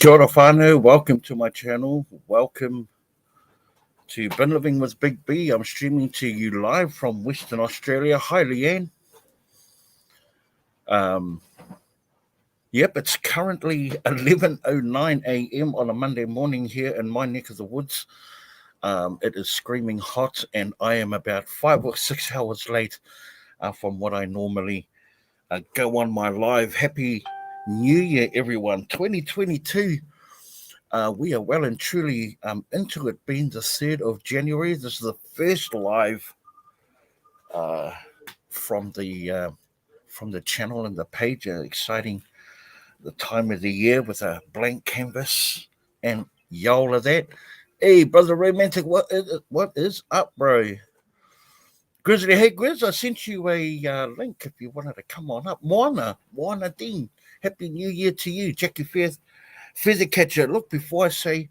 Kia ora whānau, welcome to my channel. Welcome to Bin Living with Big B. I'm streaming to you live from Western Australia. Hi, Leanne. Yep, it's currently 11:09 a.m. on a Monday morning here in my neck of the woods. It is screaming hot, and I am about 5 or 6 hours late from what I normally go on my live. Happy New Year, everyone. 2022. We are well and truly into it, being the 3rd of January. This is the first live from the channel and the page. Exciting, the time of the year with a blank canvas and y'all of that. Hey, brother Romantic, what is up, bro? Grizzly, hey Grizz, I sent you a link if you wanted to come on up. Moana Dean, Happy New Year to you, Jackie Feather Catcher. Look, before I say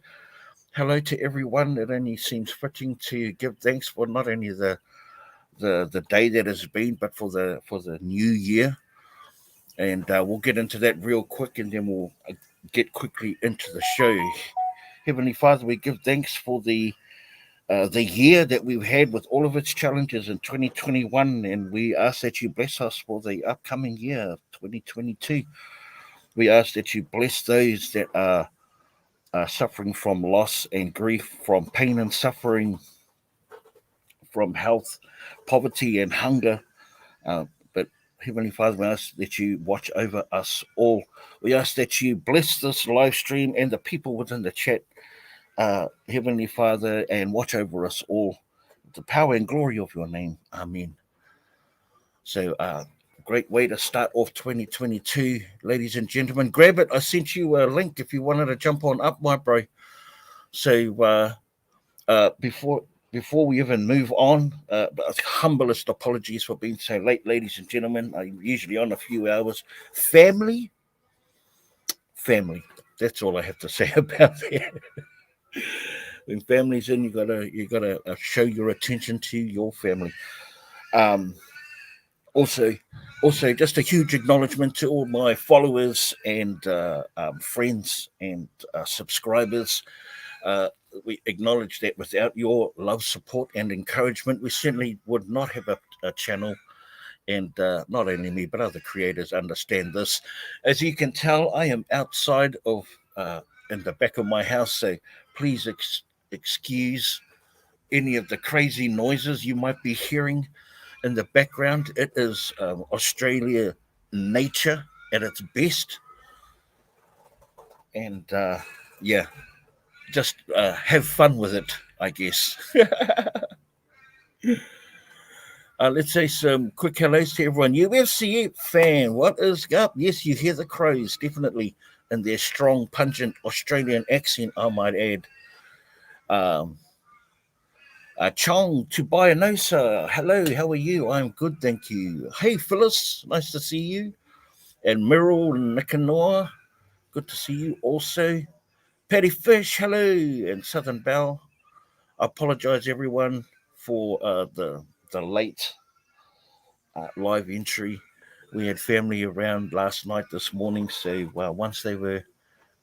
hello to everyone, it only seems fitting to give thanks for not only the day that has been, but for the new year. And we'll get into that real quick, and then we'll get quickly into the show. Heavenly Father, we give thanks for the year that we've had with all of its challenges in 2021, and we ask that you bless us for the upcoming year, 2022. We ask that you bless those that are suffering from loss and grief, from pain and suffering, from health, poverty, and hunger. But Heavenly Father, we ask that you watch over us all. We ask that you bless this live stream and the people within the chat, Heavenly Father, and watch over us all. The power and glory of your name. Amen. So, great way to start off 2022, ladies and gentlemen. Grab it. I sent you a link if you wanted to jump on up, my bro. So, before we even move on, humblest apologies for being so late, ladies and gentlemen. I'm usually on a few hours. Family. That's all I have to say about that. When family's in, you gotta show your attention to your family. Also, just a huge acknowledgement to all my followers and friends and subscribers. We acknowledge that without your love, support, and encouragement, we certainly would not have a channel. And not only me, but other creators understand this. As you can tell, I am outside of in the back of my house, so please excuse any of the crazy noises you might be hearing in the background. It is Australia nature at its best. And yeah, just have fun with it, I guess. Let's say some quick hellos to everyone. UFC fan, what is up? Yes, you hear the crows, definitely, in their strong, pungent Australian accent, I might add. Chong Tubayanosa, hello, how are you? I'm good, thank you. Hey, Phyllis, nice to see you. And Meryl Nicanor, good to see you also. Patty Fish, hello. And Southern Belle, I apologize, everyone, for the late live entry. We had family around last night, this morning, so once they were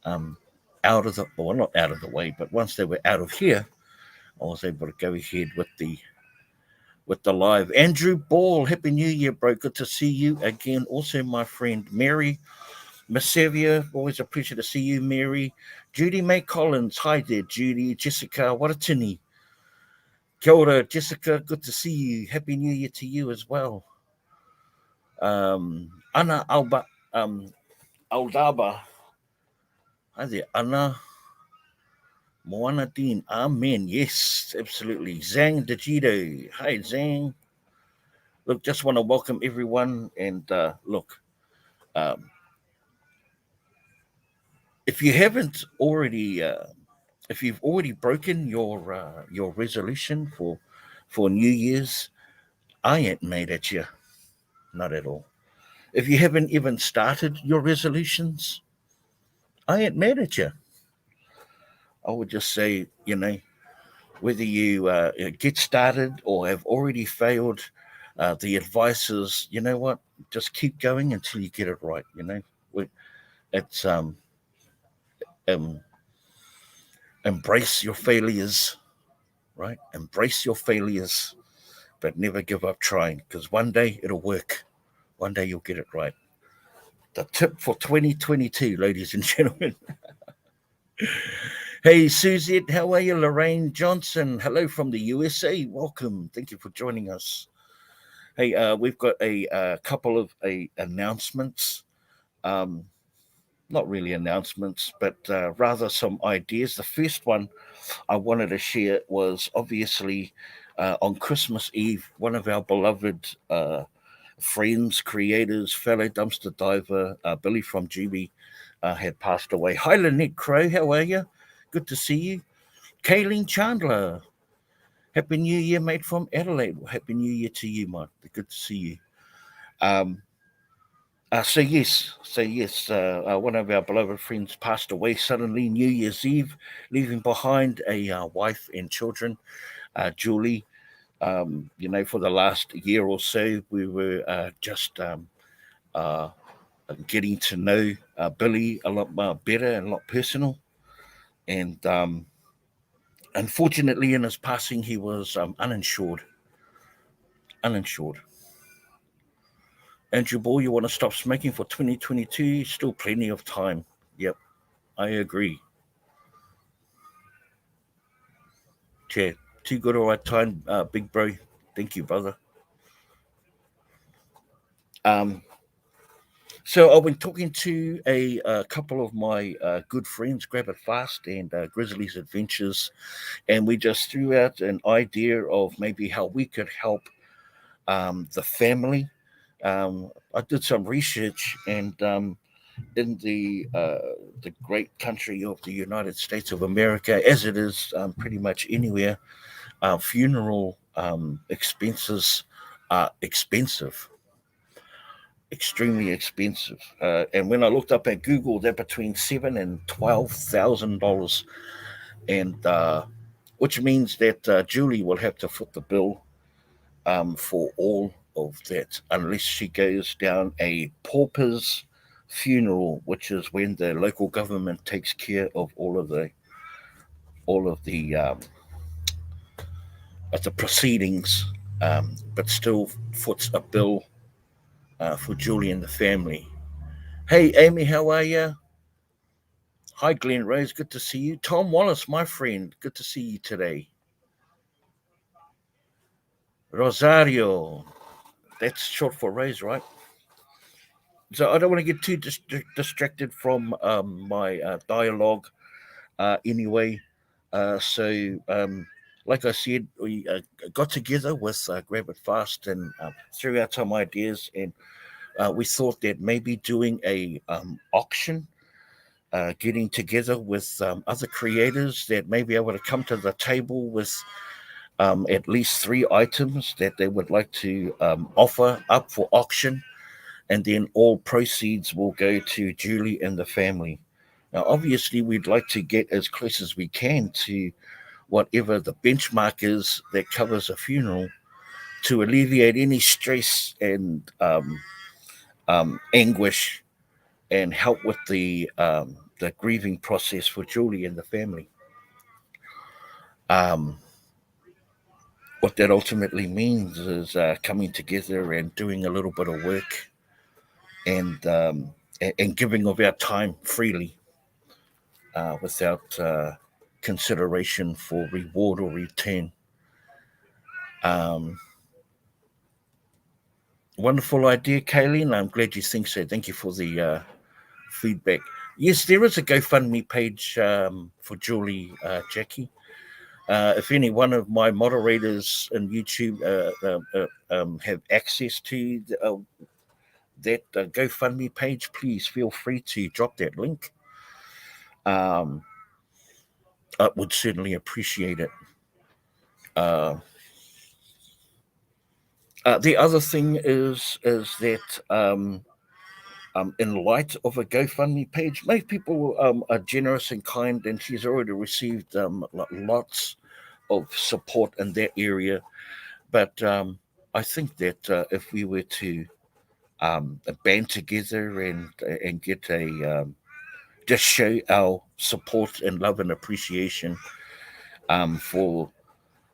out of the, well, not out of the way, but once they were out of here, I was able to go ahead with the live. Andrew Ball, Happy New Year, bro. Good to see you again. Also, my friend Mary Masevia, always a pleasure to see you, Mary. Judy May Collins, hi there, Judy. Jessica Waratini. Kia ora, Jessica, good to see you. Happy New Year to you as well. Anna Aldaba. Hi there, Anna. Moana Dean. Amen. Yes, absolutely. Zhang Dejito. Hi, Zhang. Look, just want to welcome everyone. And look, if you haven't already, if you've already broken your resolution for New Year's, I ain't mad at you. Not at all. If you haven't even started your resolutions, I ain't mad at you. I would just say, whether you get started or have already failed, the advice is, you know what, just keep going until you get it right. It's um, embrace your failures, right? Embrace your failures, but never give up trying, because one day it'll work. One day you'll get it right. The tip for 2022, ladies and gentlemen. Hey, Suzette, how are you? Lorraine Johnson, hello from the USA. Welcome. Thank you for joining us. Hey, we've got a couple of announcements. Um, not really announcements, but rather some ideas. The first one I wanted to share was obviously on Christmas Eve, one of our beloved friends, creators, fellow dumpster diver, Billy from GB, had passed away. Hi, Lynette Crow, how are you? Good to see you. Kayleen Chandler, Happy New Year, mate, from Adelaide. Happy New Year to you, mate. Good to see you. Um, one of our beloved friends passed away suddenly New Year's Eve, leaving behind a wife and children. Julie, for the last year or so, we were just uh, getting to know Billy a lot better and a lot personal. And unfortunately, in his passing, he was uninsured. Uninsured. Andrew Ball, you want to stop smoking for 2022? Still plenty of time. Yep, I agree. Chair, too good all right time, big bro. Thank you, brother. Um, so I've been talking to a couple of my good friends, Grab It Fast and Grizzlies Adventures, and we just threw out an idea of maybe how we could help the family. I did some research, and in the great country of the United States of America, as it is pretty much anywhere, funeral expenses are expensive, extremely expensive. And when I looked up at Google, they're between $7,000 and $12,000, and which means that Julie will have to foot the bill for all of that, unless she goes down a pauper's funeral, which is when the local government takes care of all of the proceedings, but still foots a bill for Julie and the family. Hey, Amy, how are you? Hi, Glenn Rose. Good to see you. Tom Wallace, my friend. Good to see you today. Rosario. That's short for Rose, right? So I don't want to get too distracted from my dialogue anyway. Like I said, we got together with Grab It Fast and threw out some ideas, and we thought that maybe doing a auction, getting together with other creators that may be able to come to the table with at least three items that they would like to offer up for auction, and then all proceeds will go to Julie and the family. Now, obviously, we'd like to get as close as we can to whatever the benchmark is that covers a funeral to alleviate any stress and anguish and help with the grieving process for Julie and the family. Um, what that ultimately means is coming together and doing a little bit of work and giving of our time freely without consideration for reward or return. Um, Wonderful idea, Kayleen. I'm glad you think so. Thank you for the feedback. Yes, there is a GoFundMe page for Julie, Jackie. If any one of my moderators in YouTube have access to that GoFundMe page, please feel free to drop that link. Um, I would certainly appreciate it. Uh, the other thing is that in light of a GoFundMe page, most people are generous and kind, and she's already received lots of support in that area. But I think that if we were to band together and get just show our support and love and appreciation for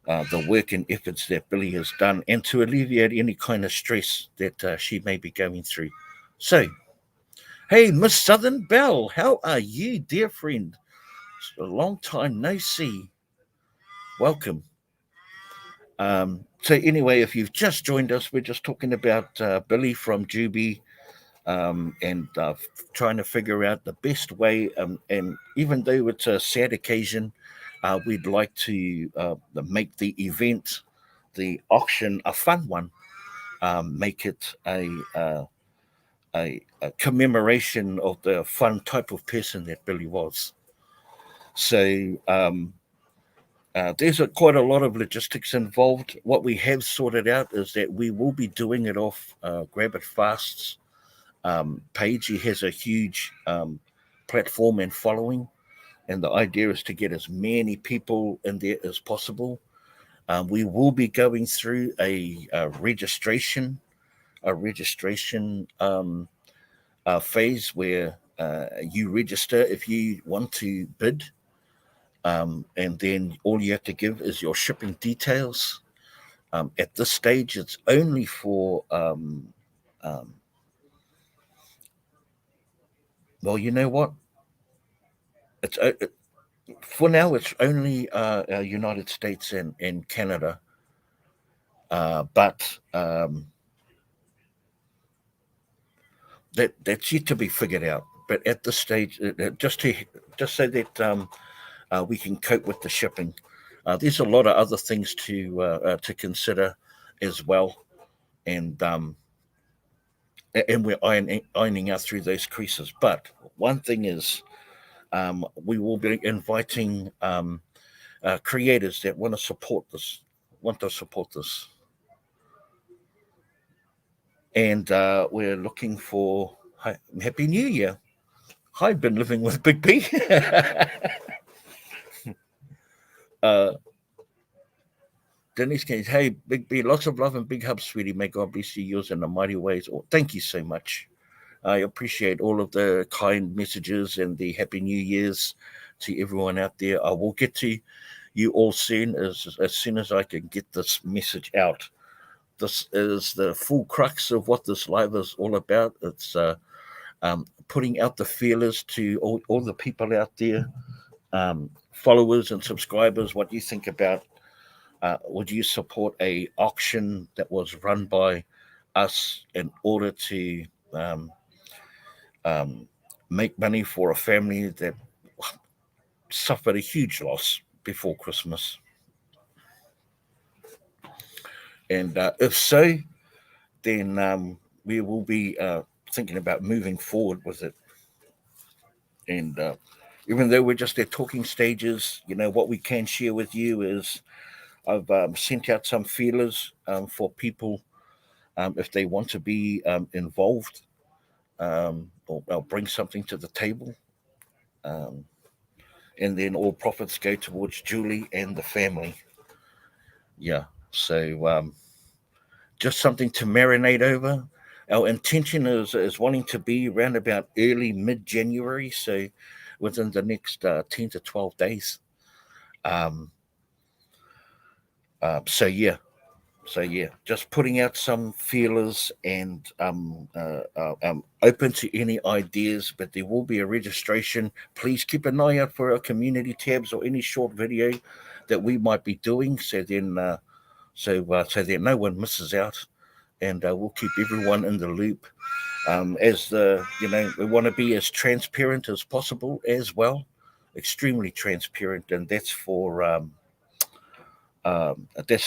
the work and efforts that Billy has done, and to alleviate any kind of stress that she may be going through. So, hey, Miss Southern Belle, how are you, dear friend? It's a long time no see. Welcome. So, anyway, if you've just joined us, we're just talking about Billy from Juby, and trying to figure out the best way. And even though it's a sad occasion, we'd like to make the event, the auction, a fun one. Make it a commemoration of the fun type of person that Billy was. So there's quite a lot of logistics involved. What we have sorted out is that we will be doing it off Grab It Fast's page. He has a huge platform and following, and the idea is to get as many people in there as possible. We will be going through a registration, phase where you register if you want to bid, and then all you have to give is your shipping details. At this stage, it's only for um, well, you know what? It's for now. It's only United States and Canada, but that's yet to be figured out. But at this stage, just so that we can cope with the shipping. There's a lot of other things to consider as well, and and we're ironing out through those creases. But one thing is, we will be inviting creators that want to support this, and we're looking for Happy New Year. I've been living with Big B. uh, Denise Keynes, hey, Big B, lots of love and big hugs, sweetie. May God bless you, yours in the mighty ways. Oh, thank you so much. I appreciate all of the kind messages and the Happy New Year's to everyone out there. I will get to you all soon, as soon as I can get this message out. This is the full crux of what this live is all about. It's putting out the feelers to all the people out there, followers and subscribers. What do you think about? Would you support a auction that was run by us in order to um, um, make money for a family that suffered a huge loss before Christmas? And if so, then we will be thinking about moving forward with it. And even though we're just at talking stages, what we can share with you is I've sent out some feelers for people if they want to be involved, or bring something to the table. Um, and then all profits go towards Julie and the family. Yeah. So just something to marinate over. Our intention is wanting to be around about early mid January, so within the next 10 to 12 days. Um, so yeah, just putting out some feelers and open to any ideas. But there will be a registration. Please keep an eye out for our community tabs or any short video that we might be doing, so then so that no one misses out, and we'll keep everyone in the loop. As the we want to be as transparent as possible as well, extremely transparent, and that's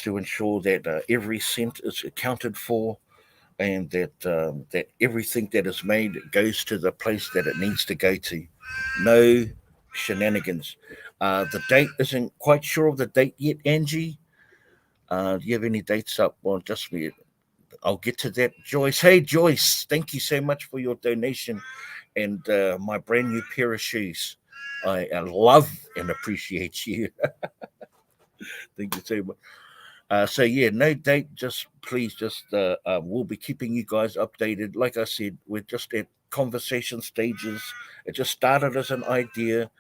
to ensure that every cent is accounted for, and that everything that is made goes to the place that it needs to go to. No shenanigans. The date isn't quite sure of the date yet, Angie. Do you have any dates up? Well, just me. I'll get to that, Joyce. Hey, Joyce, thank you so much for your donation and my brand new pair of shoes. I love and appreciate you. Thank you so much. So yeah, no date. Just please, we'll be keeping you guys updated. Like I said, we're just at conversation stages. It just started as an idea,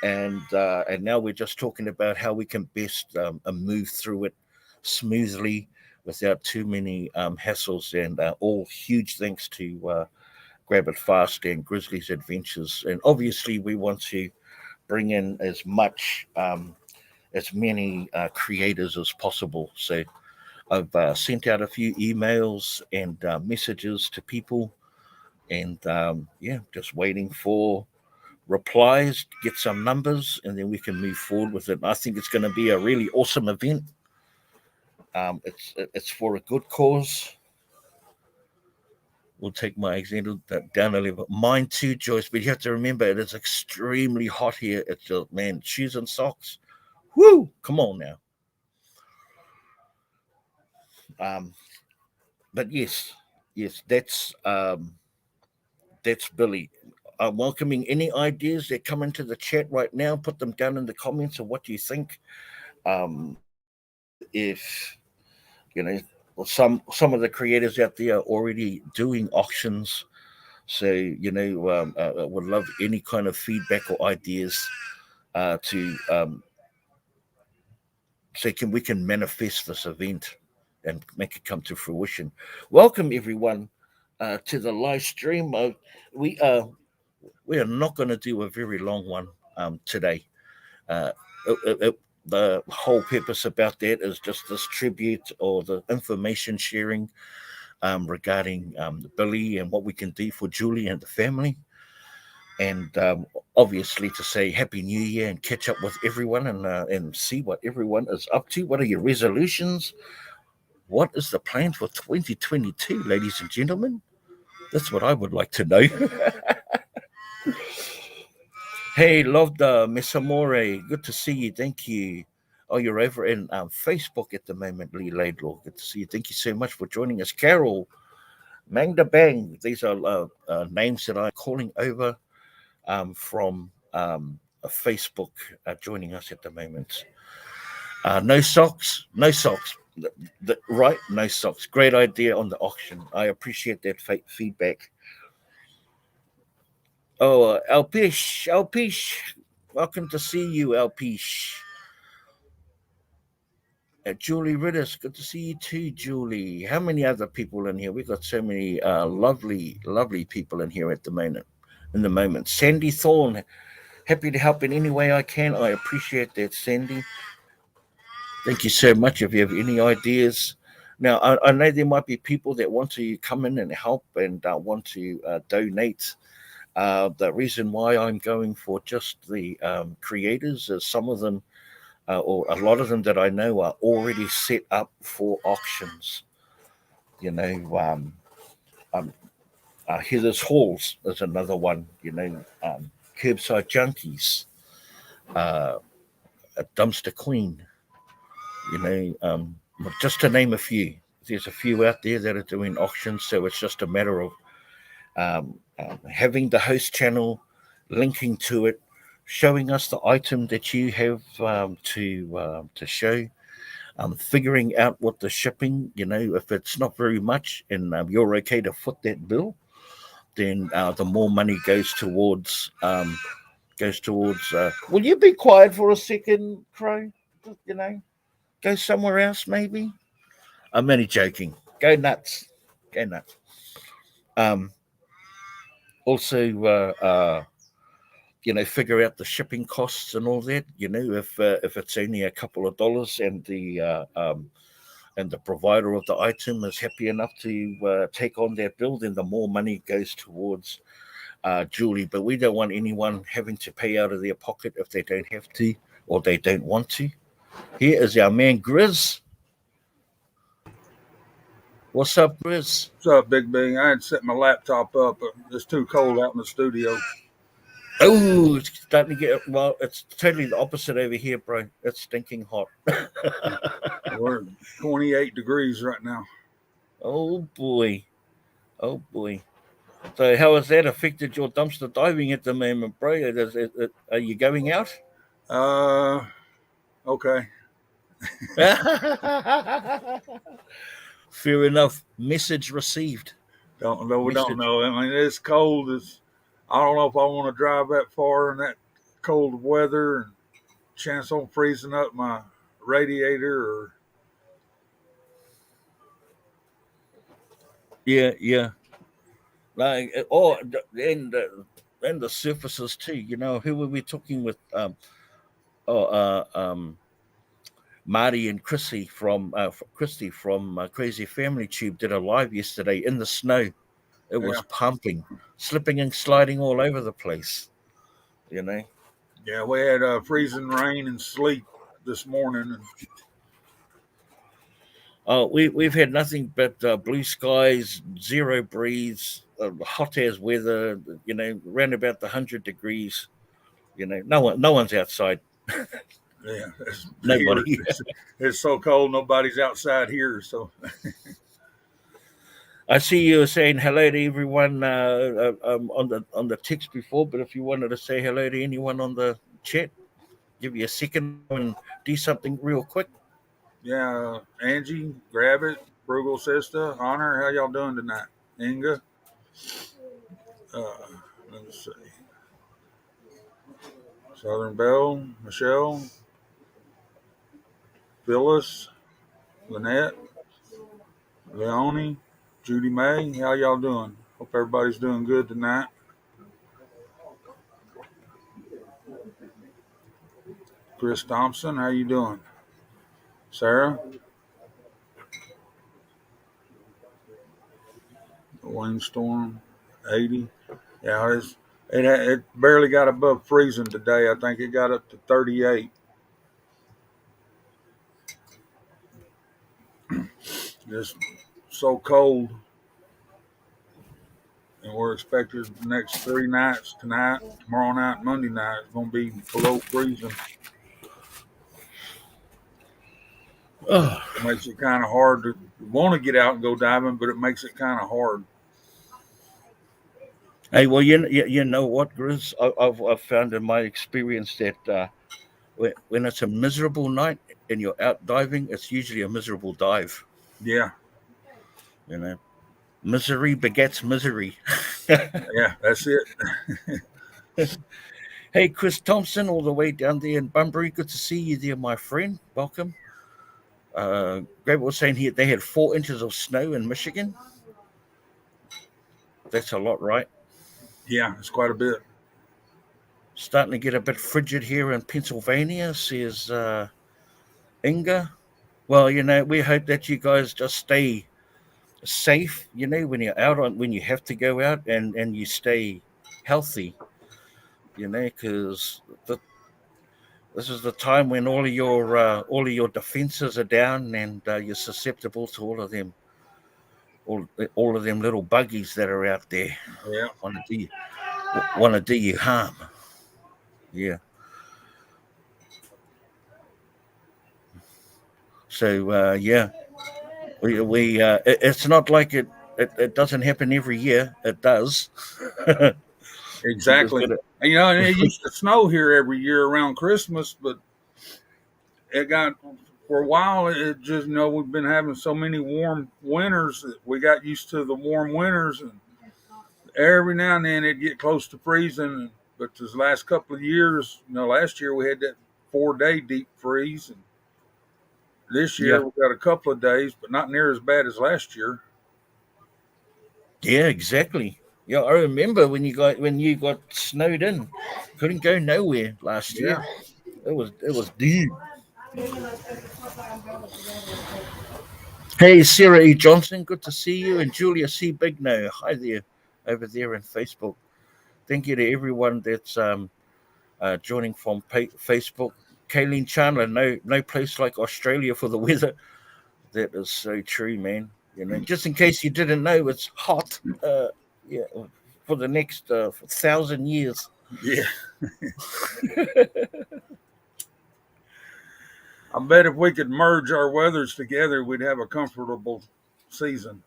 and now we're just talking about how we can best move through it smoothly without too many hassles. And all huge thanks to Grab It Fast and Grizzly's Adventures. And obviously, we want to bring in as many creators as possible. So I've sent out a few emails and messages to people, and yeah, just waiting for replies, get some numbers, and then we can move forward with it. I think it's going to be a really awesome event. It's for a good cause. We'll take my example down a little bit. Mine too, Joyce, but you have to remember it is extremely hot here. It's just, man, shoes and socks. Woo! Come on now. Um, but yes, that's Billy. I'm welcoming any ideas that come into the chat right now. Put them down in the comments of what you think. If you know, some of the creators out there are already doing auctions, so would love any kind of feedback or ideas to so we can manifest this event and make it come to fruition. Welcome everyone to the live stream. We are we are not going to do a very long one today. Uh, the whole purpose about that is just this tribute or the information sharing regarding Billy and what we can do for Julie and the family. And obviously to say Happy New Year and catch up with everyone and see what everyone is up to. What are your resolutions? What is the plan for 2022, ladies and gentlemen? That's what I would like to know. Hey, loved Miss Amore. Good to see you. Thank you. Oh, you're over in Facebook at the moment, Lee Laidlaw. Good to see you. Thank you so much for joining us. Carol, Mangda Bang. These are names that I'm calling over from Facebook joining us at the moment. No socks, no socks. Right, no socks. Great idea on the auction. I appreciate that feedback. Oh, Alpish, welcome to see you, Alpish. Julie Riddis, good to see you too, Julie. How many other people in here? We've got so many lovely people in here at the moment. In the moment, Sandy Thorne, happy to help in any way I can. I appreciate that, Sandy. Thank you so much. If you have any ideas, now I know there might be people that want to come in and help and want to donate. The reason why I'm going for just the creators is some of them, or a lot of them that I know, are already set up for auctions. You know, Heather's Halls is another one. Curbside Junkies, uh, a Dumpster Queen. Just to name a few. There's a few out there that are doing auctions, so it's just a matter of having the host channel, linking to it, showing us the item that you have to show, figuring out what the shipping. If it's not very much and you're okay to foot that bill, then the more money goes towards. Will you be quiet for a second, Crow? You know, go somewhere else, maybe. I'm only joking. Go nuts. Go nuts. Um, Also, figure out the shipping costs and all that. If it's only a couple of dollars and the provider of the item is happy enough to take on that bill, then the more money goes towards Julie. But we don't want anyone having to pay out of their pocket if they don't have to or they don't want to. Here is our man Grizz. What's up, Grizz? What's up, Big Bing? I had set my laptop up, but it's too cold out in the studio. Oh, it's starting to get, well, it's totally the opposite over here, bro. It's stinking hot. We're at 28 degrees right now. Oh boy. Oh boy. So how has that affected your dumpster diving at the moment, bro? Are you going out? Okay. Fair enough. Message received. Don't know. We don't Message. know. I mean, it's cold. I don't know if I want to drive that far in that cold weather and chance on freezing up my radiator or Yeah, yeah. Like and the surfaces too. You know, who were we talking with? Oh, Marty and Christy from Crazy Family Tube did a live yesterday in the snow. It yeah, was pumping, slipping and sliding all over the place. You know. yeah. We had freezing rain and sleet this morning, and We've had nothing but blue skies, zero breeze, hot as weather. You know, around about the 100 degrees. You know, no one's outside. yeah, here Nobody. it's so cold. Nobody's outside here, so I see you saying hello to everyone on the text before, but if you wanted to say hello to anyone on the chat, give you a second and do something real quick. yeah. Angie, grab it. Frugal sister, Honor, how y'all doing tonight? Inga, uh, let's see. Southern Belle, Michelle, Phyllis, Lynette, Leonie, Judy May, how y'all doing? Hope everybody's doing good tonight. Chris Thompson, how you doing? Sarah, Wayne Storm, 80. Yeah, it barely got above freezing today. I think it got up to 38. Just so cold. And we're expected the next 3 nights, tonight, tomorrow night, Monday night, it's going to be below freezing. Oh, It makes it kind of hard to want to get out and go diving, but it makes it kind of hard. hey, well, you know what, Grizz? I've found in my experience that when it's a miserable night and you're out diving, it's usually a miserable dive. Yeah, You know, misery begets misery. yeah, that's it. Hey, Chris Thompson, all the way down there in Bunbury. Good to see you there, my friend. Welcome. Greg was saying here they had 4 inches of snow in Michigan. That's a lot, right? Yeah, it's quite a bit. Starting to get a bit frigid here in Pennsylvania, says Inga. Well, you know, we hope that you guys just stay safe, you know, when you're out on when you have to go out and you stay healthy, you know, because this is the time when all of your defenses are down and you're susceptible to all of them little buggies that are out there Yeah, want to do you, want to do you harm. Yeah. So yeah, it's not like it doesn't happen every year. It does. You just exactly. gotta. And, and it used to snow here every year around Christmas, but it got for a while. It just we've been having so many warm winters that we got used to the warm winters, and every now and then it'd get close to freezing. But this last couple of years, last year we had that 4 day deep freeze, and this Yeah. year we got a couple of days, but not near as bad as last year. Yeah. Exactly. Yeah, I remember when you got snowed in, couldn't go nowhere last Yeah, year. It was deep. Hey, Sarah E. Johnson, good to see you, and Julia C. Bigno, hi there, over there in Facebook. Thank you to everyone that's joining from Facebook. Kayleen Chandler, no place like Australia for the weather. That is so true, man. You know, just in case you didn't know, it's hot. Yeah, for the next 1,000 years. yeah. I bet if we could merge our weathers together, we'd have a comfortable season.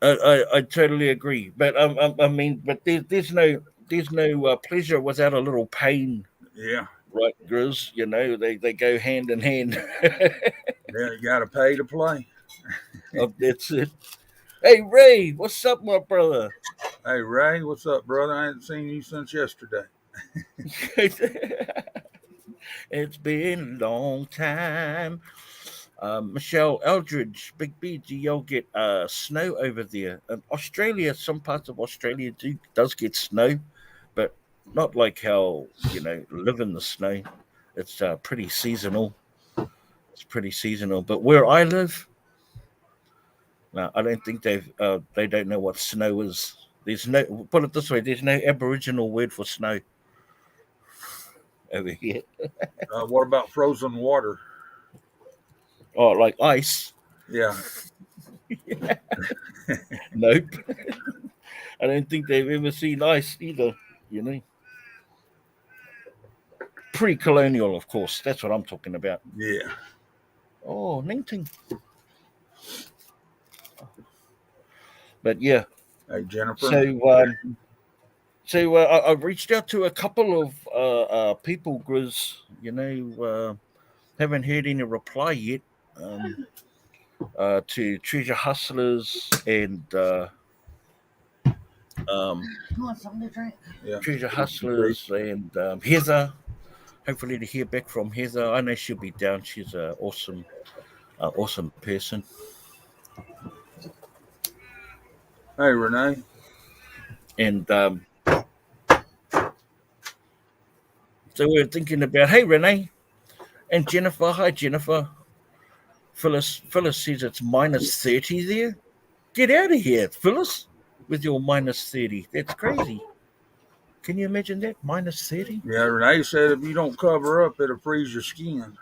I totally agree, but I mean, but there's no pleasure without a little pain. Yeah, right, Grizz? You know, they go hand in hand. Yeah, you got to pay to play. Oh, that's it. Hey, Ray, what's up, my brother? Hey, Ray, what's up, brother? I ain't seen you since yesterday. It's been a long time. Michelle Eldridge, Big B, do y'all get snow over there? Australia, some parts of Australia does get snow, but not like how, live in the snow. It's pretty seasonal. It's pretty seasonal. But where I live, no, I don't think they don't know what snow is. There's no, put it this way, there's no Aboriginal word for snow over here. What about frozen water? Oh, like ice? Yeah. Nope. I don't think they've ever seen ice either, you know. Pre-colonial, of course. That's what I'm talking about. Yeah. Oh, 19. But yeah, Hey, Jennifer. so I've reached out to a couple of people, Grizz. Haven't heard any reply yet. To Treasure Hustlers and You want something to drink? Yeah. Treasure Hustlers and Heather. Hopefully to hear back from Heather. I know she'll be down. She's an awesome person. Hey, Renee. And so we're thinking about, hey, Renee and Jennifer. Hi, Jennifer. Phyllis says it's minus 30 there. Get out of here, Phyllis, with your minus 30. That's crazy. Can you imagine that? Minus 30? Yeah, Renee said if you don't cover up, it'll freeze your skin.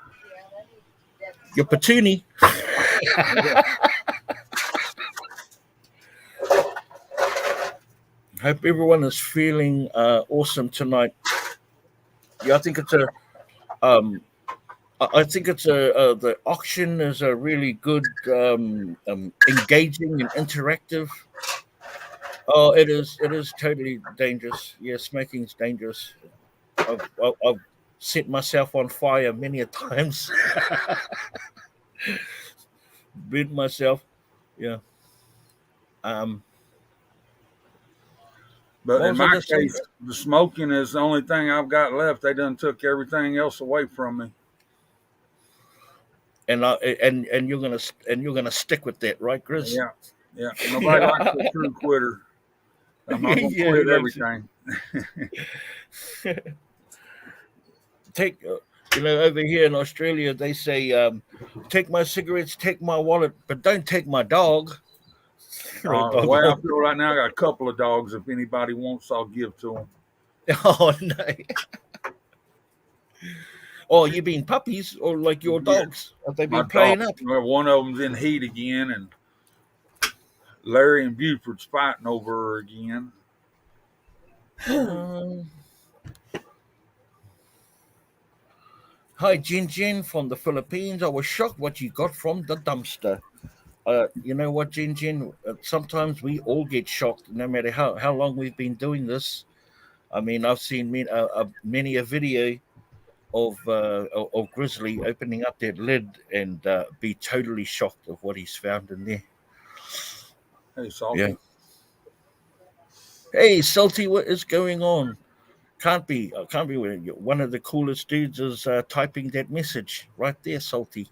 Your patoonie. Hope everyone is feeling awesome tonight. Yeah, I think it's a the auction is a really good, engaging and interactive. Oh, it is totally dangerous. Yeah, smoking's dangerous. I've set myself on fire many a times. Burnt myself. Yeah. But What in was I my just saying? case, the smoking is the only thing I've got left. They done took everything else away from me. And you're gonna stick with that, right, Chris? Yeah, yeah. Nobody likes a true quitter. I'm not gonna Yeah, quit like, everything. take over here in Australia they say take my cigarettes, take my wallet, but don't take my dog. The way I feel right now, I got a couple of dogs. If anybody wants, I'll give to them. Oh no. Oh, you been puppies or like your Yeah, dogs? Have they my been playing dog. up? Well, one of them's in heat again, and Larry and Buford's fighting over her again. Hi, Jin from the Philippines. I was shocked what you got from the dumpster. You know what, Jin? Sometimes we all get shocked, no matter how long we've been doing this. I mean, I've seen many a video of Grizzly opening up that lid and be totally shocked of what he's found in there. Hey, Salty. Yeah. Hey, Salty, what is going on? Can't be one of the coolest dudes is typing that message right there, Salty.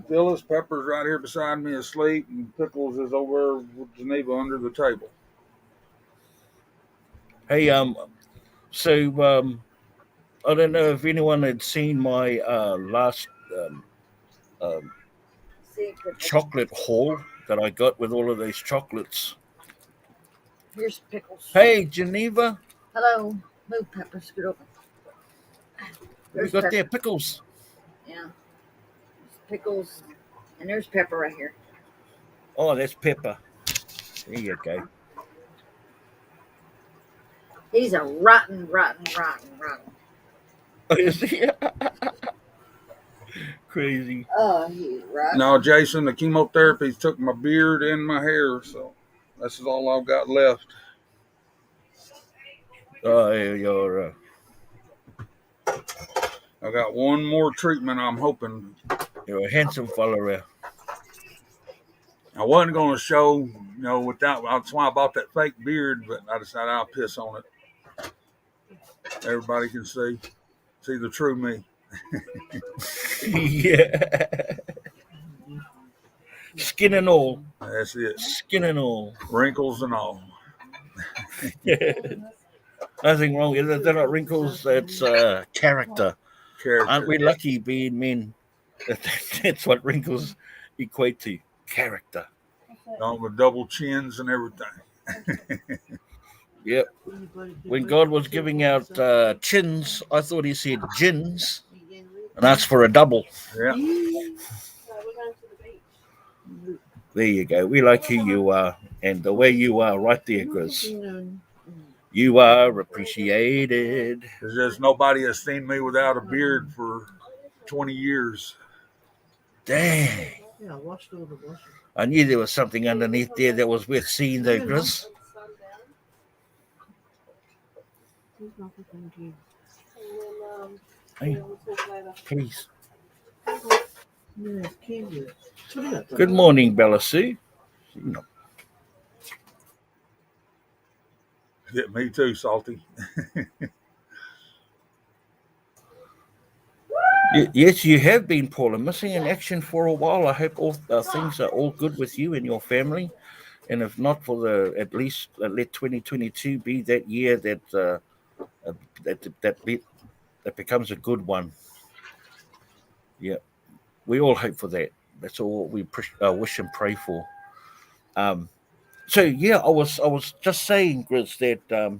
Phyllis Pepper's right here beside me asleep, and Pickles is over with Geneva under the table. Hey, so I don't know if anyone had seen my last chocolate haul that I got with all of these chocolates. Here's Pickles. Hey, Geneva. Hello. Move, Pepper. Scoot over. We got there, Pickles. Yeah. Pickles. And there's Pepper right here. Oh, that's Pepper. There you go. He's a rotten. Oh, is he? Crazy. Oh, he's rotten. No, Jason, the chemotherapy took my beard and my hair, so this is all I've got left. Oh, you're. I got one more treatment. I'm hoping. You're a handsome fella. I wasn't going to show, without. That's why I bought that fake beard, but I decided I'll piss on it. Everybody can see the true me. Yeah. Skin and all. That's it. Skin and all. Wrinkles and all. Nothing wrong with it. They're not wrinkles. That's character. Character. Aren't we lucky being men? That's what wrinkles equate to. Character. All the double chins and everything. Yep. When God was giving out chins, I thought he said gins, and that's for a double. Yeah. There you go. We like who you are and the way you are right there, Chris. You are appreciated. There's just nobody has seen me without a beard for 20 years. Dang. Yeah, I washed all the washing. I knew there was something underneath there that was worth seeing, though, Chris. There's nothing, thank you. Hey, please. Yeah, candy. What do you got? Good morning, Bella Sue. Yeah, me too, Salty. Yes, you have been, Paula, missing in action for a while. I hope all things are all good with you and your family. And if not, at least let 2022 be that year that becomes a good one. Yeah, we all hope for that. That's all we wish and pray for. So yeah, I was just saying, Grizz, that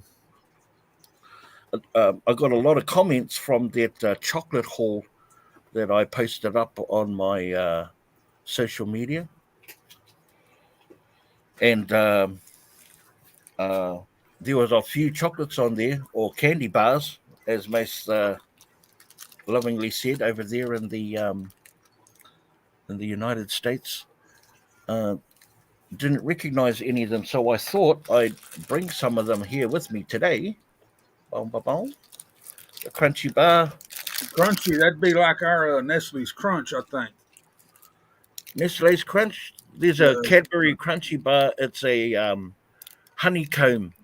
I got a lot of comments from that chocolate haul that I posted up on my social media, and there was a few chocolates on there, or candy bars, as most lovingly said over there in the United States. Didn't recognize any of them, so I thought I'd bring some of them here with me today. Boom, boom, boom. The crunchy bar. Crunchy, that'd be like our Nestle's Crunch, I think. Nestle's Crunch. There's a Cadbury Crunchy bar. It's a honeycomb.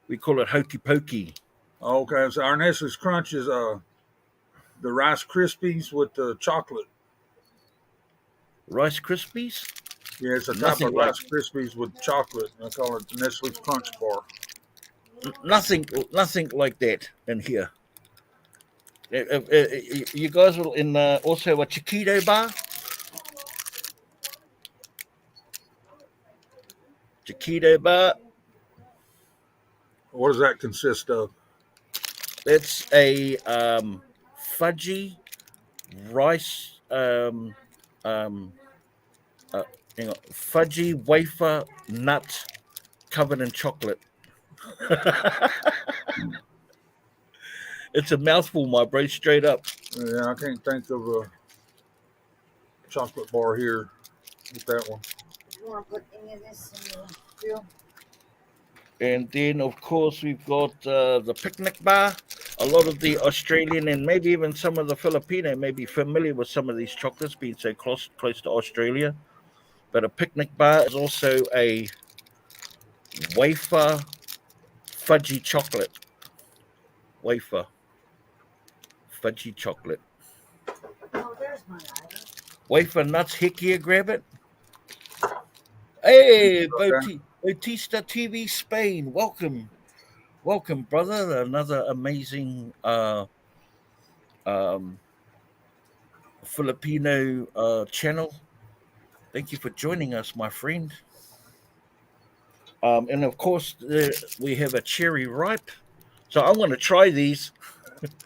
We call it Hokey Pokey. Okay, so our Nestle's Crunch is the Rice Krispies with the chocolate. Rice Krispies? Yeah, it's a type of Rice Krispies with chocolate. I call it the Nestle's Crunch bar. Nothing like that in here. You guys will in also a Chiquito bar. Chiquito bar. What does that consist of? It's a fudgy rice fudgy wafer nut covered in chocolate. It's a mouthful, my bro, straight up. Yeah, I can't think of a chocolate bar here with that one. You want to put any of this in your grill? And then, of course, we've got the picnic bar. A lot of the Australian and maybe even some of the Filipino may be familiar with some of these chocolates being so close to Australia. But a picnic bar is also a wafer fudgy chocolate. Wafer fudgy chocolate. Oh, there's my item. Wafer nuts, heck yeah, grab it. Hey, Bautista TV Spain, welcome, brother. Another amazing Filipino channel. Thank you for joining us, my friend. And of course, we have a cherry ripe. So I'm going to try these.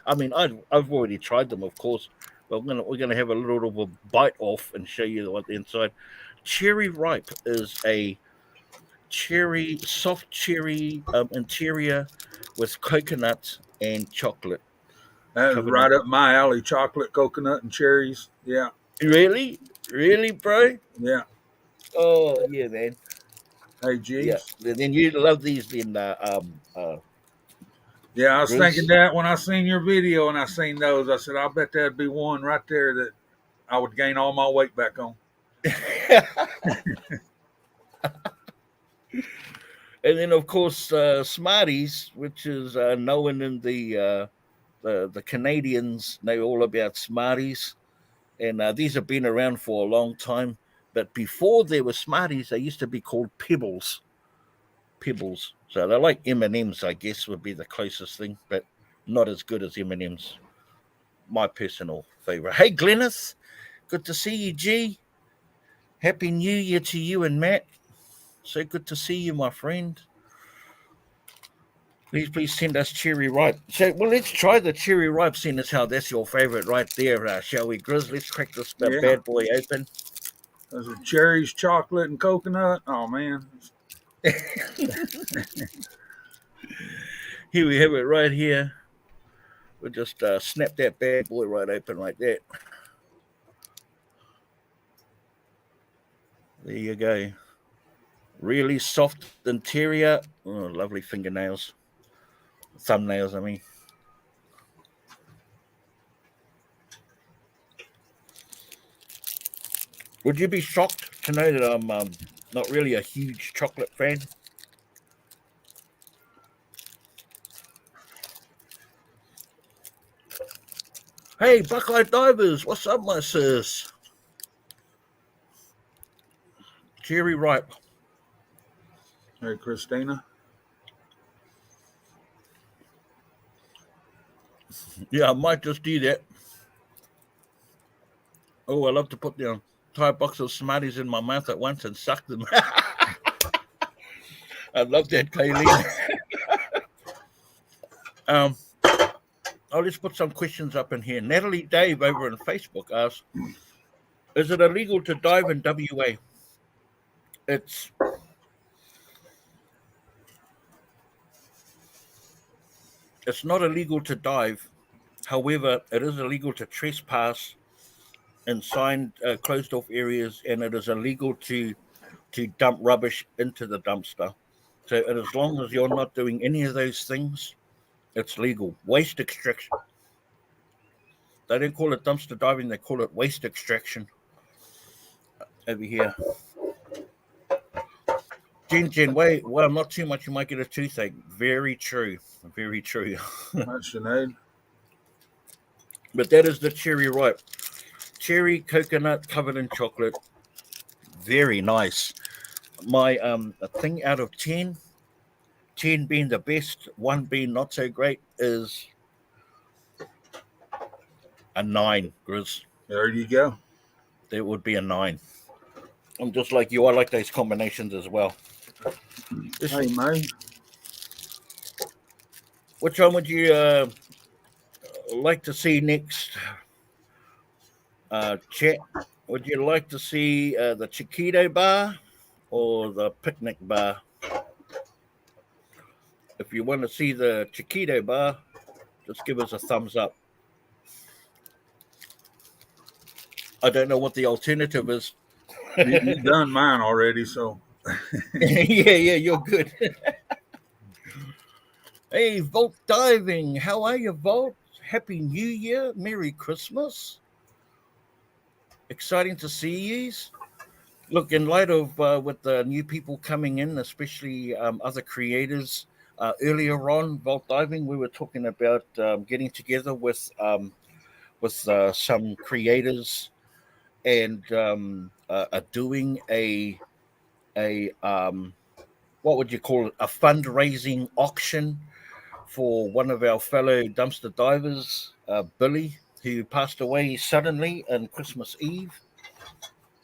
I mean, I've already tried them, of course, but we're gonna have a little of a bite off and show you what the inside. Cherry ripe is a soft cherry interior with coconut and chocolate. That's right up my alley. Chocolate, coconut, and cherries. Yeah. Really, bro? Yeah. Oh yeah, man. Hey, geez. Yeah. Then you love these. Then Yeah, I was Grizz. thinking that when I seen your video and I seen those. I said, I bet that'd be one right there that I would gain all my weight back on. And then, of course, Smarties, which is known in the Canadians know all about Smarties, and these have been around for a long time. But before there were Smarties, they used to be called Pebbles. Pebbles. So they're like M&Ms, I guess, would be the closest thing, but not as good as M&Ms. My personal favorite. Hey, Glennis, good to see you, G. Happy New Year to you and Matt. So good to see you, my friend. Please send us cherry ripe. So, well, let's try the cherry ripe, seeing as how that's your favorite right there, shall we, Grizz? Let's crack this Yeah. bad boy open. Those are cherries, chocolate, and coconut. Oh man. Here we have it right here. We'll just snap that bad boy right open like that. There you go. Really soft interior. Oh, lovely fingernails. Thumbnails, I mean. Would you be shocked to know that I'm not really a huge chocolate fan? Hey, Buckeye Divers, what's up, my sis? Cherry ripe. Hey, Christina. Yeah, I might just do that. Oh, I love to put the entire box of Smarties in my mouth at once and suck them. I love that, Kayleen. Let's put some questions up in here. Natalie Dave over on Facebook asks, is it illegal to dive in WA? It's not illegal to dive. However, it is illegal to trespass in signed closed off areas, and it is illegal to dump rubbish into the dumpster. So as long as you're not doing any of those things, it's legal. Waste extraction. They don't call it dumpster diving, they call it waste extraction. Over here. Jen, wait, well, not too much, you might get a toothache. Very true. Very true. That's Sinead. But that is the cherry ripe. Cherry coconut covered in chocolate. Very nice. My a thing out of 10, 10 being the best, 1 being not so great, is a 9, Grizz. There you go. There would be a 9. I'm just like you. I like those combinations as well. Hey, May. Which one would you like to see next? Chat. Would you like to see the Chiquito bar or the picnic bar? If you want to see the Chiquito bar, just give us a thumbs up. I don't know what the alternative is. You done mine already, so. yeah, you're good. Hey, Vault Diving. How are you, Vault? Happy New Year. Merry Christmas. Exciting to see you. Look, in light of with the new people coming in, especially other creators, earlier on, Vault Diving, we were talking about getting together with some creators and doing a what would you call it, a fundraising auction for one of our fellow dumpster divers, Billy, who passed away suddenly on Christmas Eve.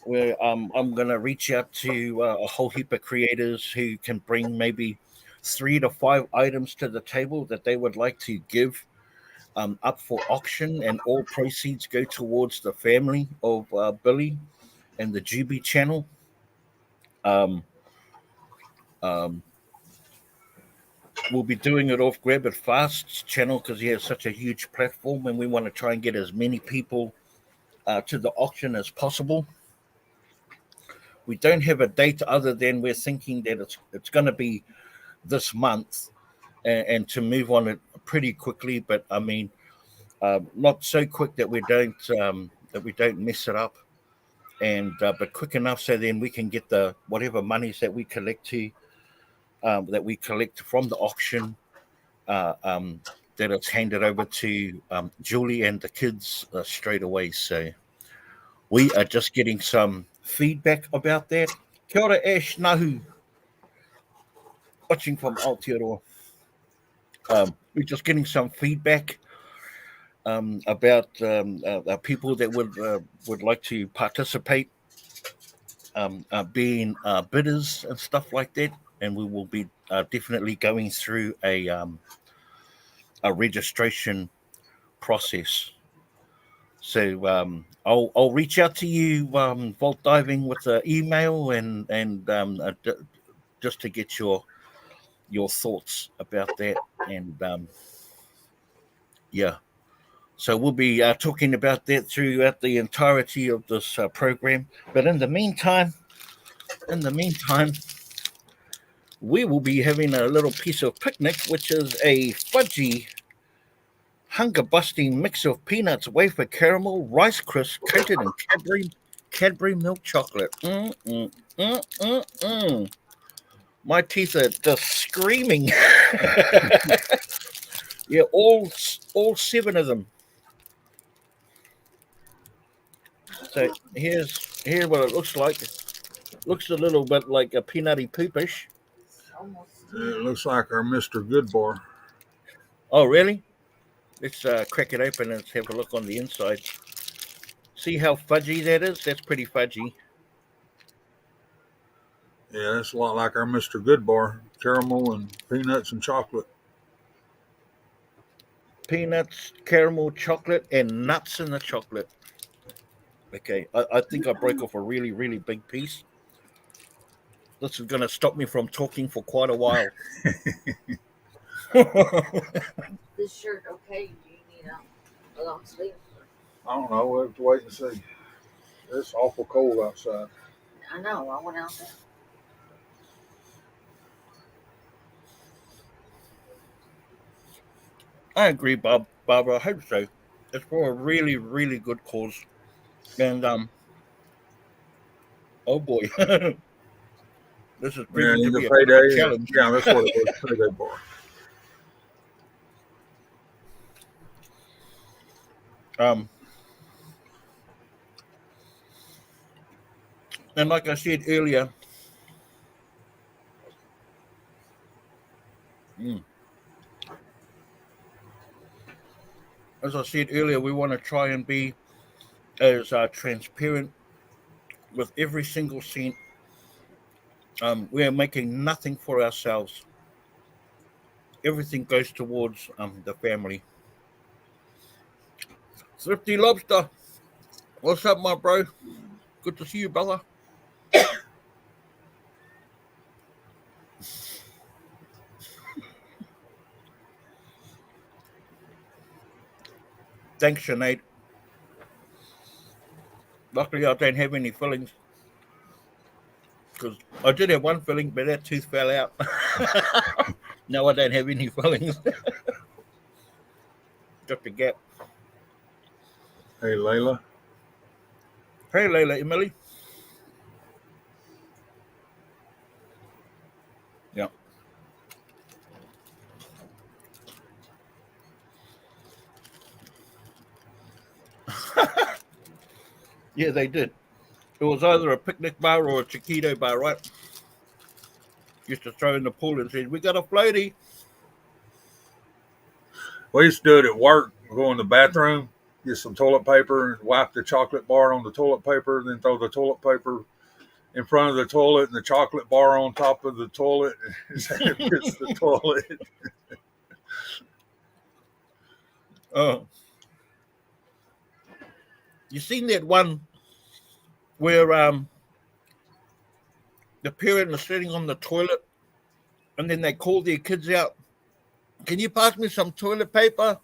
Where I'm going to reach out to a whole heap of creators who can bring maybe 3 to 5 items to the table that they would like to give up for auction, and all proceeds go towards the family of Billy and the GB channel. Um, um, we'll be doing it off Grab It Fast's channel because he has such a huge platform, and we want to try and get as many people to the auction as possible. We don't have a date other than we're thinking that it's going to be this month, and to move on it pretty quickly, but I mean, not so quick that we don't mess it up, and but quick enough so then we can get the whatever monies that we collect from the auction, uh, um, that it's handed over to Julie and the kids straight away. So we are just getting some feedback about that. Kia ora, Ash Nahu, watching from Aotearoa. We're just getting some feedback about people that would like to participate, being bidders and stuff like that, and we will be definitely going through a registration process. So I'll reach out to you, Vault Diving, with an email and just to get your thoughts about that, and yeah. So we'll be talking about that throughout the entirety of this program. But in the meantime, we will be having a little piece of picnic, which is a fudgy, hunger-busting mix of peanuts, wafer caramel, rice crisp coated in Cadbury milk chocolate. My teeth are just screaming. Yeah, all 7 of them. So here's what it looks like. Looks a little bit like a peanutty poopish. Almost. It looks like our Mr. Good Bar. Oh, really? Let's crack it open and let's have a look on the inside. See how fudgy that is? That's pretty fudgy. Yeah, it's a lot like our Mr. Good Bar. Caramel and peanuts and chocolate. Peanuts, caramel, chocolate, and nuts in the chocolate. Okay, I think I broke off a really, really big piece. This is going to stop me from talking for quite a while. This shirt, okay? Do you need a long sleeve? I don't know. We'll have to wait and see. It's awful cold outside. I know. I went out there. I agree, Barbara. I hope so. It's for a really, really good cause. And oh boy, this is Yeah, proving to either be a payday. challenge. Yeah, that's what it was. Payday bar. And like I said earlier, we want to try and be as transparent with every single cent. We are making nothing for ourselves. Everything goes towards the family. Thrifty Lobster, what's up, my bro? Good to see you, brother. Thanks, Sinead. Luckily, I don't have any fillings. Because I did have one filling, but that tooth fell out. No, I don't have any fillings. Just a gap. Hey, Layla. Hey, Layla, Emily. Yeah. Yeah, they did. It was either a picnic bar or a Chiquito bar, right? Used to throw in the pool and said, "We got a floaty." We used to do it at work. Go in the bathroom, get some toilet paper, wipe the chocolate bar on the toilet paper, then throw the toilet paper in front of the toilet and the chocolate bar on top of the toilet. So it hits the toilet. Oh. You seen that one where the parent is sitting on the toilet and then they call their kids out, "Can you pass me some toilet paper?"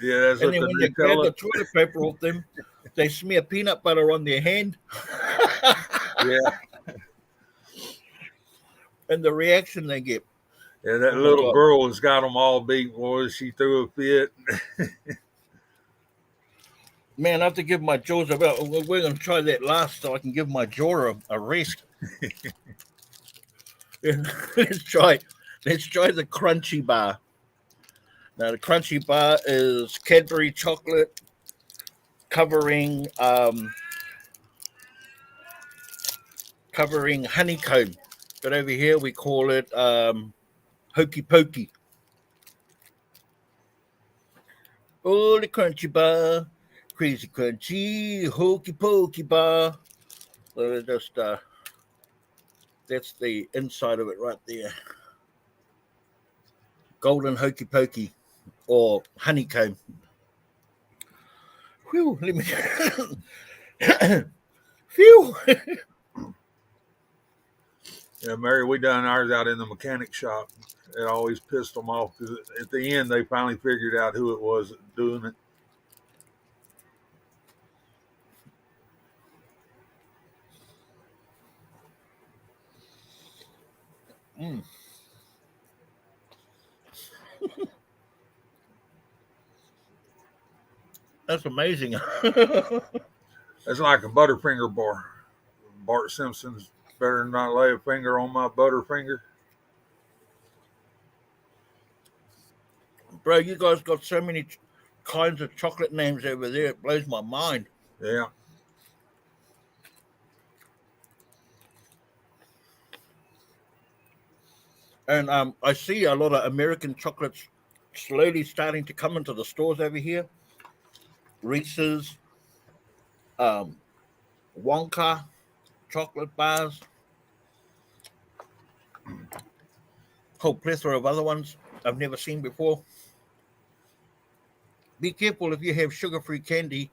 Yeah, that's And what then the when new they grab the toilet. toilet paper off them, they smear peanut butter on their hand. Yeah, And the reaction they get. Yeah, that Oh my little God. girl has got them all beat, boy. She threw a fit. Man, I have to give my jaws about. We're going to try that last so I can give my jaw a rest. let's try. Let's try the crunchy bar. Now the crunchy bar is Cadbury chocolate covering covering honeycomb, but over here we call it hokey pokey. Oh, the crunchy bar, crazy crunchy hokey pokey bar. So just that's the inside of it right there. Golden hokey pokey or honeycomb. Whew, let me. Phew. Yeah, Mary, we done ours out in the mechanic shop. It always pissed them off because at the end they finally figured out who it was doing it. Mm, that's amazing. It's like a Butterfinger bar. Bart Simpson's better not lay a finger on my Butterfinger. Bro, you guys got so many kinds of chocolate names over there. It blows my mind. Yeah, And I see a lot of American chocolates slowly starting to come into the stores over here. Reese's, um, Wonka, chocolate bars, whole plethora of other ones I've never seen before. Be careful if you have sugar-free candy.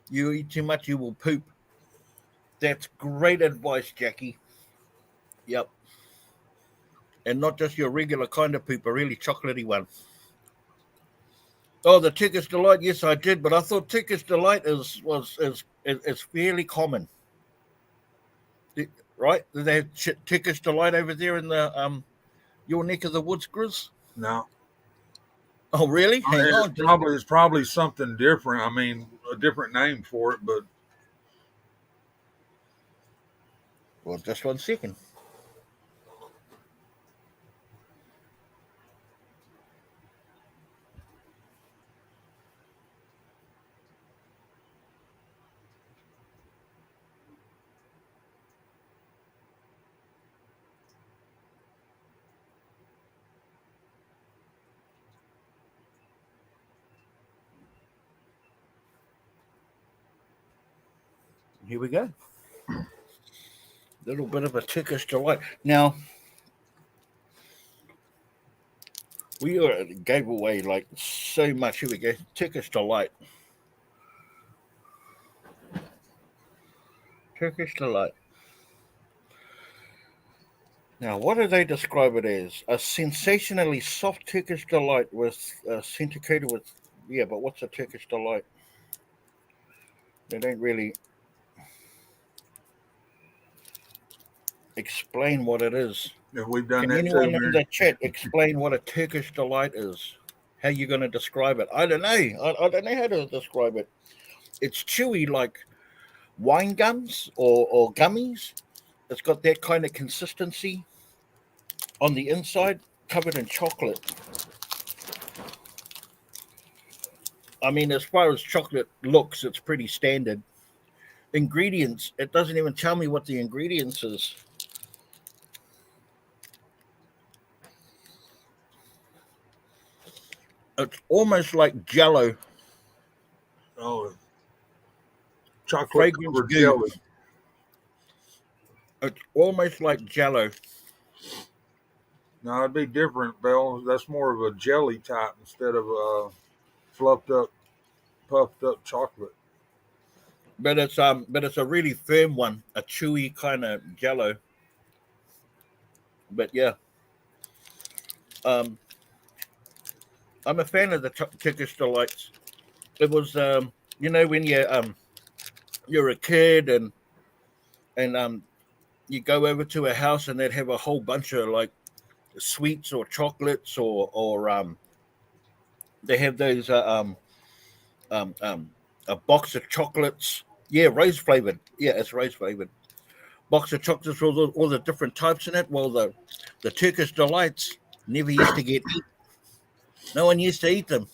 You eat too much, you will poop. That's great advice, Jackie. Yep. And not just your regular kind of poop, a really chocolatey one. Oh, the Turkish delight. Yes, I did, but I thought Turkish delight is fairly common, right? Do they have Turkish delight over there in the your neck of the woods, Grizz? no, Oh, really? Hang on, just it's probably something different. I mean, a different name for it, but well, just 1 second. Here we go. Little bit of a Turkish delight. Now we gave away like so much. Here we go. Turkish delight. Turkish delight. Now, what do they describe it as? A sensationally soft Turkish delight with center coated with. Yeah, but what's a Turkish delight? They don't really explain what it is. if we've done Can that too, anyone in Mary. the chat explain what a Turkish delight is? How you going to describe it? I don't know. I don't know how to describe it. It's chewy like wine gums or gummies. It's got that kind of consistency on the inside, covered in chocolate. I mean, as far as chocolate looks, it's pretty standard. Ingredients, it doesn't even tell me what the ingredients is. It's almost like jello, Oh, chocolate fragrance covered goo. jelly. It's almost like jello. No, it'd be different, Bill. That's more of a jelly type instead of a fluffed up, puffed up chocolate. But it's a really firm one, a chewy kind of jello. But yeah, um, I'm a fan of the Turkish delights. It was when you're a kid and you go over to a house and they'd have a whole bunch of like sweets or chocolates or they have those a box of chocolates. Yeah, rose flavored. Yeah, it's rose flavored. Box of chocolates with all the different types in it. Well, the Turkish delights never used to get eat. No one used to eat them,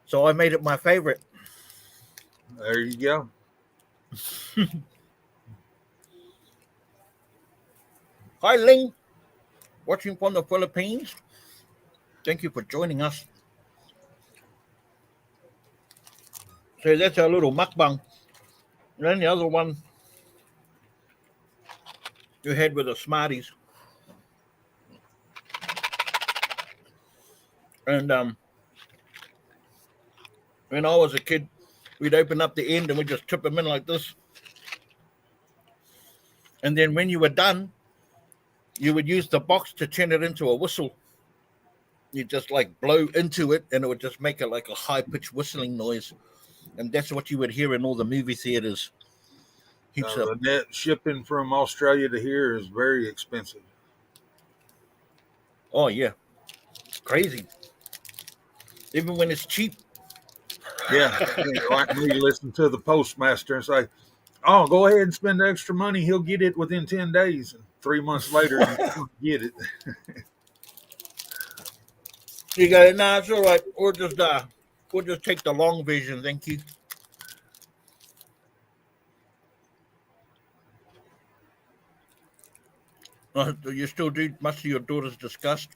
so I made it my favorite. There you go. Hi, Ling, watching from the Philippines. Thank you for joining us. So that's our little mukbang. And then the other one you had with the Smarties. And when I was a kid, we'd open up the end and we'd just tip them in like this. And then when you were done, you would use the box to turn it into a whistle. You just like blow into it and it would just make it like a high-pitched whistling noise. And that's what you would hear in all the movie theaters. Heaps The of, net shipping from Australia to here is very expensive. oh, yeah. It's crazy. Even when it's cheap. Yeah, like me, listen to the postmaster and say, "Oh, go ahead and spend the extra money. He'll get it within 10 days." And 3 months later, you don't get it. You go, nah, it's all right. We'll just take the long version, thank you. You still do much of your daughter's disgust?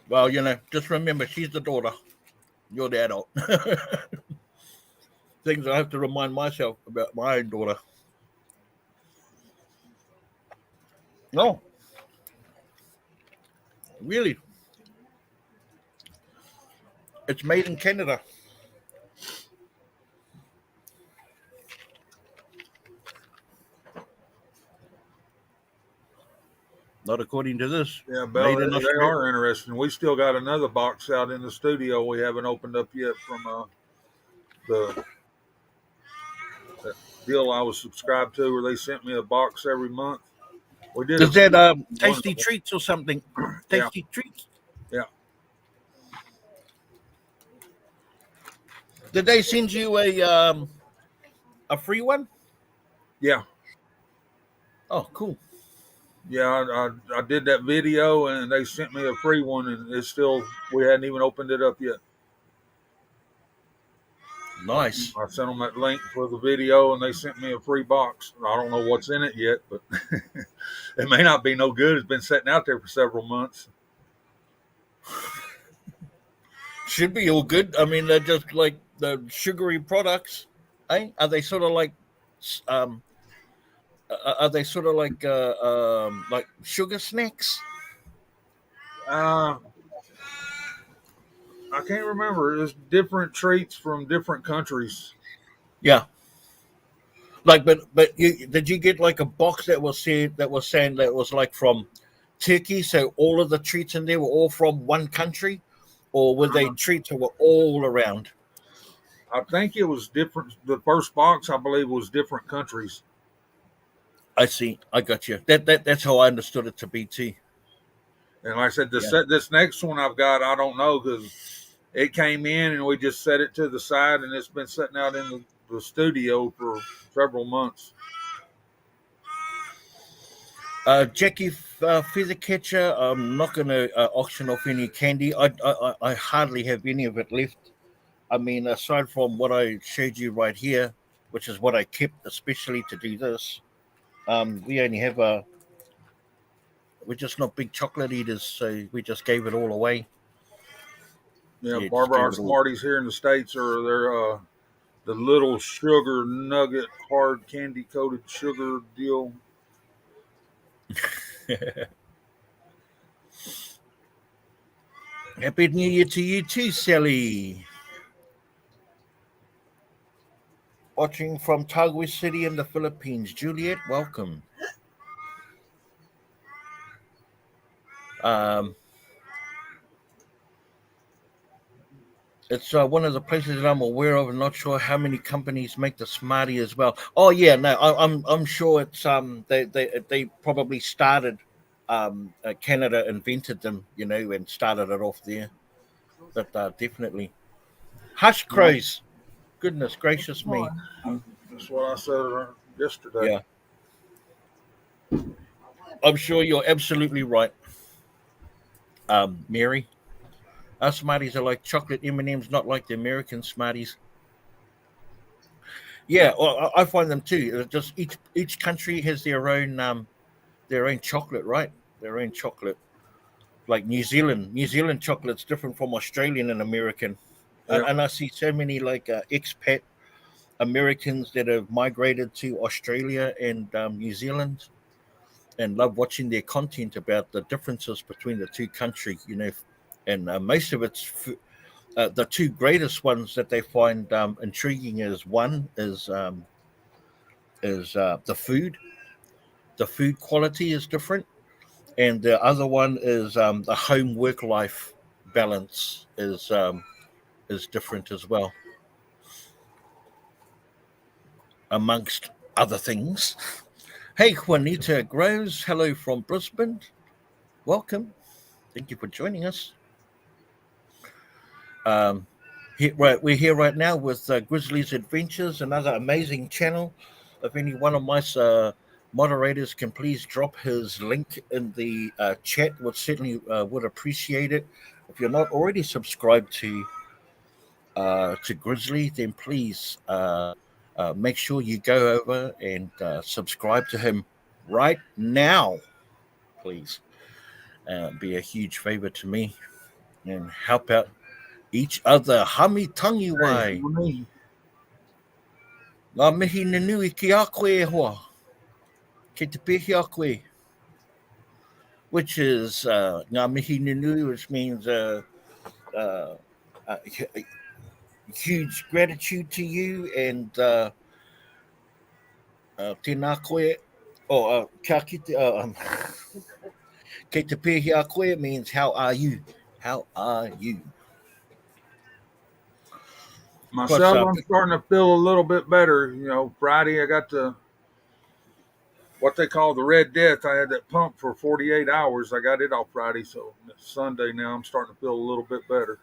Well, just remember, she's the daughter. You're the adult. Things I have to remind myself about my own daughter. No. Really. It's made in Canada. Not according to this. Yeah, Bella, Made in they Australia. are interesting. We still got another box out in the studio we haven't opened up yet from the that deal I was subscribed to, where they sent me a box every month. We did. Is that Tasty wonderful. Treats or something? Tasty Treats? Yeah. Did they send you a free one? Yeah. Oh, cool. Yeah, I did that video and they sent me a free one, and it's still, we hadn't even opened it up yet. Nice. I sent them that link for the video and they sent me a free box. I don't know what's in it yet, but it may not be no good. It's been sitting out there for several months. Should be all good. I mean, they're just like the sugary products, eh? Are they sort of like like sugar snacks? I can't remember. There's different treats from different countries. Yeah. Like, but did you get like a box that was saying that was like from Turkey? So all of the treats in there were all from one country, or were they treats that were all around? I think it was different. The first box, I believe, was different countries. I see. I got you. That's how I understood it to be too. And like I said, this next one I've got, I don't know, because it came in and we just set it to the side, and it's been sitting out in the studio for several months. Jackie Feathercatcher, I'm not going to auction off any candy. I hardly have any of it left. I mean, aside from what I showed you right here, which is what I kept especially to do this, we only have we're just not big chocolate eaters, so we just gave it all away. Yeah, Yeah, Barbara, our just gave it all. Smarties here in the States are the little sugar nugget, hard candy coated sugar deal. Happy New Year to you too, Sally. Watching from Taguig City in the Philippines. Juliet, welcome. It's one of the places that I'm aware of. I'm not sure how many companies make the Smartie as well. Oh yeah, no, I'm sure it's they probably started Canada invented them, and started it off there. But definitely, hush crows. Goodness gracious me. That's what I said yesterday. Yeah, I'm sure you're absolutely right, Mary. Our Smarties are like chocolate M&Ms, not like the American Smarties. Yeah, well, I find them too. Just each country has their own chocolate, right? Their own chocolate. Like New Zealand chocolate's different from Australian and American. Yeah. And I see so many like expat Americans that have migrated to Australia and New Zealand and love watching their content about the differences between the two countries. And most of it's the two greatest ones that they find intriguing is one is the food. The food quality is different, and the other one is the home work life balance is different as well, amongst other things. Hey, Juanita Groves, hello from Brisbane. Welcome. Thank you for joining us. We're here right now with Grizzly's Adventures, another amazing channel. If any one of my moderators can please drop his link in the chat, would appreciate it. If you're not already subscribed to Grizzly, then please make sure you go over and subscribe to him right now, please. Be a huge favor to me and help out each other. Hami tangi wai. Ngā mihi nanui ki a koe e hoa. Ke te pehi a koe. Which is ngā mihi nanui, which means huge gratitude to you, and tēnā koe, kia kite, ke te pehi a koe means how are you? How are you? Myself, I'm starting to feel a little bit better. Friday I got what they call the Red Death. I had that pump for 48 hours. I got it off Friday, so Sunday now I'm starting to feel a little bit better.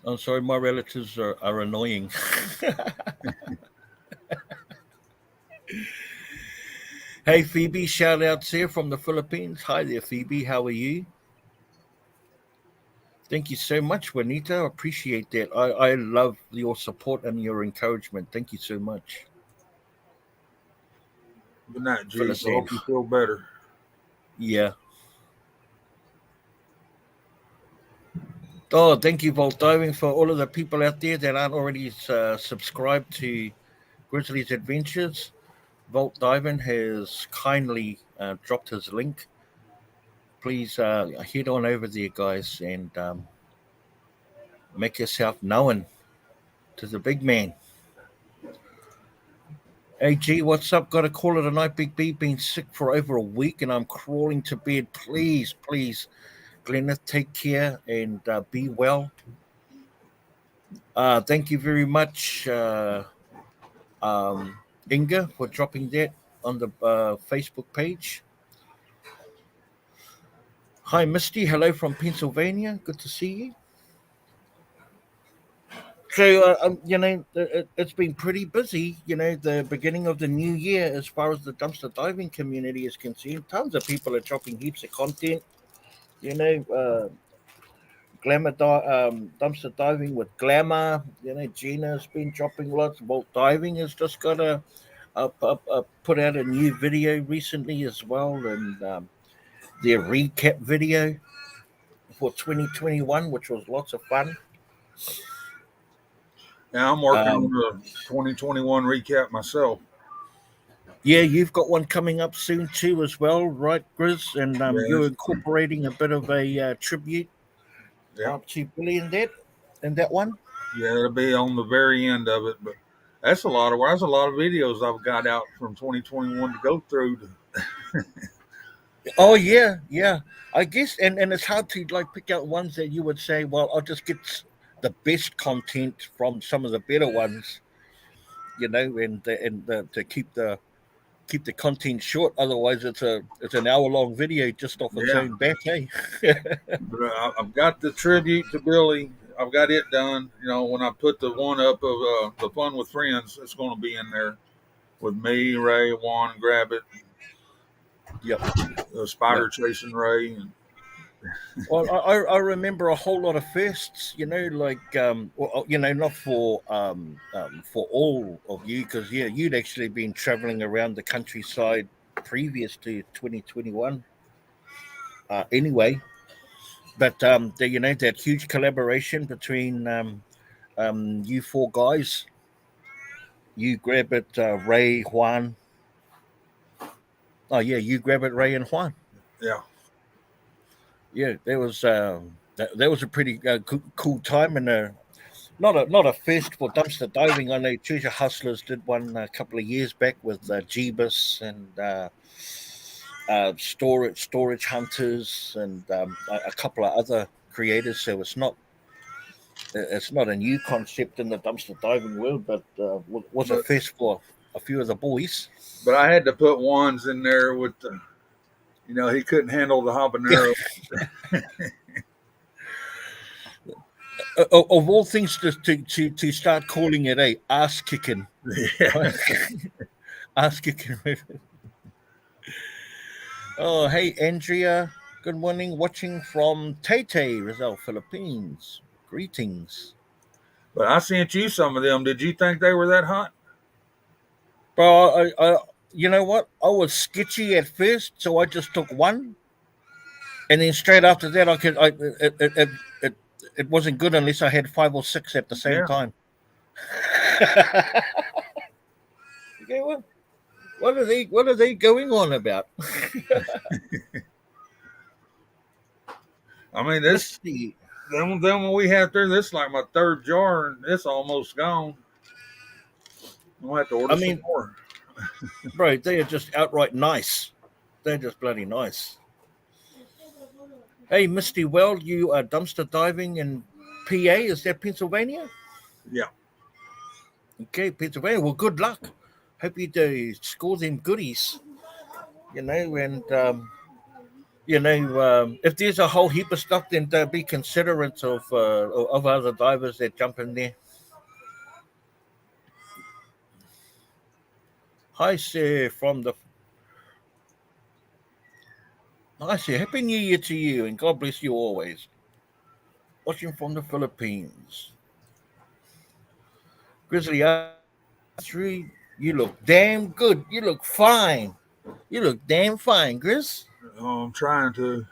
I'm sorry, my relatives are annoying. Hey, Phoebe, shout outs here from the Philippines. Hi there, Phoebe. How are you? Thank you so much, Juanita. I appreciate that. I love your support and your encouragement. Thank you so much. Good night, Jesus. I hope you feel better. Yeah. Oh, thank you, Vault Diving, for all of the people out there that aren't already subscribed to Grizzly's Adventures. Vault Diving has kindly dropped his link. Please head on over there, guys, and make yourself known to the big man. Hey, G, what's up? Got to call it a night, Big B. Been sick for over a week, and I'm crawling to bed. Please, Glenna, take care and be well. Thank you very much, Inga, for dropping that on the Facebook page. Hi, Misty. Hello from Pennsylvania. Good to see you. So, it's been pretty busy, the beginning of the new year as far as the dumpster diving community is concerned. Tons of people are dropping heaps of content, Glamour dumpster diving with Glamour. Gina's been dropping lots. Vault Diving has just got put out a new video recently as well, and their recap video for 2021, which was lots of fun. Yeah, I'm working on the 2021 recap myself. Yeah, you've got one coming up soon too, as well, right, Grizz? And you're incorporating a bit of a tribute to Billy in that one. Yeah, it'll be on the very end of it, but that's a lot of work. That's a lot of videos I've got out from 2021 to go through. Oh yeah. I guess, and it's hard to pick out ones that you would say, well, I'll just get the best content from some of the better ones, and to keep the keep the content short. Otherwise, it's an hour-long video just off its Yeah. own bat, eh? But I've got the tribute to Billy. I've got it done. You know, when I put the one up of the Fun with Friends, it's going to be in there with me, Ray, Juan, Grab It, Yep. Spider Chasing Ray, and Well, I remember a whole lot of firsts, like not for all of you, because you'd actually been traveling around the countryside previous to 2021, anyway. But that huge collaboration between you four guys, you Grab It, Ray, Juan. Oh yeah, you Grab It, Ray, and Juan. yeah. Yeah, there was that was a pretty cool time, and not a first for dumpster diving. I know Treasure Hustlers did one a couple of years back with Jeebus and storage hunters and a couple of other creators. So it's not a new concept in the dumpster diving world, but was a first for a few of the boys. But I had to put Juan's in there with the, he couldn't handle the habanero. Of all things, to start calling it a ass kicking, Yeah. ass kicking. Oh, hey, Andrea. Good morning. Watching from Taytay, Rizal, Philippines. Greetings. But I sent you some of them. Did you think they were that hot? Bro, you know what? I was sketchy at first, so I just took one, and then straight after that, it wasn't good unless I had 5 or 6 at the same Yeah. time. Okay, what are they going on about? I mean, Let's this see. them when we have there, this is like my third jar, and it's almost gone. I'm gonna have to order some more. Bro, they are just outright nice. They're just bloody nice. Hey, Misty Weld, you are dumpster diving in PA. Is that Pennsylvania? Yeah. Okay, Pennsylvania. Well, good luck. Hope you do score them goodies. And if there's a whole heap of stuff, then be considerate of other divers that jump in there. Hi, sir, Hi, sir. Happy New Year to you, and God bless you always. Watching from the Philippines. Grizzly R3, you look damn good. You look fine. You look damn fine, Grizz. I'm trying to.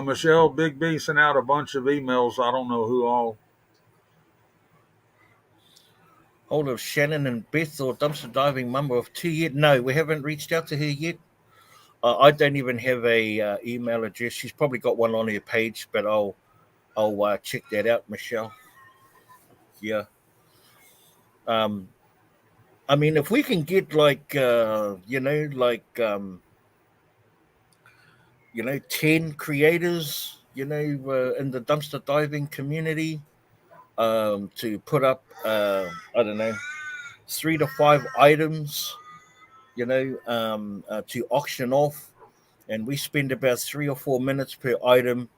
Michelle Big B sent out a bunch of emails. I don't know who all. Hold of Shannon and Beth or dumpster diving mama of 2 yet? No, we haven't reached out to her yet. I don't even have a email address. She's probably got one on her page, but I'll check that out, Michelle. Yeah. I mean, if we can get 10 creators, in the dumpster diving community, to put up, I don't know, 3 to 5 items, to auction off, and we spend about 3 or 4 minutes per item,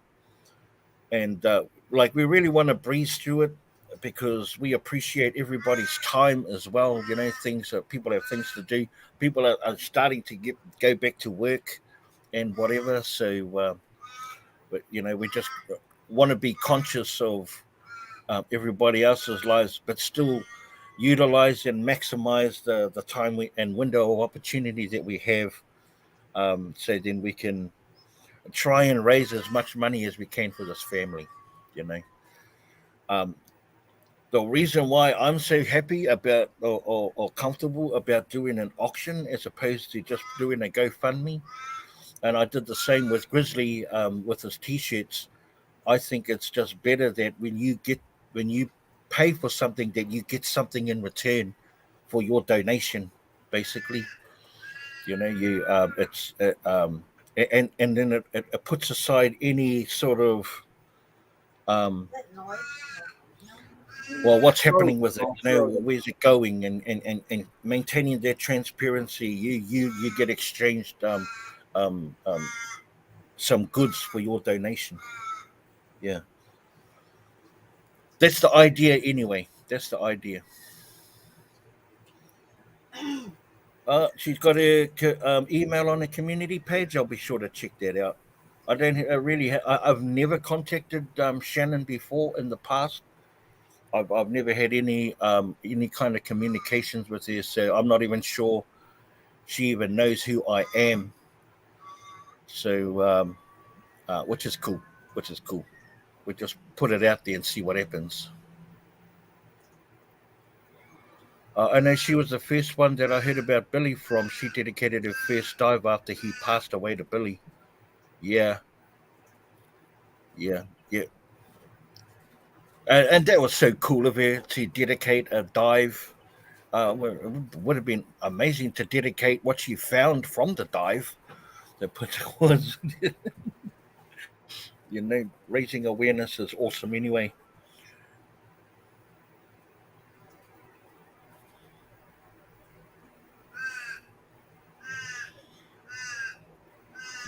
and we really want to breeze through it because we appreciate everybody's time as well. People have things to do. People are starting to go back to work and whatever. So, but we just want to be conscious of everybody else's lives, but still utilize and maximize the time and window of opportunity that we have. So then we can try and raise as much money as we can for this family. The reason why I'm so happy about or comfortable about doing an auction as opposed to just doing a GoFundMe, and I did the same with Grizzly with his T-shirts. I think it's just better that when you pay for something, that you get something in return for your donation. Basically, and then it puts aside any sort of Well, what's happening with it? Australia. Where's it going? And maintaining their transparency, you get exchanged um, um, some goods for your donation. Yeah, that's the idea anyway. That's the idea. She's got a email on the community page. I'll be sure to check that out. I don't really. I've never contacted Shannon before in the past. I've never had any kind of communications with her, so I'm not even sure she even knows who I am. So, which is cool. Which is cool. We just put it out there and see what happens. I know she was the first one that I heard about Billy from. She dedicated her first dive after he passed away to Billy. Yeah, yeah. And that was so cool of her to dedicate a dive. It would have been amazing to dedicate what she found from the dive. That was, raising awareness is awesome anyway.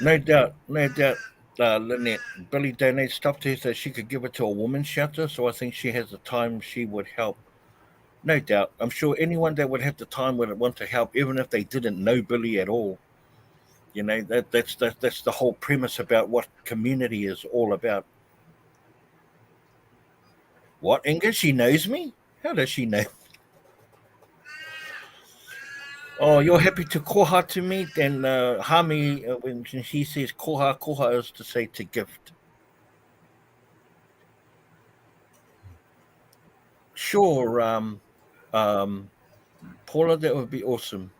No doubt, no doubt. Lynette, Billy donates stuff to her so she could give it to a woman's shelter. So I think she has the time she would help. No doubt. I'm sure anyone that would have the time would want to help, even if they didn't know Billy at all. That's the whole premise about what community is all about. What, Inga? She knows me? How does she know? Oh, you're happy to koha to me? Then Hami, when he says koha, koha is to say to gift. Sure, Paula, that would be awesome.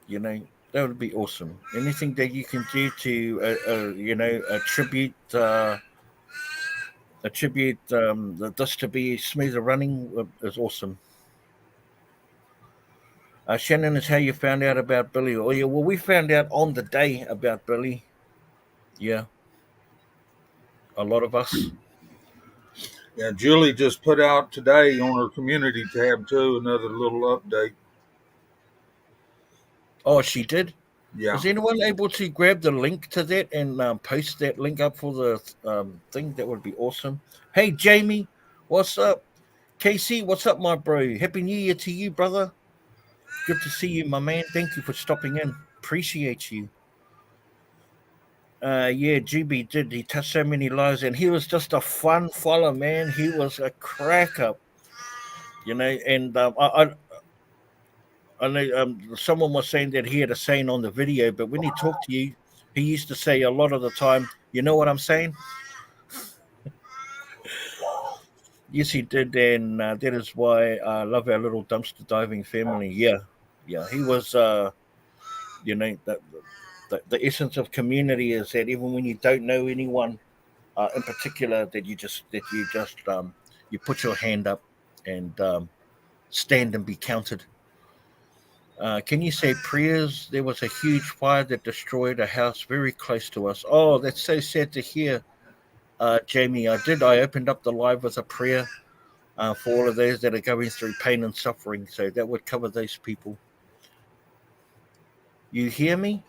That would be awesome. Anything that you can do to, attribute this to be smoother running is awesome. Shannon, is how you found out about Billy. Oh yeah, well we found out on the day about Billy. Yeah, a lot of us. Yeah, Julie just put out today on her community tab too another little update. Oh, she did. Yeah. Is anyone able to grab the link to that and post that link up for the thing? That would be awesome. Hey, Jamie, what's up? Casey, what's up, my bro? Happy New Year to you, brother. Good to see you, my man. Thank you for stopping in. Appreciate you. Yeah, GB did. He touched so many lives, and he was just a fun fella, man. He was a crack up, And I know someone was saying that he had a saying on the video, but when he talked to you, he used to say a lot of the time, "You know what I'm saying?" Yes, he did, and that is why I love our little dumpster diving family. Yeah, he was. That the essence of community is that even when you don't know anyone in particular, that you put your hand up and stand and be counted. Can you say prayers? There was a huge fire that destroyed a house very close to us. Oh, that's so sad to hear, Jamie. I opened up the live with a prayer for all of those that are going through pain and suffering. So that would cover those people. You hear me?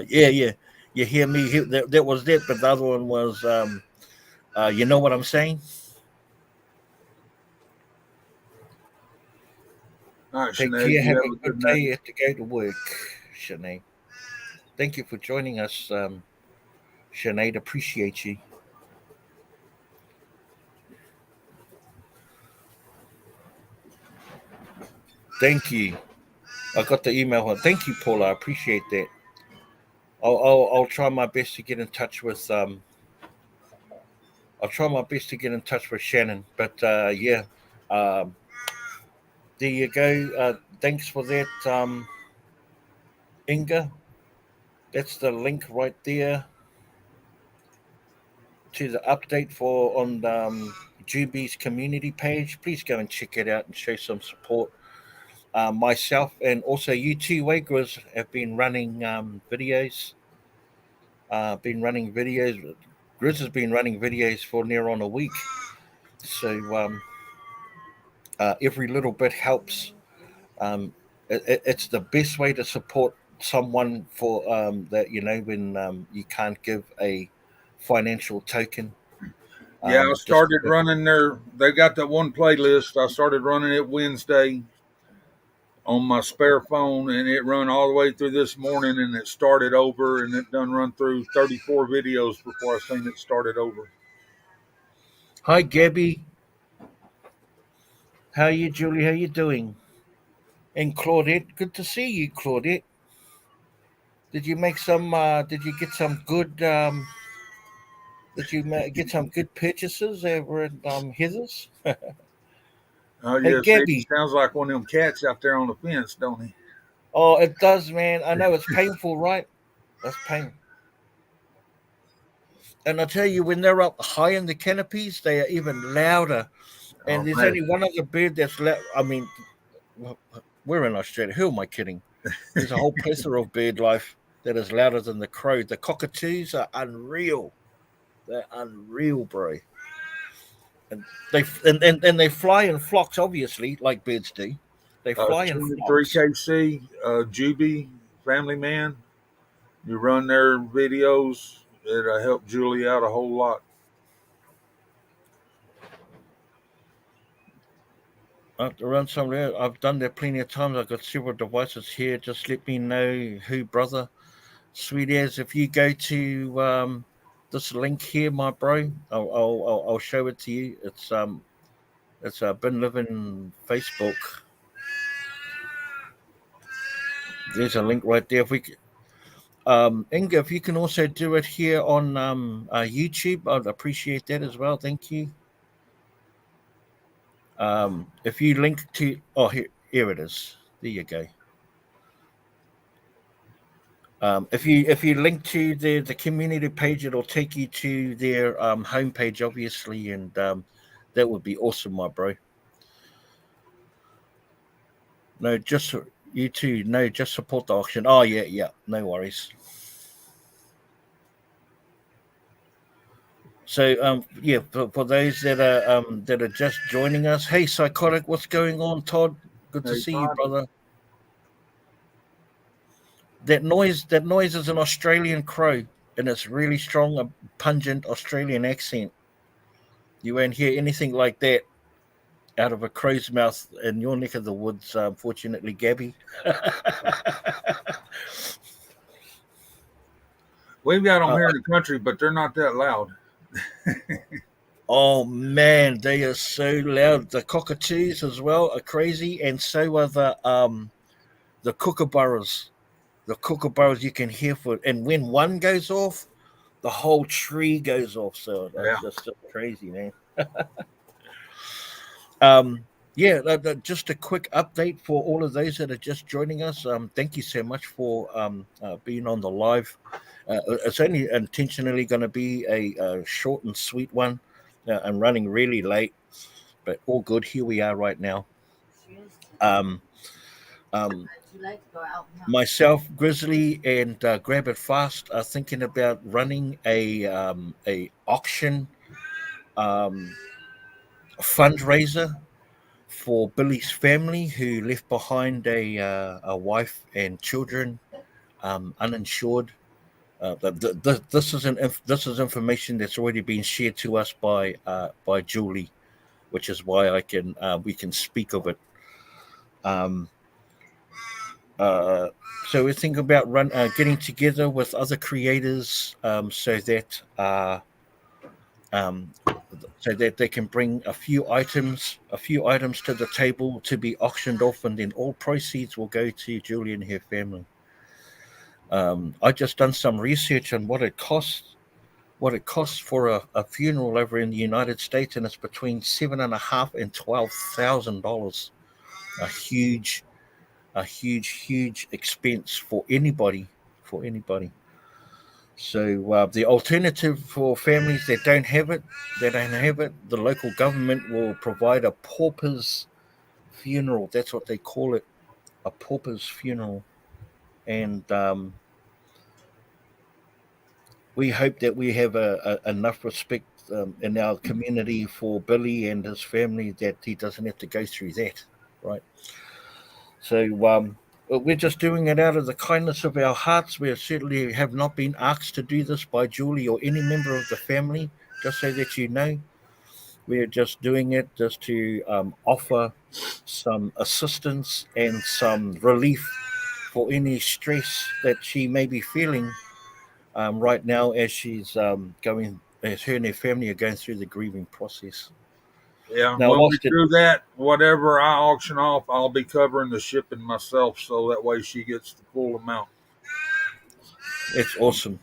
Yeah. You hear me? That was it. But the other one was, you know what I'm saying? All right, Take Sinead, care. you Have have a a good good day. night. You have to go to work, Sinead. Thank you for joining us, Sinead. Appreciate you. Thank you. I got the email. Thank you, Paula. I appreciate that. I'll try my best to get in touch with I'll try my best to get in touch with Shannon. But yeah, um, there you go. Thanks for that, Inga. That's the link right there to the update for on Juby's community page. Please go and check it out and show some support. Myself and also you two Wagras have been running videos. Been running videos. Grizz has been running videos for near on a week. So every little bit helps. Um, it's the best way to support someone for that, when you can't give a financial token. Yeah, I Just started running their. They got that one playlist. I started running it Wednesday on my spare phone, and it run all the way through this morning, and it started over, and it done run through 34 videos before I seen it started over. Hi, Gabby. How are you, Julie? How you doing? And Claudette, good to see you, Claudette. Did you make some? Did you get some good? Did you get some good purchases over at Heather's? Oh Hey, yeah, see, he Gabby. sounds like one of them cats out there on the fence, don't he? Oh, it does, man. I know it's painful, right? That's pain. And I tell you, when they're up high in the canopies, they are even louder. And Oh there's man, only one other bird that's loud. I mean, we're in Australia. Who am I kidding? There's a whole plethora of bird life that is louder than the crow. The cockatoos are unreal. They're unreal, bro. And and they fly in flocks, obviously, like birds do. They fly in 23 flocks. KC, Juby, Family Man. You run their videos. It helped Julie out a whole lot. I have to run somewhere. I've done that plenty of times. I've got several devices here. Just let me know who, brother. Sweet as if you go to this link here, my bro, I'll show it to you. It's been living Facebook. There's a link right there. If we Inga, if you can also do it here on YouTube, I'd appreciate that as well. Thank you. If you link to, oh, here it is. There you go. If you link to the community page, it'll take you to their homepage, obviously, and that would be awesome, my bro. No, just you too. No, just support the auction. Oh yeah, yeah. No worries. So yeah, for those that are just joining us, hey psychotic, what's going on, Todd? Good to Hey, see you, Todd. brother. That noise is an Australian crow, and it's really strong, a pungent Australian accent. You won't hear anything like that out of a crow's mouth in your neck of the woods, unfortunately, Gabby. We've got them uh, here in the country, but they're not that loud. oh man, they are so loud. The cockatoos as well are crazy, and so are the kookaburras. The kookaburras you can hear and when one goes off, the whole tree goes off. So Yeah. that's just so crazy, man. Um, yeah, just a quick update for all of those that are just joining us. Thank you so much for being on the live. It's only intentionally going to be a short and sweet one. I'm running really late, but all good. Here we are right now. Um, um, Myself, Grizzly, and Grab It Fast are thinking about running a auction um, fundraiser for Billy's family, who left behind a wife and children, uninsured. This is information that's already been shared to us by Julie, which is why we can speak of it. Um, uh, so we're thinking about getting together with other creators um, so that they can bring a few items to the table to be auctioned off, and then all proceeds will go to Julie and her family. I just done some research on what it costs for a funeral over in the United States, and it's between $7,500 and $12,000. A huge expense for anybody. For anybody. So the alternative for families that don't have it, the local government will provide a pauper's funeral. That's what they call it, a pauper's funeral. And we hope that we have enough respect in our community for Billy and his family, that he doesn't have to go through that, right? So we're just doing it out of the kindness of our hearts. We certainly have not been asked to do this by Julie or any member of the family, just so that you know. We're just doing it just to offer some assistance and some relief for any stress that she may be feeling right now as she's as her and her family are going through the grieving process. Yeah, Now, when we whilst it, do that, whatever I auction off, I'll be covering the shipping myself, so that way she gets the full amount. it's awesome.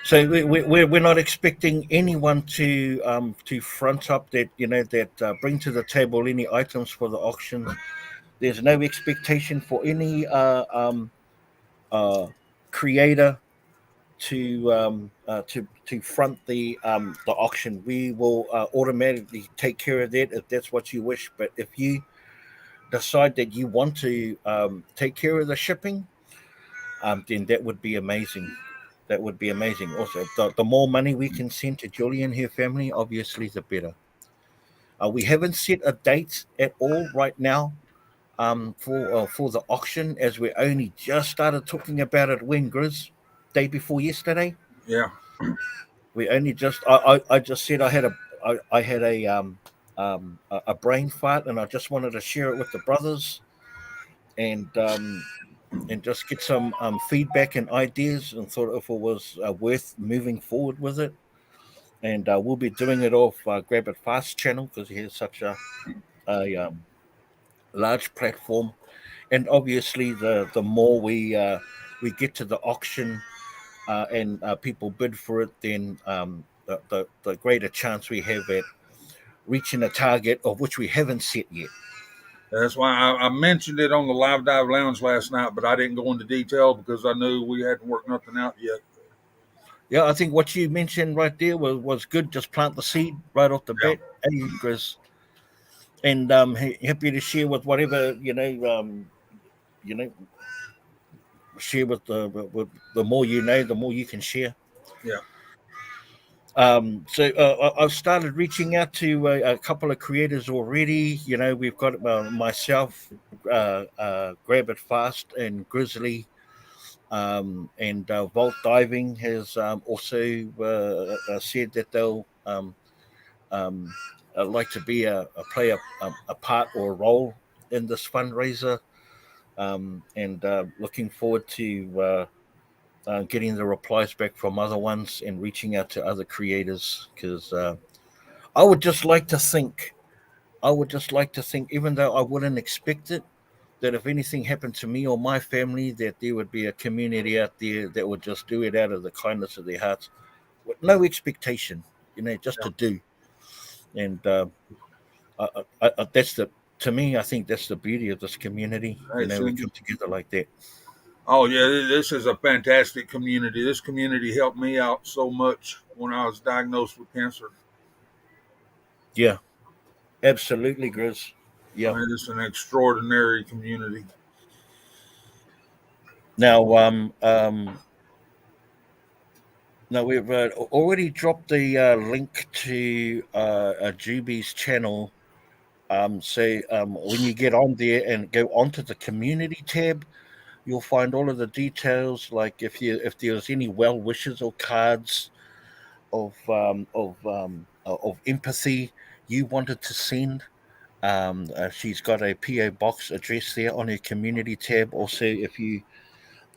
So we're not expecting anyone to front up that that bring to the table any items for the auction. There's no expectation for any uh, creator to front the auction. We will automatically take care of that if that's what you wish. But if you decide that you want to take care of the shipping, then that would be amazing. That would be amazing. Also, the more money we can send to Julie and her family, obviously, the better. We haven't set a date at all right now for the auction, as we only just started talking about it when Grizz day before yesterday. Yeah, We only just I just said I had a brain fart, and I just wanted to share it with the brothers and just get some feedback and ideas, and thought if it was worth moving forward with it. And we'll be doing it off Grab It Fast channel, because he has such a large platform. And obviously, the more we get to the auction and people bid for it, then the greater chance we have at reaching a target of which we haven't set yet. that's why I mentioned it on the Live Dive Lounge last night, but I didn't go into detail because I knew we hadn't worked nothing out yet. Yeah, I think what you mentioned right there was good. Just plant the seed right off the Yeah. bat, Chris. And happy to share with whatever you know, share with the more you know, the more you can share. Yeah. So I've started reaching out to a couple of creators already. We've got myself, Grab It Fast, and Grizzly, and Vault Diving has also said that they'll um, like to be play a part or a role in this fundraiser, and looking forward to getting the replies back from other ones and reaching out to other creators, because I would just like to think, even though I wouldn't expect it, that if anything happened to me or my family, that there would be a community out there that would just do it out of the kindness of their hearts, with no expectation, just to do. And that's the to me, I think that's the beauty of this community. Hey, We Cindy. come together like that. Oh yeah, this is a fantastic community. This community helped me out so much when I was diagnosed with cancer. Yeah, absolutely, Grizz. I Yeah. mean, it's an extraordinary community. Now, now we've already dropped the link to Juby's channel. So when you get on there and go onto the community tab, you'll find all of the details. Like if there's any well wishes or cards of empathy you wanted to send. She's got a PO box address there on her community tab. Also, if you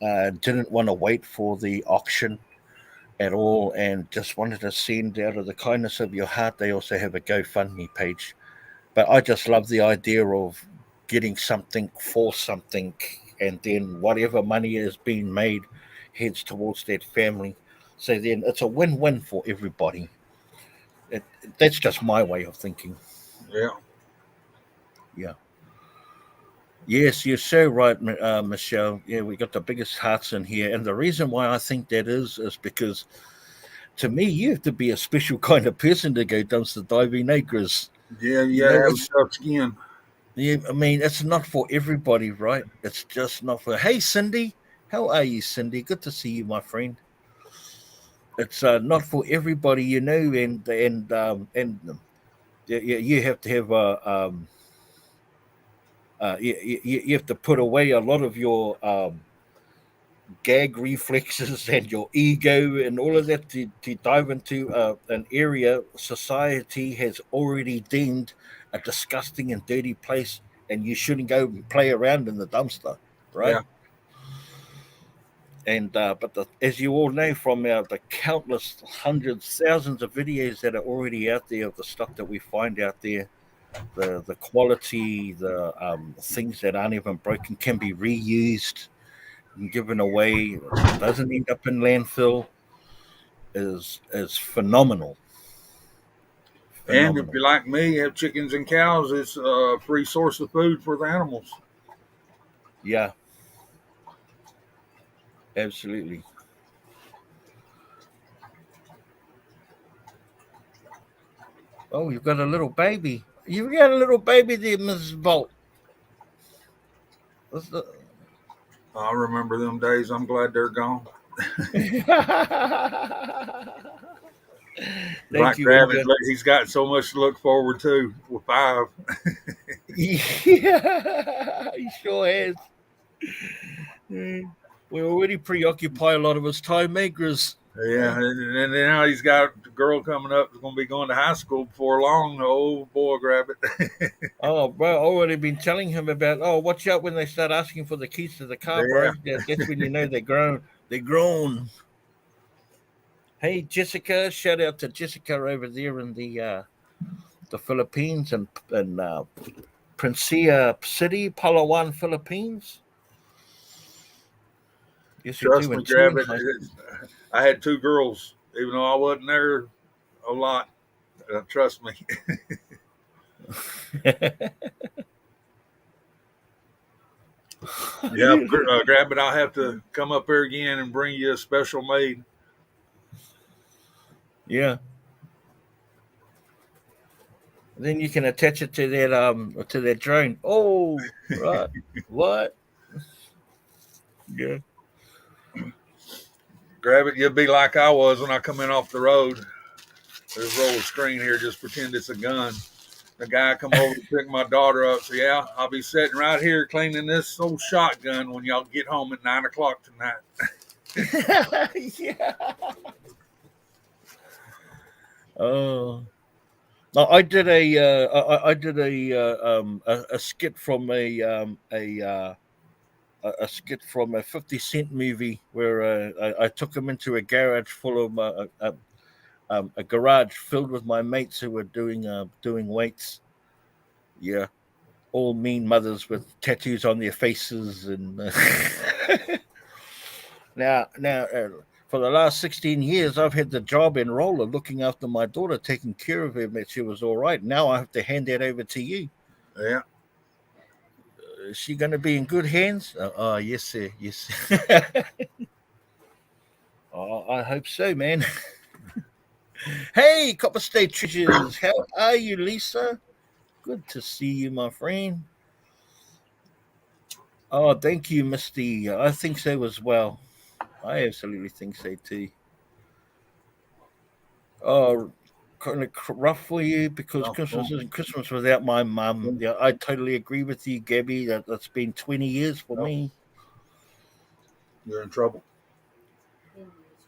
didn't want to wait for the auction at all and just wanted to send out of the kindness of your heart, they also have a GoFundMe page. But I just love the idea of getting something for something, and then whatever money is being made heads towards that family. So then it's a win-win for everybody. It, that's just my way of thinking. Yeah. Yeah. Yes, you're so right, Michelle. Yeah, we got the biggest hearts in here, and the reason why I think that is because, to me, you have to be a special kind of person to go dumpster diving acres. Yeah, You yeah, know, have it's tough skin. yeah, I mean, it's not for everybody, right? It's just not for. Hey, Cindy, how are you, Cindy? Good to see you, my friend. it's not for everybody, and you have to have you have to put away a lot of your gag reflexes and your ego and all of that to dive into an area society has already deemed a disgusting and dirty place, and you shouldn't go and play around in the dumpster, right? Yeah. And as you all know from the countless hundreds, thousands of videos that are already out there of the stuff that we find out there, the quality, the things that aren't even broken can be reused and given away, doesn't end up in landfill, is phenomenal. And if Phenomenal. you're like me, have chickens and cows, it's a free source of food for the animals. Yeah, absolutely. Oh, you've got a little baby. You've got a little baby there, Mrs. Bolt. What's the... I remember them days. I'm glad they're gone. Thank Like you, Travis, Edgar. he's got so much to look forward to with 5. Yeah, he sure has. We already preoccupy a lot of his time makers. Yeah, and now he's got a girl coming up who's going to be going to high school before long. Oh, boy, grab it. Oh, bro, I already been telling him about. Oh, watch out when they start asking for the keys to the car, Yeah. bro. That's when you know they're grown. They're grown. Hey, Jessica! Shout out to Jessica over there in the Philippines and Princia City, Palawan, Philippines. Yes, we Trust do. me, And two grab in it. high. I had 2 girls, even though I wasn't there a lot. Trust me. Yeah, grab it. I'll have to come up here again and bring you a special made. Yeah. Then you can attach it to that drone. Oh, right. What? Yeah. Grab it. You'll be like I was when I come in off the road. There's a roll of screen here. Just pretend it's a gun. The guy come over to pick my daughter up. So yeah, I'll be sitting right here cleaning this old shotgun when y'all get home at 9:00 tonight. Yeah. Oh. No, I did I did a skit from a skit from a 50 Cent movie where I took him into a garage full of a garage filled with my mates who were doing weights. Yeah, all mean mothers with tattoos on their faces and now for the last 16 years I've had the job in roller looking after my daughter, taking care of her, that she was all right. Now I have to hand that over to you. Yeah. Is she going to be in good hands? Oh, yes sir, yes sir. Oh, I hope so, man. Hey, Copper State Treasures, how are you, Lisa? Good to see you, my friend. Oh, thank you, Misty. I think so as well. I absolutely think so too. Oh, kind of rough for you because Christmas isn't Christmas without my mum. Yeah, I totally agree with you, Gabby. That's been 20 years for me. You're in trouble.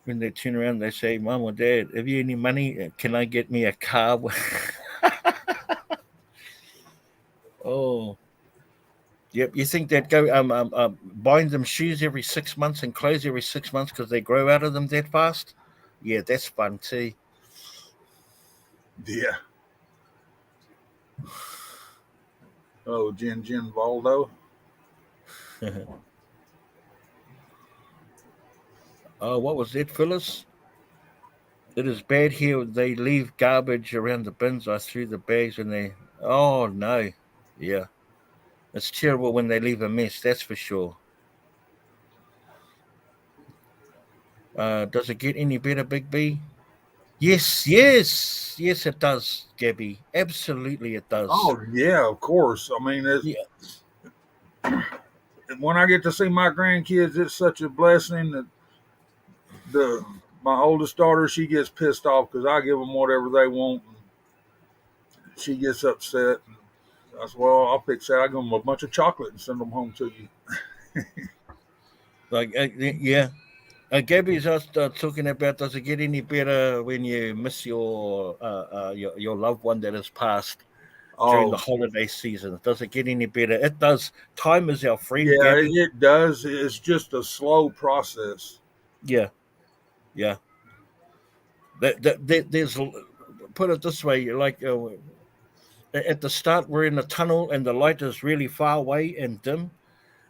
When they turn around, they say, "Mom or Dad, have you any money? Can I get me a car?" Oh, yep. You think that go buying them shoes every 6 months and clothes every 6 months because they grow out of them that fast? Yeah, that's fun too. Yeah. Oh, Jen Valdo. Oh, what was that, Phyllis? It is bad here. They leave garbage around the bins. I threw the bags and they. Oh no, yeah, it's terrible when they leave a mess. That's for sure. Does it get any better, Big B? Yes, yes, yes, it does, Gabby. Absolutely, it does. Oh yeah, of course. I mean, Yeah. when I get to see my grandkids, it's such a blessing that my oldest daughter, she gets pissed off because I give them whatever they want. And she gets upset. And I said, well, I'll fix that. I give them a bunch of chocolate and send them home to you. Like, yeah. Gabby's asked, talking about, does it get any better when you miss your loved one that has passed during the Oh, holiday season? Does it get any better? It does. Time is our friend, yeah, Gabby. it does. It's just a slow process. Yeah, yeah. There's, put it this way, like at the start we're in a tunnel and the light is really far away and dim,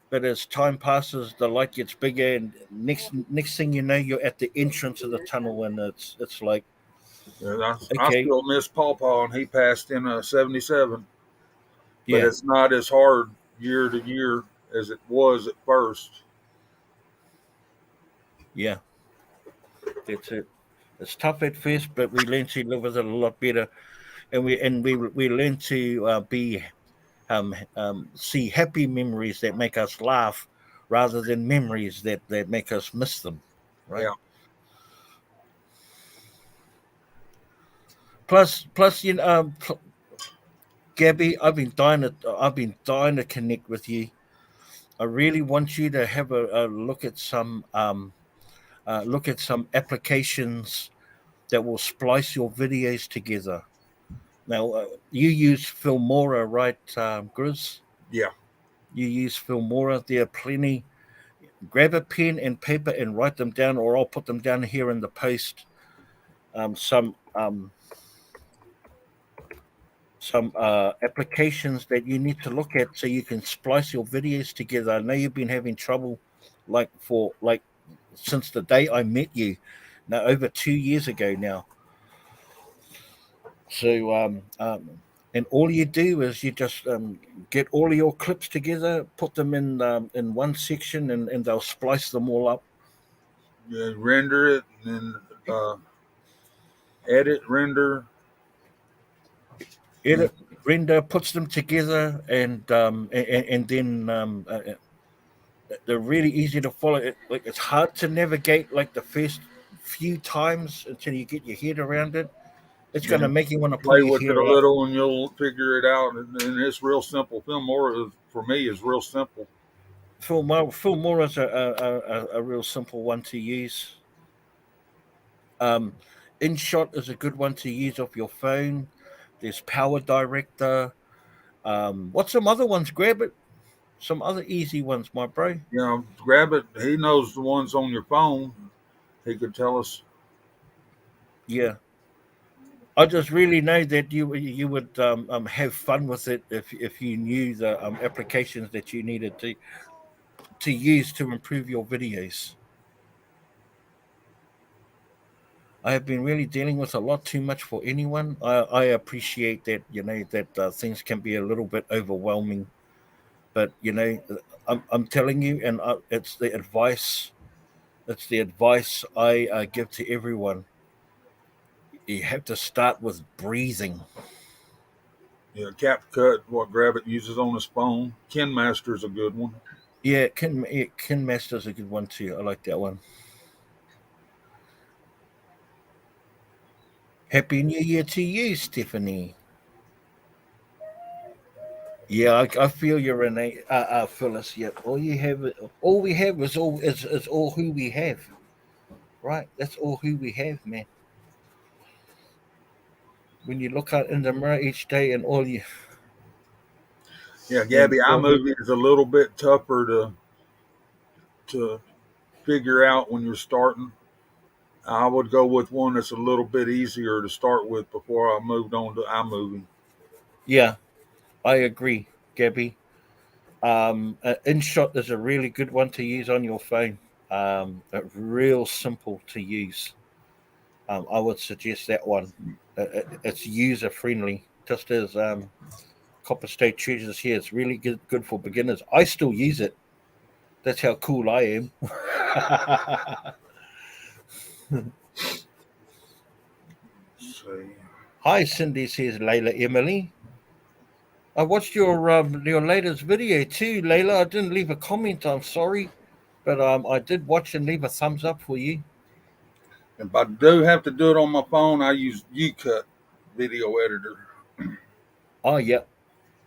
but as time passes the light gets bigger, and next thing you know you're at the entrance of the tunnel, and it's like, Yeah, I okay, still miss Paw Paw, and he passed in '77. But yeah, it's not as hard year to year as it was at first. yeah, that's it. It's tough at first, but we learn to live with it a lot better, and we learn to be see happy memories that make us laugh rather than memories that make us miss them, right? Yeah, Plus, Gabby, I've been dying to connect with you. I really want you to have a look at some applications that will splice your videos together. Now, you use Filmora, right, Grizz? yeah. You use Filmora. There are plenty. Grab a pen and paper and write them down, or I'll put them down here in the post. Some applications that you need to look at so you can splice your videos together. I know you've been having trouble, like since the day I met you, now over 2 years ago now. So and all you do is you just get all of your clips together, put them in one section, and they'll splice them all up. You render it and then edit, render. Edit, render, puts them together, and then they're really easy to follow. Like, it's hard to navigate like the first few times until you get your head around it. It's going to Then make you want to pull play your with it hair a out. little, and you'll figure it out. And it's real simple. Filmora for me is real simple. Filmora is a real simple one to use. Um, InShot is a good one to use off your phone. There's Power Director. What's some other ones? Grab it. Some other easy ones, my bro. You know, grab it. He knows the ones on your phone. He could tell us. Yeah. I just really know that you would have fun with it if you knew the applications that you needed to use to improve your videos. I have been really dealing with a lot too much for anyone. I appreciate that, that things can be a little bit overwhelming, but I'm telling you, and it's the advice I give to everyone. You have to start with breathing. Yeah, CapCut, what Grabbit uses on his phone. KinMaster's a good one. Yeah, Kin Master's a good one too. I like that one. Happy New Year to you, Stephanie. Yeah, I feel you're Renee, Phyllis. Yeah, all we have is all who we have. Right, that's all who we have, man. When you look out in the mirror each day, and all you Yeah, and Gabby, all who, iMovie is a little bit tougher to figure out when you're starting. I would go with one that's a little bit easier to start with before I moved on to iMovie. yeah, I agree, Gabby. InShot is a really good one to use on your phone. Real simple to use. I would suggest that one. It's user friendly, just as Copper State Treasures here. It's really good for beginners. I still use it. That's how cool I am. See. Hi, Cindy, says Layla Emily. I watched your latest video too, Layla. I didn't leave a comment. I'm sorry, but I did watch and leave a thumbs up for you. If I do have to do it on my phone, I use UCut video editor. Oh, yeah.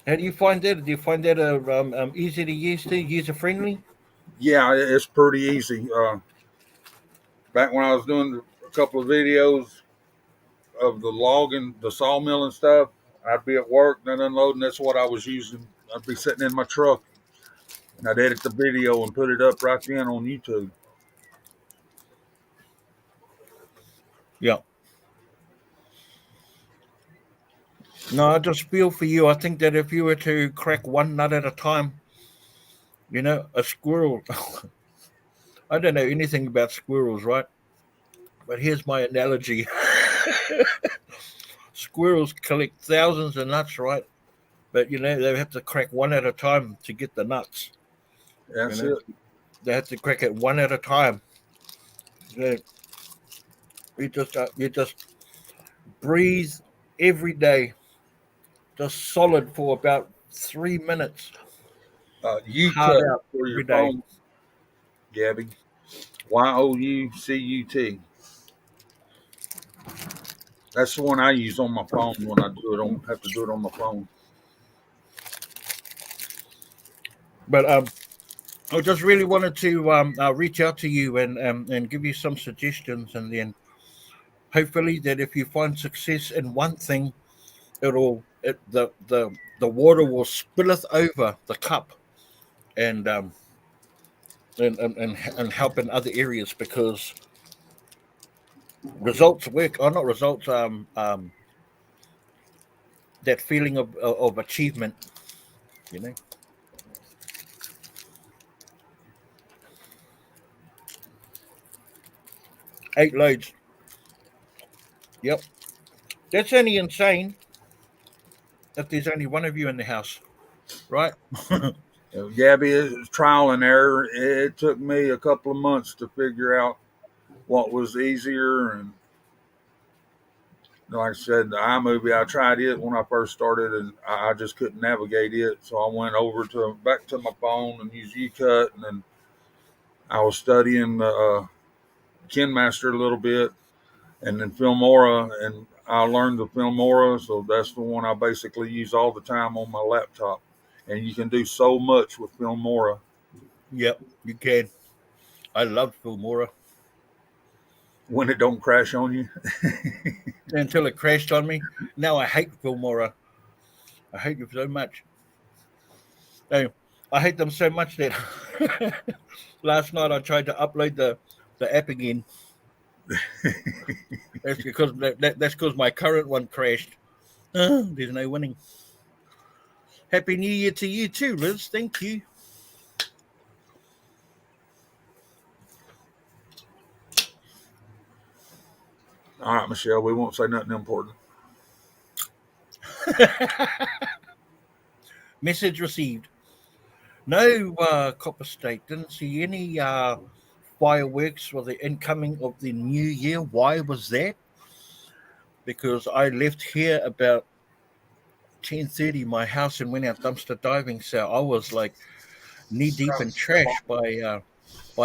How do you find that? Do you find that easy to use, user friendly? Yeah, it's pretty easy. Back when I was doing a couple of videos of the logging, the sawmill and stuff, I'd be at work, then unloading. That's what I was using. I'd be sitting in my truck, and I'd edit the video and put it up right then on YouTube. Yeah. No, I just feel for you. I think that if you were to crack one nut at a time, a squirrel. I don't know anything about squirrels, right? But here's my analogy. Squirrels collect thousands of nuts, right? But they have to crack one at a time to get the nuts. That's You know, it. they have to crack it one at a time. You, know, you just breathe every day, just solid for about 3 minutes, hard UCut out for your every day. phone, Gabby. YOUCUT. That's the one I use on my phone when I have to do it on my phone. But I just really wanted to reach out to you and give you some suggestions, and then hopefully that if you find success in one thing, the water will spilleth over the cup and and help in other areas, because results work, or not results, that feeling of achievement, you know. 8 loads. Yep. That's only insane if there's only one of you in the house, right? Gabby, it's trial and error. It took me a couple of months to figure out what was easier. And like I said, the iMovie, I tried it when I first started, and I just couldn't navigate it. So I went over to back to my phone and used UCut, and then I was studying KineMaster a little bit, and then Filmora, and I learned the Filmora, so that's the one I basically use all the time on my laptop. And you can do so much with Filmora. Yep, you can. I love Filmora When it don't crash on you. until it crashed on me. Now I hate Filmora. I hate it so much. I hate them so much that last night I tried to upload the app again. That's because that's because my current one crashed. There's no winning. Happy New Year to you too, Liz. Thank you. All right, Michelle, we won't say nothing important. Message received. No, Copper State didn't see any fireworks for the incoming of the new year. Why was that? Because I left here about 10:30 my house and went out dumpster diving, so I was like knee deep in trash by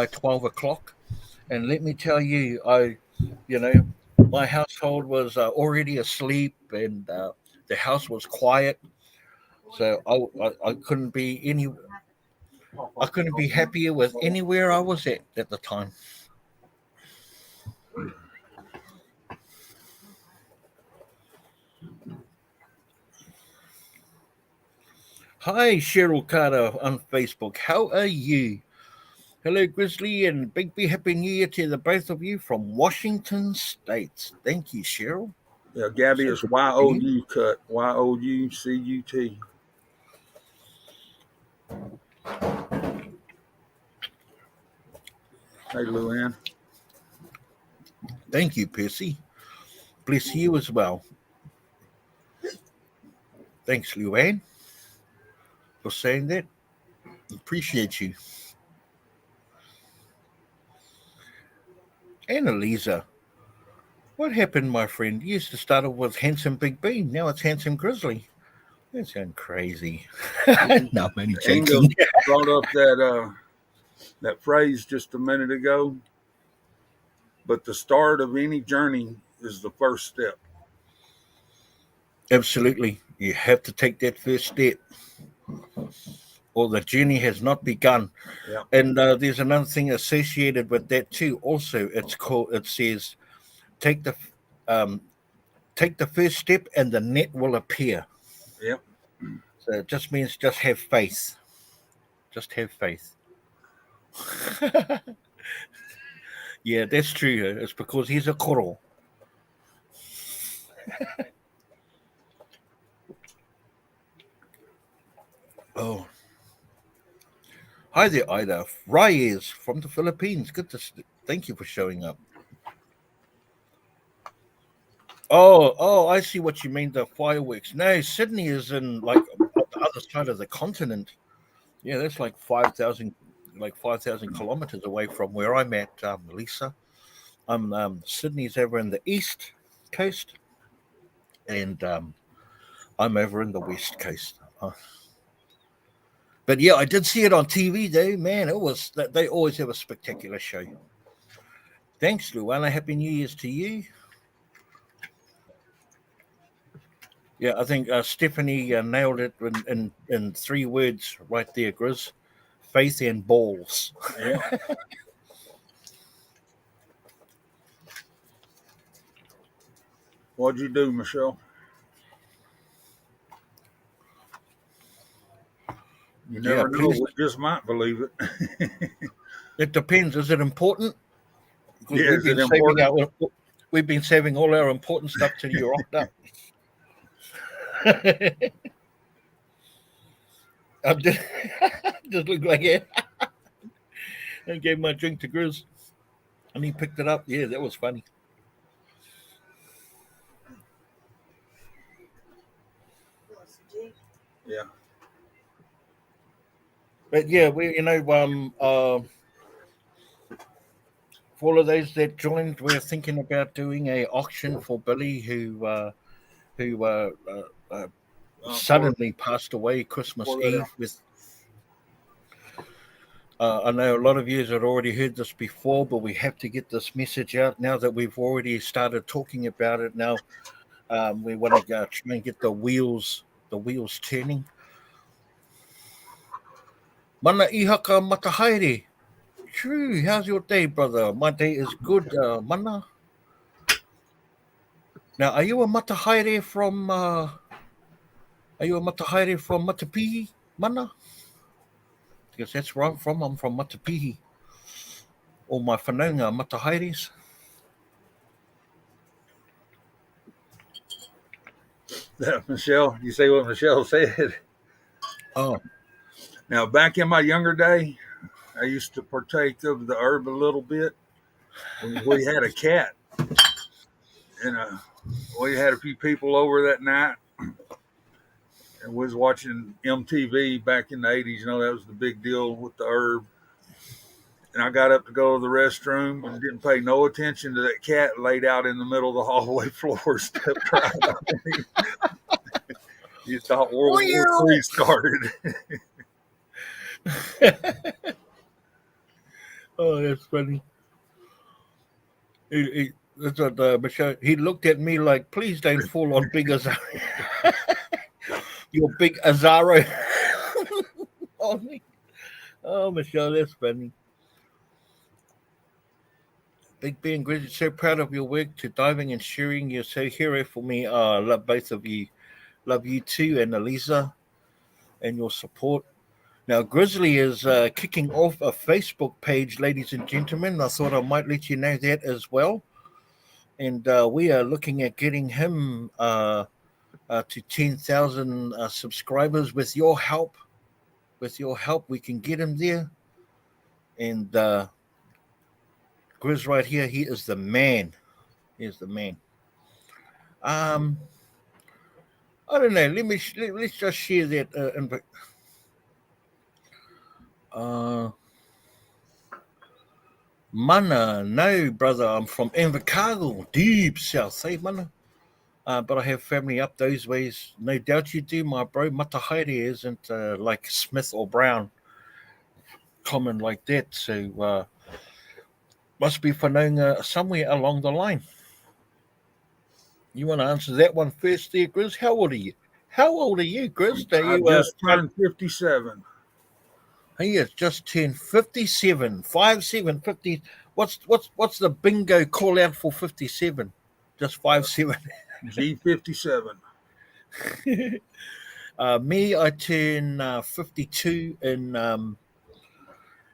12 o'clock. And let me tell you, my household was already asleep, and the house was quiet, so I couldn't be happier with anywhere I was at the time. Hi, Cheryl Carter on Facebook. How are you? Hello, Grizzly and Bigby. Happy New Year to the both of you from Washington State. Thank you, Cheryl. Yeah, Gabby, So it's good to see you. YOUCut. YOUCUT. Hey, Luann. Thank you, Percy. Bless you as well. Thanks, Luann, for saying that. Appreciate you. Annalisa, what happened, my friend? You used to start off with Handsome Big Bean. Now it's Handsome Grizzly. That sounds crazy. No, I'm only Inga joking. brought up that phrase just a minute ago. but the start of any journey is the first step. Absolutely. You have to take that first step, or the journey has not begun. Yeah. And there's another thing associated with that too. Also, it says, take the um, take the first step, and the net will appear. Yep. So it just means just have faith. Just have faith. Yeah, that's true. It's because he's a koro. Oh, hi there, Ida. Reyes from the Philippines. Thank you for showing up. Oh, I see what you mean. The fireworks. No, Sydney is in like on the other side of the continent. Yeah, that's like 5,000 kilometers away from where I'm at, Lisa. Sydney's over in the east coast, and I'm over in the west coast. But yeah, I did see it on TV though. Man, it was that they always have a spectacular show. Thanks, Luana. Happy New Year's to you. Yeah, I think Stephanie nailed it in 3 words right there, Grizz. Faith and balls. Yeah. What'd you do, Michelle? You never know. please. We just might believe it. It depends. Is it important? Because Yeah, is it important? We've been saving all our important stuff till you rocked up. I just, just looked like it. I gave my drink to Grizz, and he picked it up. Yeah, that was funny. Yeah. But yeah, for all of those that joined, we're thinking about doing a auction for Billy, who suddenly passed away Christmas Eve. I know a lot of you had already heard this before, but we have to get this message out now that we've already started talking about it. Now we want to try and get the wheels turning. Mana ihaka matahaere. True. How's your day, brother? My day is good, Mana. Now, are you a matahaere from Matapihi, Mana? Because that's where I'm from. I'm from Matapihi. All my whanaunga matahaeres. Michelle, you say what Michelle said. Oh, Now, back in my younger day, I used to partake of the herb a little bit. We had a cat, and we had a few people over that night, and we was watching MTV back in the 80s. You know, that was the big deal with the herb. And I got up to go to the restroom and didn't pay no attention to that cat laid out in the middle of the hallway floor, stepped right on me. You thought World War III started. Oh, that's funny. That's what Michelle. He looked at me like, "Please don't fall on Big Azaro." Your Big Azaro on me. Oh, Michelle, that's funny. Big Ben Grizzy, so proud of your work to diving and sharing. You're so hero for me. I love both of you. Love you too, and Elisa, and your support. Now, Grizzly is kicking off a Facebook page, ladies and gentlemen. I thought I might let you know that as well. And we are looking at getting him to 10,000 subscribers with your help. With your help, we can get him there. And Grizz right here, he is the man. He is the man. I don't know. Let's just share that. Mana, no, brother. I'm from Invercargill, deep south, hey, Mana. But I have family up those ways. No doubt you do, my bro. Matahaere isn't like Smith or Brown, common like that. So Must be Whanonga somewhere along the line. You want to answer that one first there, Grizz? How old are you? How old are you, Grizz? Are I you, just turned 57. he has just turned 57. 57, 50. What's the bingo call out for 57? Just 57. G57. Me, I turn 52 in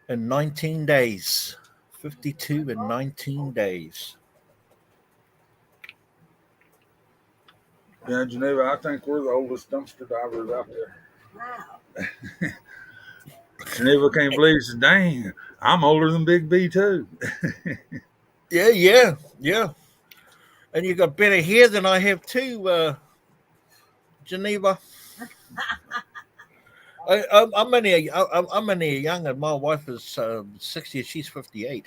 19 days. 52 in 19 days. Yeah, Geneva, I think we're the oldest dumpster divers out there. Wow. Geneva can't believe it. Says, dang, I'm older than Big B too. Yeah. And you got better hair than I have too, Geneva. I'm only young, and my wife is 60. She's 58.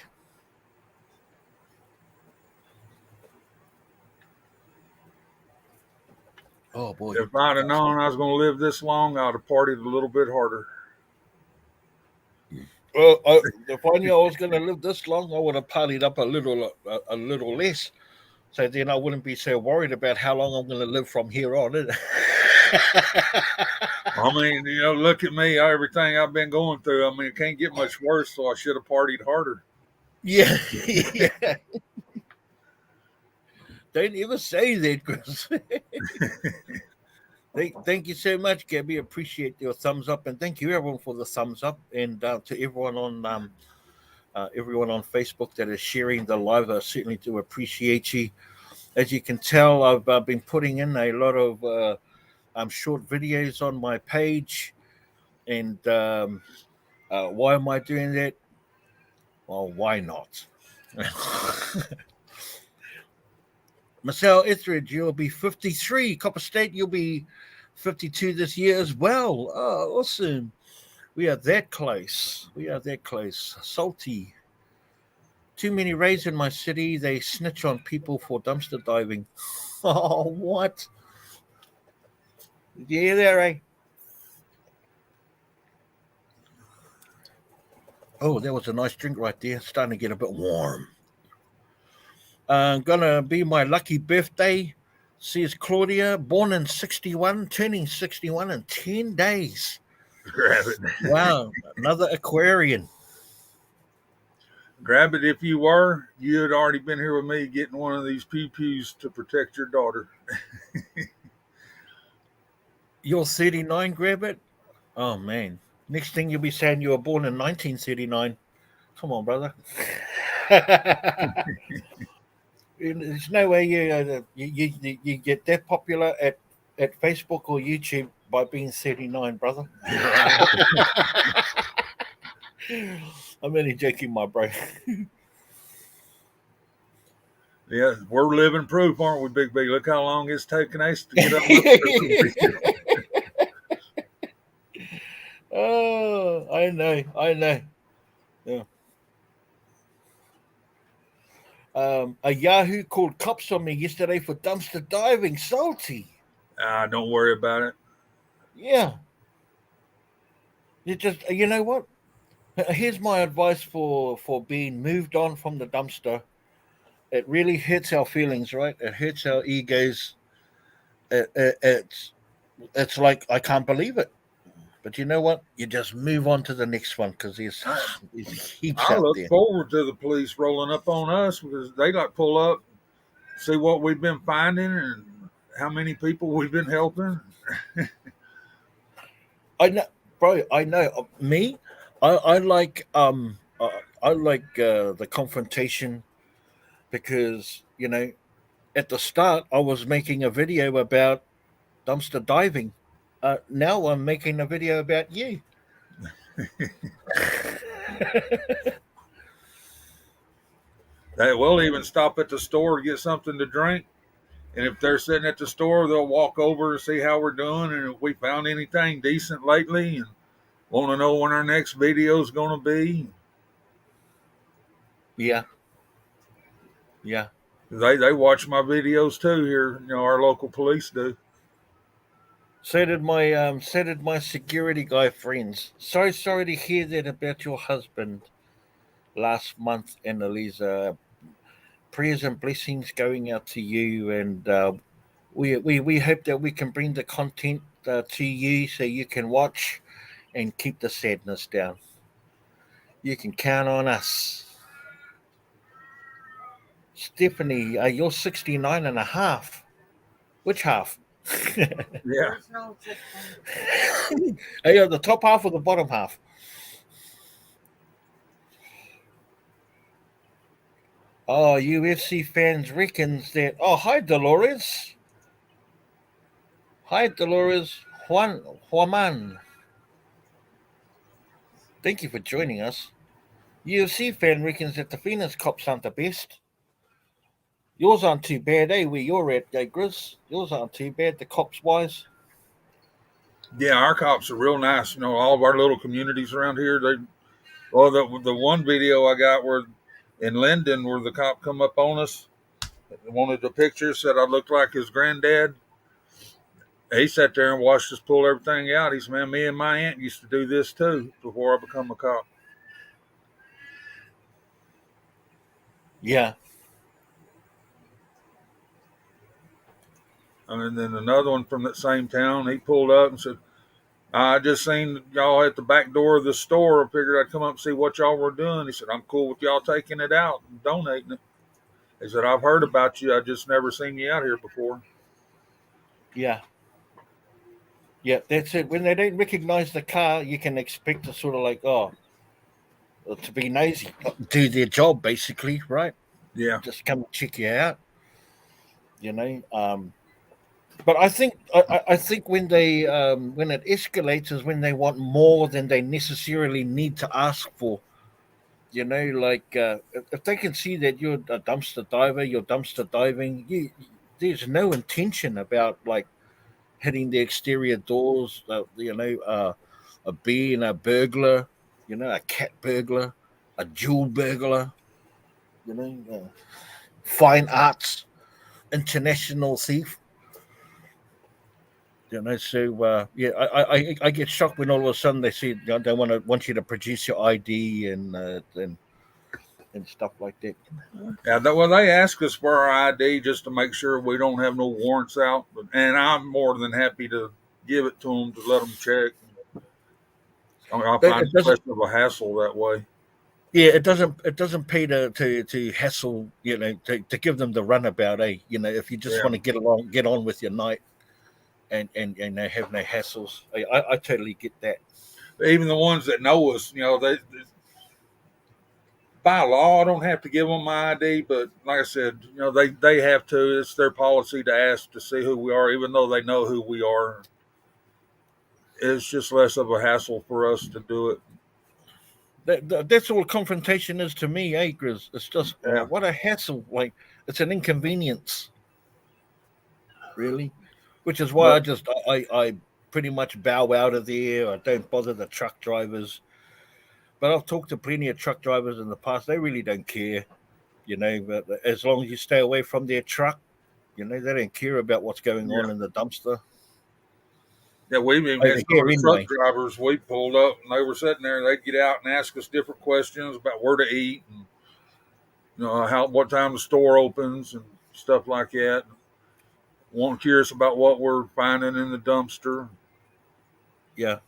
Oh boy! If I'd have known I was going to live this long, I'd have partied a little bit harder. Well, if I knew I was going to live this long, I would have partied up a little less. So then I wouldn't be so worried about how long I'm going to live from here on. I mean, look at me, everything I've been going through. I mean, it can't get much worse, so I should have partied harder. Yeah. Don't ever say that, Chris. Thank you so much, Gabby. Appreciate your thumbs up, and thank you everyone for the thumbs up, and to everyone on Facebook that is sharing the live. I certainly do appreciate you. As you can tell, I've been putting in a lot of short videos on my page, and why am I doing that? Well, why not? Marcel Etheridge, you'll be 53. Copper State, you'll be 52 this year as well. Oh, awesome. We are that close. Salty. Too many rays in my city. They snitch on people for dumpster diving. Oh, what? Did you hear that, Ray? Oh, that was a nice drink right there. Starting to get a bit warm. Gonna be my lucky birthday, says Claudia, born in 61, turning 61 in 10 days. Grab it. Wow, another Aquarian. Grab it if you were. You had already been here with me getting one of these pew-pews to protect your daughter. You're 39, grab it? Oh, man. Next thing you'll be saying you were born in 1939. Come on, brother. There's no way you get that popular at Facebook or YouTube by being 39, brother. I'm only joking, my bro. Yeah, we're living proof, aren't we, Big B? Look how long it's taken us to get up there. Oh, I know. Yeah. A Yahoo called cops on me yesterday for dumpster diving. Salty. Don't worry about it. Yeah. You know what? Here's my advice for being moved on from the dumpster. It really hurts our feelings, right? It hurts our egos. It's like I can't believe it. But you know what? You just move on to the next one because there's heaps I out look there. forward to the police rolling up on us because they like pull up, see what we've been finding and how many people we've been helping. I know, bro. I know. Me, I like the confrontation because at the start I was making a video about dumpster diving. Now I'm making a video about you. We'll even stop at the store to get something to drink. And if they're sitting at the store, they'll walk over and see how we're doing and if we found anything decent lately and want to know when our next video is going to be. Yeah. They watch my videos too here. Our local police do. So did my security guy friends. So sorry to hear that about your husband. last month, Annalisa. Prayers and blessings going out to you, and we hope that we can bring the content to you so you can watch and keep the sadness down. You can count on us. Stephanie, you're 69 and a half. Which half? Yeah. There's no such thing. Are you the top half or the bottom half? Oh, UFC fans reckons that. Oh, hi, Dolores. Hi, Dolores. Juan. Thank you for joining us. UFC fan reckons that the Phoenix cops aren't the best. Yours aren't too bad, eh? Where you're at, Grizz. Yours aren't too bad, the cops wise. Yeah, our cops are real nice. You know, all of our little communities around here. The one video I got where in Linden where the cop come up on us, wanted a picture, said I looked like his granddad. He sat there and watched us pull everything out. He said, "Man, me and my aunt used to do this too before I become a cop." Yeah. And then another one from that same town, he pulled up and said, "I just seen y'all at the back door of the store. I figured I'd come up and see what y'all were doing." He said, "I'm cool with y'all taking it out and donating it." He said, "I've heard about you. I just never seen you out here before." Yeah. Yeah, that's it. When they don't recognize the car, you can expect to sort of like, to be nosy, do their job basically, right? Yeah. Just come check you out, you know. But I think when they when it escalates is when they want more than they necessarily need to ask for. You know, like if they can see that you're a dumpster diver, you're dumpster diving. There's no intention about like hitting the exterior doors. Being a burglar, you know, a cat burglar, a jewel burglar, you know, fine arts, international thief. You know, so I get shocked when all of a sudden they see they want you to produce your ID and stuff like that. Yeah, well, they ask us for our ID just to make sure we don't have no warrants out, and I'm more than happy to give it to them to let them check. I But find it it less doesn't. of a hassle that way. Yeah, it doesn't pay to hassle. You know, to give them the runabout. You know, if you just Yeah, want to get on with your night and they have no hassles. I totally get that. even the ones that know us, you know, they by law I don't have to give them my ID, but like I said, you know, they have to. It's their policy to ask to see who we are, even though they know who we are. It's just less of a hassle for us to do it. That's all confrontation is to me, Grizz. It's just Yeah, what a hassle. Like it's an inconvenience, really. Which is why but I pretty much bow out of there. I don't bother the truck drivers. But I've talked to plenty of truck drivers in the past. They really don't care, you know. But as long as you stay away from their truck, you know, they don't care about what's going yeah. on in the dumpster Yeah, we've even over had some of here the truck anyway. drivers we pulled up and they were sitting there. They'd get out and ask us different questions about where to eat and you know what time the store opens and stuff like that. Weren't curious about what we're finding in the dumpster. Yeah,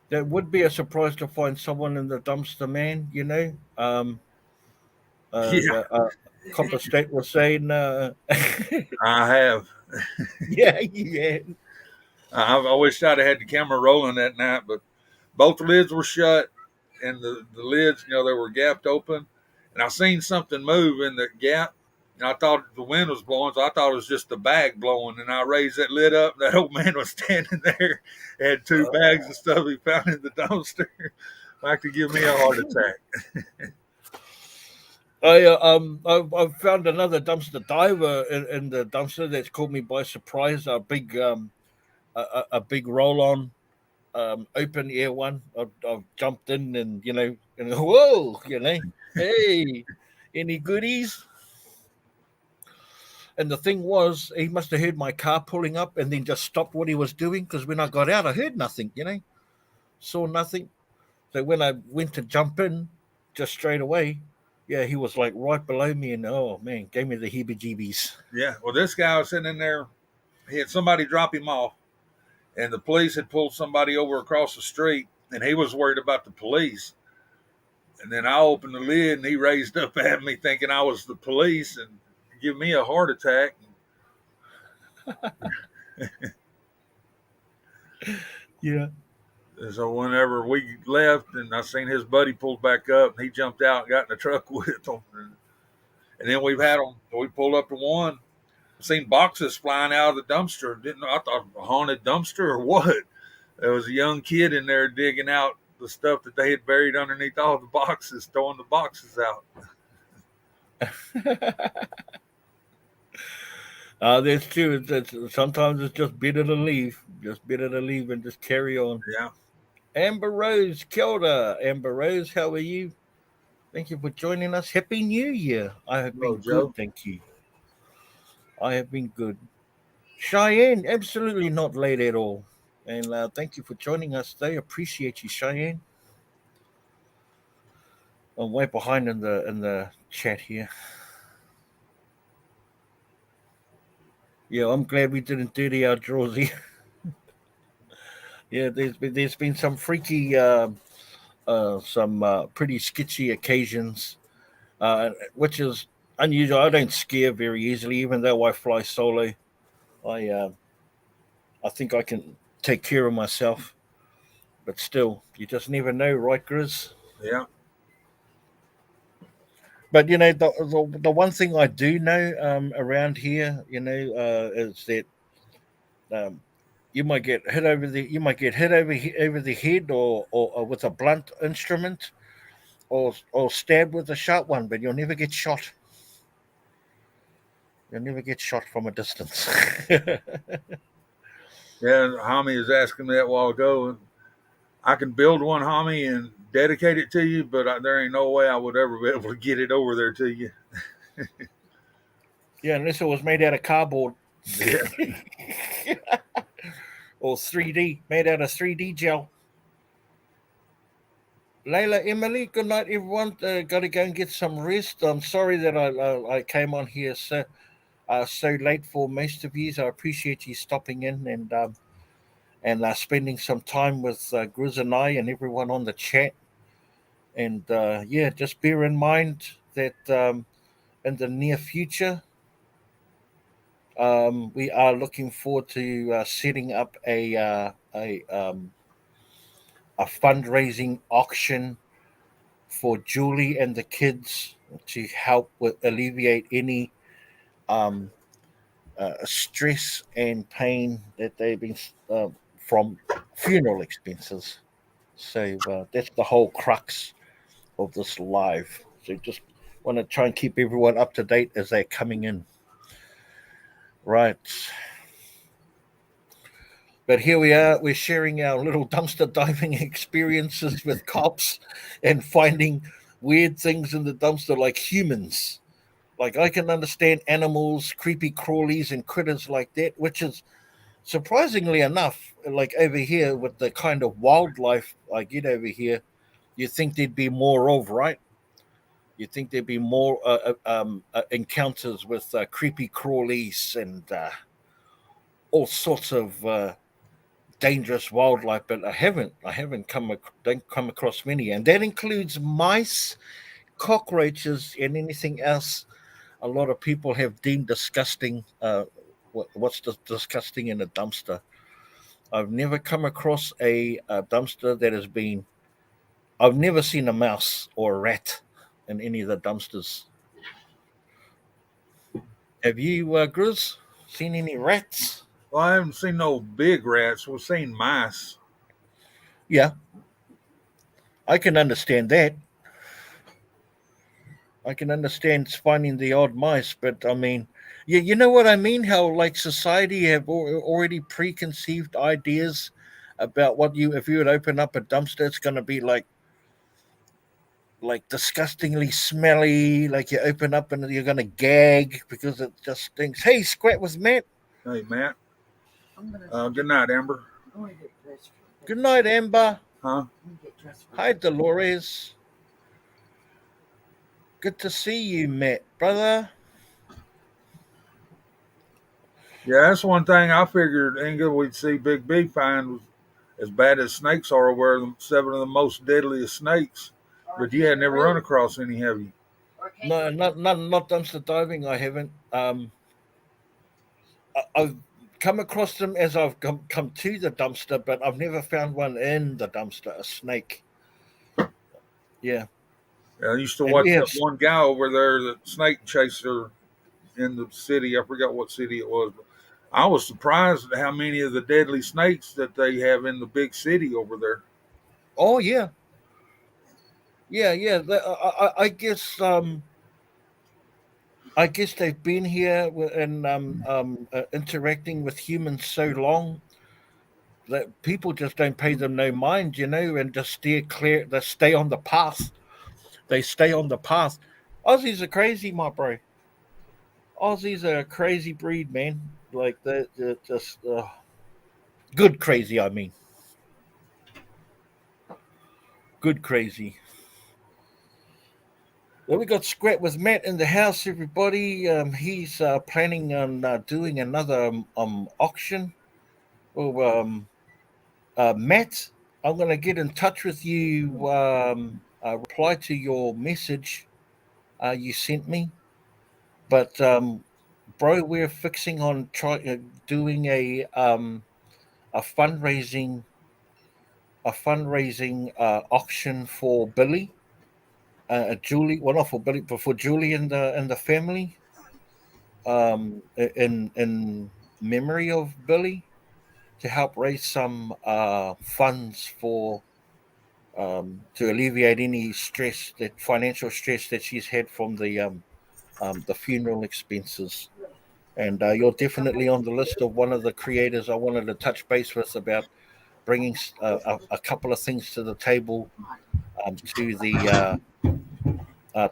that would be a surprise to find someone in the dumpster, man. You know, Yeah, Copper State was saying, I have. yeah, yeah, I wish I'd have had the camera rolling that night, but both the lids were shut and the lids, you know, they were gapped open. And I seen something move in the gap. And I thought the wind was blowing, so I thought it was just the bag blowing. And I raised that lid up, and that old man was standing there, had two bags of stuff he found in the dumpster. Like to give me a heart attack. I've found another dumpster diver in the dumpster that's caught me by surprise. A big roll on open air one. I've jumped in and and whoa, hey, any goodies? And the thing was, he must have heard my car pulling up and then just stopped what he was doing because when I got out, I heard nothing, saw nothing. So when I went to jump in, just straight away, yeah, he was like right below me, and oh man, gave me the heebie-jeebies. Yeah. Well, this guy was sitting in there. He had somebody drop him off, and the police had pulled somebody over across the street, and he was worried about the police. And then I opened the lid, and he raised up at me, thinking I was the police, and give me a heart attack. Yeah. And so whenever we left, and I seen his buddy pulled back up, and he jumped out and got in the truck with him. And then we've had them. We pulled up to one. Seen boxes flying out of the dumpster. Didn't know. I thought a haunted dumpster or what. There was a young kid in there digging out the stuff that they had buried underneath all the boxes, throwing the boxes out. That's true. Sometimes it's just better to leave. Just better to leave and just carry on. Yeah. Amber Rose, kia ora. Amber Rose, how are you? Thank you for joining us. Happy New Year. I have Hello, been Joe. good, thank you. I have been good. Cheyenne, absolutely not late at all. And thank you for joining us today. Appreciate you, Cheyenne. I'm way behind in the chat here. Yeah, I'm glad we didn't dirty our drawers here. Yeah, there's been some freaky, some pretty sketchy occasions, which is unusual. I don't scare very easily, even though I fly solo. I think I can take care of myself, but still, you just never know, right, Grizz? Yeah. But you know, the one thing I do know around here, is that um, you might get hit over the head, or with a blunt instrument, or stabbed with a sharp one, but you'll never get shot. You'll never get shot from a distance. Yeah. Homie was asking me that a while ago. I can build one, homie, and dedicate it to you, but there ain't no way I would ever be able to get it over there to you. Yeah, unless it was made out of cardboard. Yeah. Or 3D, made out of 3D gel. Layla, Emily, good night, everyone. Got to go and get some rest. I'm sorry that I came on here so late for most of you. So I appreciate you stopping in and spending some time with Grizz and I and everyone on the chat. And yeah, just bear in mind that in the near future, we are looking forward to setting up a fundraising auction for Julie and the kids to help with alleviate any um, stress and pain that they've been from funeral expenses. So that's the whole crux of this live. So just want to try and keep everyone up to date as they're coming in. Right. But here we are, we're sharing our little dumpster diving experiences with cops and finding weird things in the dumpster like humans. Like I can understand animals, creepy crawlies, and critters like that, which is surprisingly enough, like over here with the kind of wildlife I get over here, you think there'd be more of, right? You think there'd be more encounters with creepy crawlies and all sorts of dangerous wildlife, but I haven't don't come across many, and that includes mice, cockroaches, and anything else a lot of people have deemed disgusting. What's disgusting in a dumpster? I've never come across a dumpster that has been. I've never seen a mouse or a rat in any of the dumpsters. Have you, Grizz, seen any rats? Well, I haven't seen no big rats. We've seen mice. Yeah, I can understand that. I can understand finding the odd mice, but I mean, you know what I mean? How like society have already preconceived ideas about what if you would open up a dumpster, it's going to be like disgustingly smelly. Like you open up and you're going to gag because it just stinks. Hey, Squat with Matt. Hey, Matt. I'm gonna Good night, Amber. go and get dressed. Good night, Amber. Huh? Hi, Dolores. Good to see you, Matt, brother. Yeah, that's one thing I figured, Inga, we'd see Big B find was as bad as snakes are, where seven of the most deadliest snakes. But you had never run across any, have you? No, not dumpster diving. I haven't. I've come across them as I've come to the dumpster, but I've never found one in the dumpster. A snake. Yeah, I used to and watch we have. that one guy over there, the snake chaser in the city. I forgot what city it was. But I was surprised at how many of the deadly snakes that they have in the big city over there. Oh yeah, yeah. I guess. I guess they've been here and interacting with humans so long that people just don't pay them no mind, and just steer clear. They stay on the path. They stay on the path. Aussies are crazy, my bro. Aussies are a crazy breed, man. Like they're just good crazy. I mean, good crazy. Well, we got Scrap with Matt in the house, everybody. He's planning on doing another auction. Well, Matt, I'm going to get in touch with you. Reply to your message you sent me. But bro, we're fixing on doing a fundraising auction for Billy, Julie. Well, not for Billy, but for Julie and the family. In memory of Billy, to help raise some funds for to alleviate any stress, that financial stress that she's had from the funeral expenses. And you're definitely on the list of one of the creators I wanted to touch base with about bringing a couple of things to the table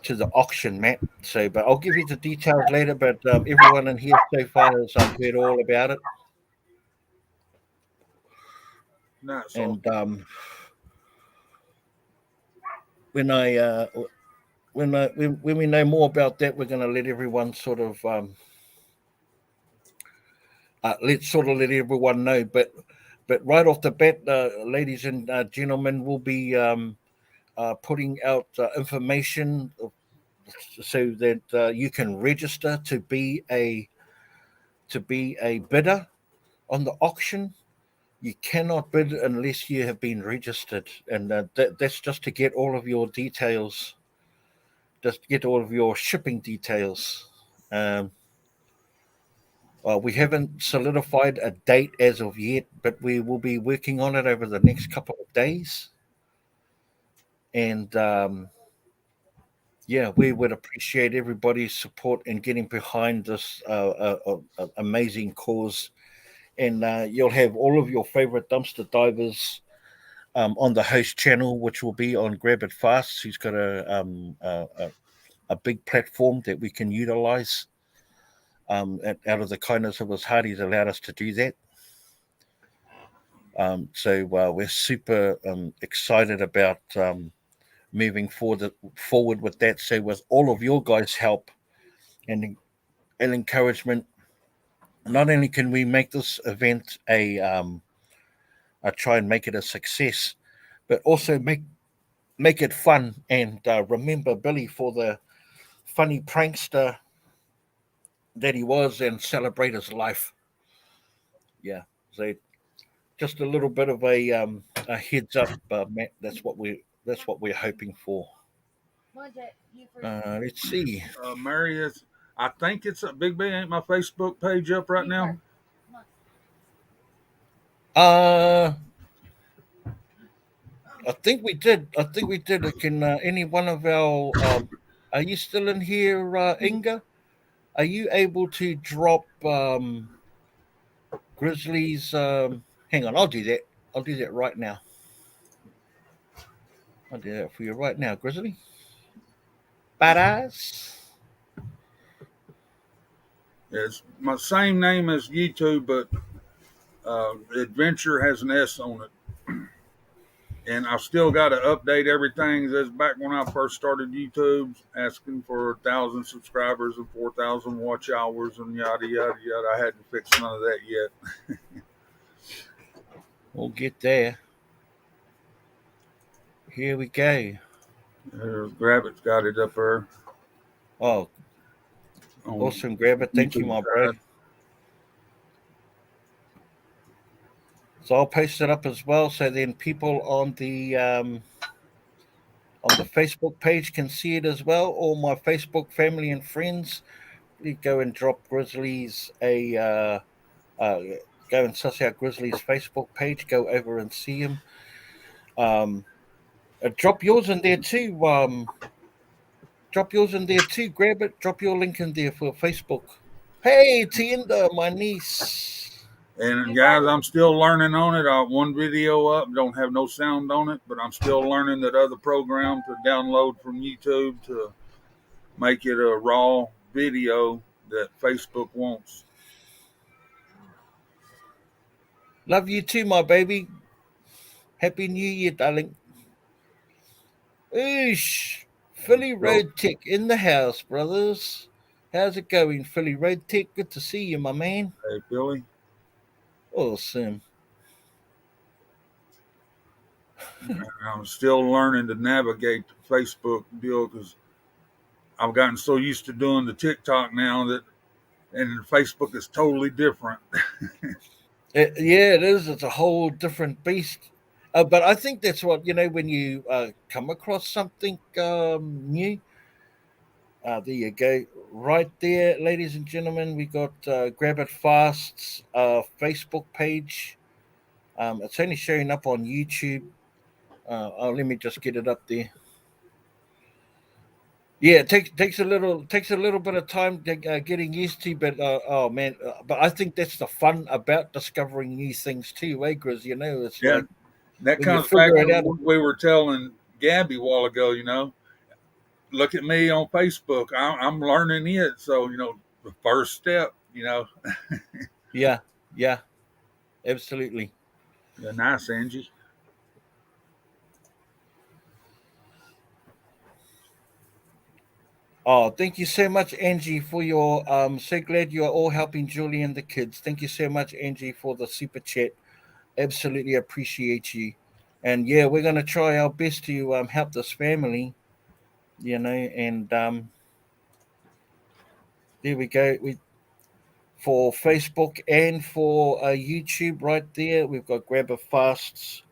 to the auction, Matt. So, but I'll give you the details later. But everyone in here so far has heard all about it, Not so. and when I when we know more about that, we're going to let everyone sort of let everyone know. But right off the bat, ladies and gentlemen, we'll be putting out information so that you can register to be a bidder on the auction. You cannot bid unless you have been registered, and that's just to get all of your details, just to get all of your shipping details. Um, we haven't solidified a date as of yet, but we will be working on it over the next couple of days. And yeah, we would appreciate everybody's support in getting behind this amazing cause. And you'll have all of your favorite dumpster divers on the host channel, which will be on Grab It Fast. He's got a big platform that we can utilize. Out of the kindness of his heart, he's allowed us to do that. So we're super excited about moving forward with that. So with all of your guys' help and encouragement, not only can we make this event a try and make it a success, but also make it fun and remember Billy for the funny prankster that he was and celebrate his life. Yeah. So just a little bit of a heads up, Matt. That's what we're hoping for. Let's see. Mary is. I think it's a Big B. Ain't my Facebook page up right now? Uh, I think we did. I think we did. Can any one of our? Are you still in here, Inga? Are you able to drop Grizzlies? Hang on, I'll do that. I'll do that right now. I'll do that for you right now, Grizzly. Badass. It's my same name as YouTube, but Adventure has an S on it. and I've still got to update everything. That's back when I first started YouTube, asking for 1,000 subscribers and 4,000 watch hours and yada yada yada. I hadn't fixed none of that yet. We'll get there. Here we go. Grabbit's got it up there. Oh, On awesome, Grab It. Thank you, YouTube my bro. side. So I'll post it up as well, so then people on the Facebook page can see it as well. All my Facebook family and friends, please go and drop Grizzlies go and suss out Grizzlies Facebook page. Go over and see him. Drop yours in there too. Drop yours in there too. Grab it. Drop your link in there for Facebook. Hey, Tienda, my niece. And guys, I'm still learning on it. I one video up, don't have no sound on it, but I'm still learning that other program to download from YouTube to make it a raw video that Facebook wants. Love you too, my baby. Happy New Year, darling. Oosh. Philly Road Tech in the house, brothers. How's it going, Philly Road Tech? Good to see you, my man. Hey, Billy. Awesome. I'm still learning to navigate the Facebook deal because I've gotten so used to doing the TikTok now that, and Facebook is totally different. Yeah, it is. It's a whole different beast. But I think that's what, when you come across something new. There you go. Right there, ladies and gentlemen, we got Grab It Fast's Facebook page. It's only showing up on YouTube. Let me just get it up there. Yeah, it takes a little bit of time getting used to, but oh man, but I think that's the fun about discovering new things too, eh, Grizz? It's Yeah, like that when you comes back figure to it out. what we were telling Gabby a while ago. Look at me on Facebook. I'm learning it. So the first step. Yeah, absolutely. Yeah, nice, Angie. Oh, thank you so much, Angie, for your so glad you are all helping Julie and the kids. Thank you so much, Angie, for the super chat. Absolutely appreciate you. And yeah, we're gonna try our best to help this family, and there we go. For Facebook and for YouTube right there, we've got Grab a Fast's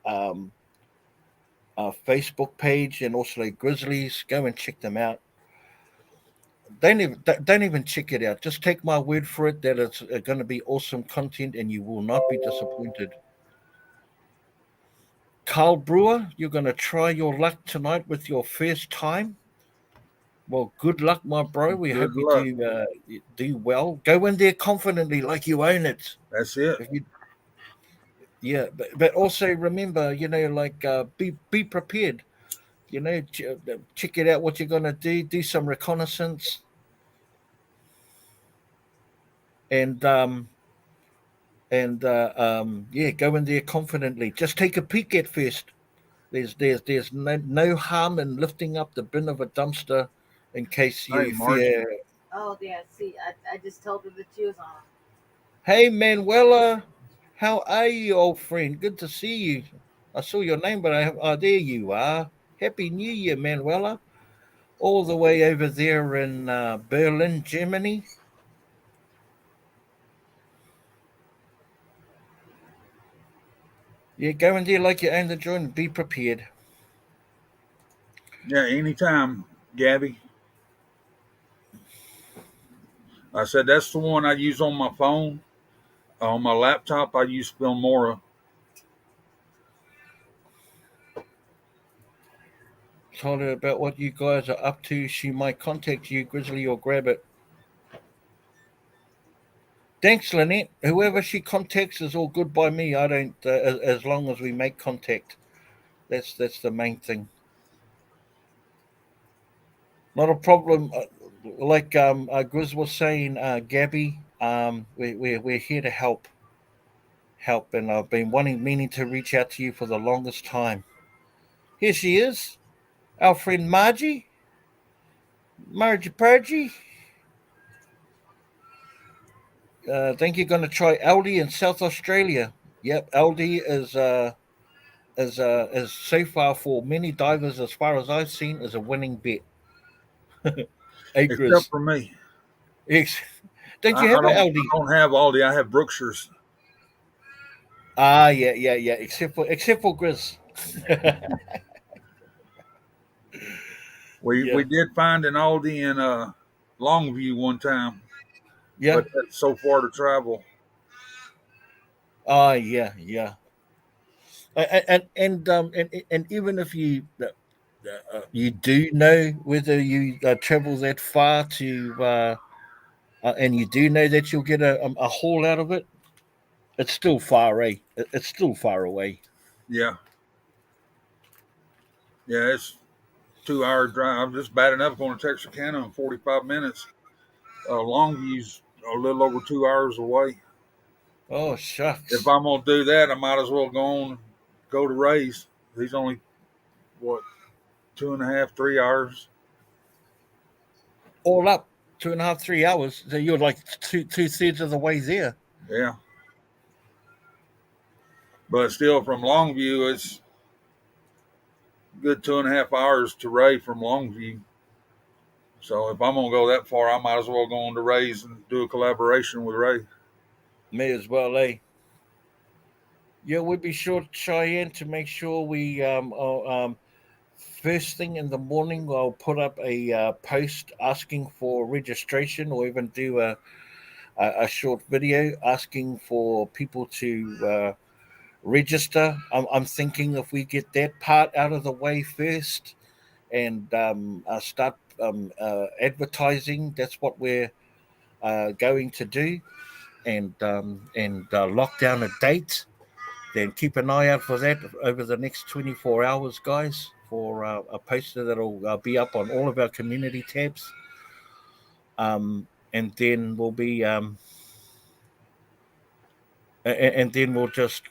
Facebook page and also Grizzlies. Go and check them out. Don't even check it out. Just take my word for it that it's going to be awesome content, and you will not be disappointed. Carl Brewer, you're going to try your luck tonight with your first time. Well, good luck, my bro. We Good hope luck. you do well. Go in there confidently, like you own it. That's it. Yeah, but also remember, be prepared. Check it out. What you're going to do. Do some reconnaissance, and yeah, go in there confidently. Just take a peek at first. There's no harm in lifting up the bin of a dumpster in case Hey, you Margie. fear. Oh yeah, see, I just told her that she was on. Hey Manuela, how are you, old friend? Good to see you. I saw your name, but there you are. Happy New Year, Manuela. All the way over there in Berlin, Germany. Yeah, go in there like you own the joint and be prepared. Yeah, anytime, Gabby. I said that's the one I use on my phone. On my laptop, I use Filmora. Told her about what you guys are up to. She might contact you, Grizzly, or Grab It. Thanks, Lynette. Whoever she contacts is all good by me. I don't, as long as we make contact. That's the main thing. Not a problem. Like Grizz was saying, Gabby, we're here to help, and I've been meaning to reach out to you for the longest time. Here she is, our friend Margie. Margie Purgie. I think you're going to try Aldi in South Australia. Yep, Aldi is so far for many divers, as far as I've seen, is a winning bet. Except Acres. for me. Ex- Don't I, you I have an don't Aldi? I don't have Aldi. I have Brookshire's. Ah, yeah. Except for Grizz. We Yeah, did find an Aldi in Longview one time, yeah. but that's so far to travel. Ah, yeah. And even if you do know whether you travel that far and you do know that you'll get a haul out of it, it's still far, eh? It's still far away. Yeah, yeah, it's 2 hour drive. I'm just bad enough going to Texarkana in 45 minutes. Longview's a little over 2 hours away. Oh If shucks! I'm gonna do that, I might as well go to Ray's. He's only what 2.5, 3 hours. All up 2.5, 3 hours. So you're like two thirds of the way there. Yeah, but still from Longview, it's a good 2.5 hours to Ray from Longview. So if I'm gonna go that far, I might as well go on to Ray's and do a collaboration with Ray. May as well, eh? Yeah, we'll be sure to Cheyenne to make sure we first thing in the morning. I'll put up a post asking for registration, or even do a short video asking for people to register. I'm thinking if we get that part out of the way first and start advertising, that's what we're going to do, and lock down a date. Then keep an eye out for that over the next 24 hours, guys, for a poster that'll be up on all of our community tabs. And then we'll be, and then we'll just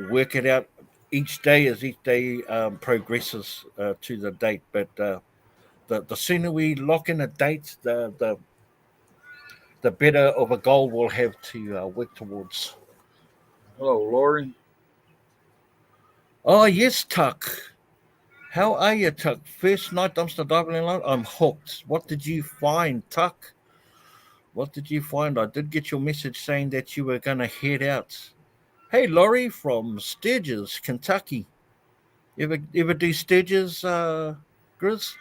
work it out each day as each day progresses to the date. But the sooner we lock in a date, the better of a goal we'll have to work towards. Hello, Lori. Oh yes, Tuck. How are you, Tuck? First night dumpster diving alone. I'm hooked. What did you find, Tuck? What did you find? I did get your message saying that you were going to head out. Hey, Laurie from Sturgis, Kentucky. You ever do Sturgis, Grizz?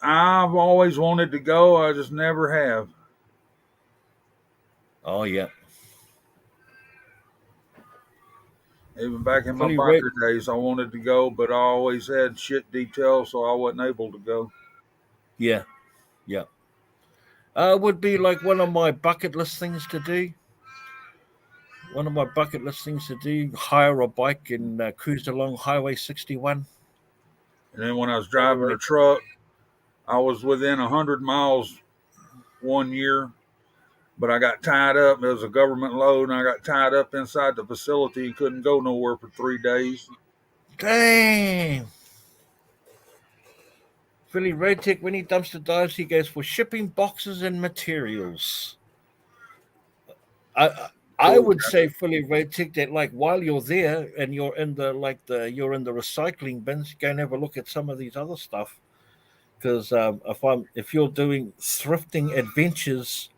I've always wanted to go. I just never have. Oh yeah, Even back in my fully red. biker days, I wanted to go, but I always had shit details, so I wasn't able to go. Yeah, yeah. Would be like one of my bucket list things to do. One of my bucket list things to do: hire a bike and cruise along Highway 61. And then when I was All the driving way. a truck, I was within 100 miles one year, but I got tied up. It was a government load, and I got tied up inside the facility and couldn't go nowhere for 3 days. Dang. Philly Red Tech, when he dumpster dives, he goes for shipping boxes and materials. I I Cool. would say fully Red Tech that like while you're there and you're in the recycling bins, go and have a look at some of these other stuff. Because if you're doing thrifting adventures,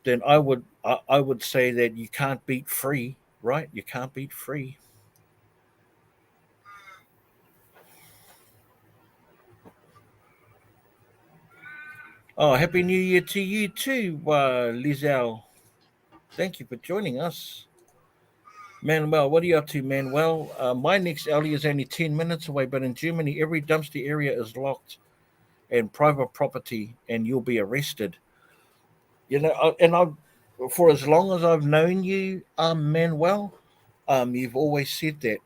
then I would say that you can't beat free, right? You can't beat free. Oh, happy New Year to you too, Lizelle. Thank you for joining us. Manuel, what are you up to, Manuel? My next alley is only 10 minutes away, but in Germany, every dumpster area is locked and private property, and you'll be arrested. For as long as I've known you, Manuel, you've always said that.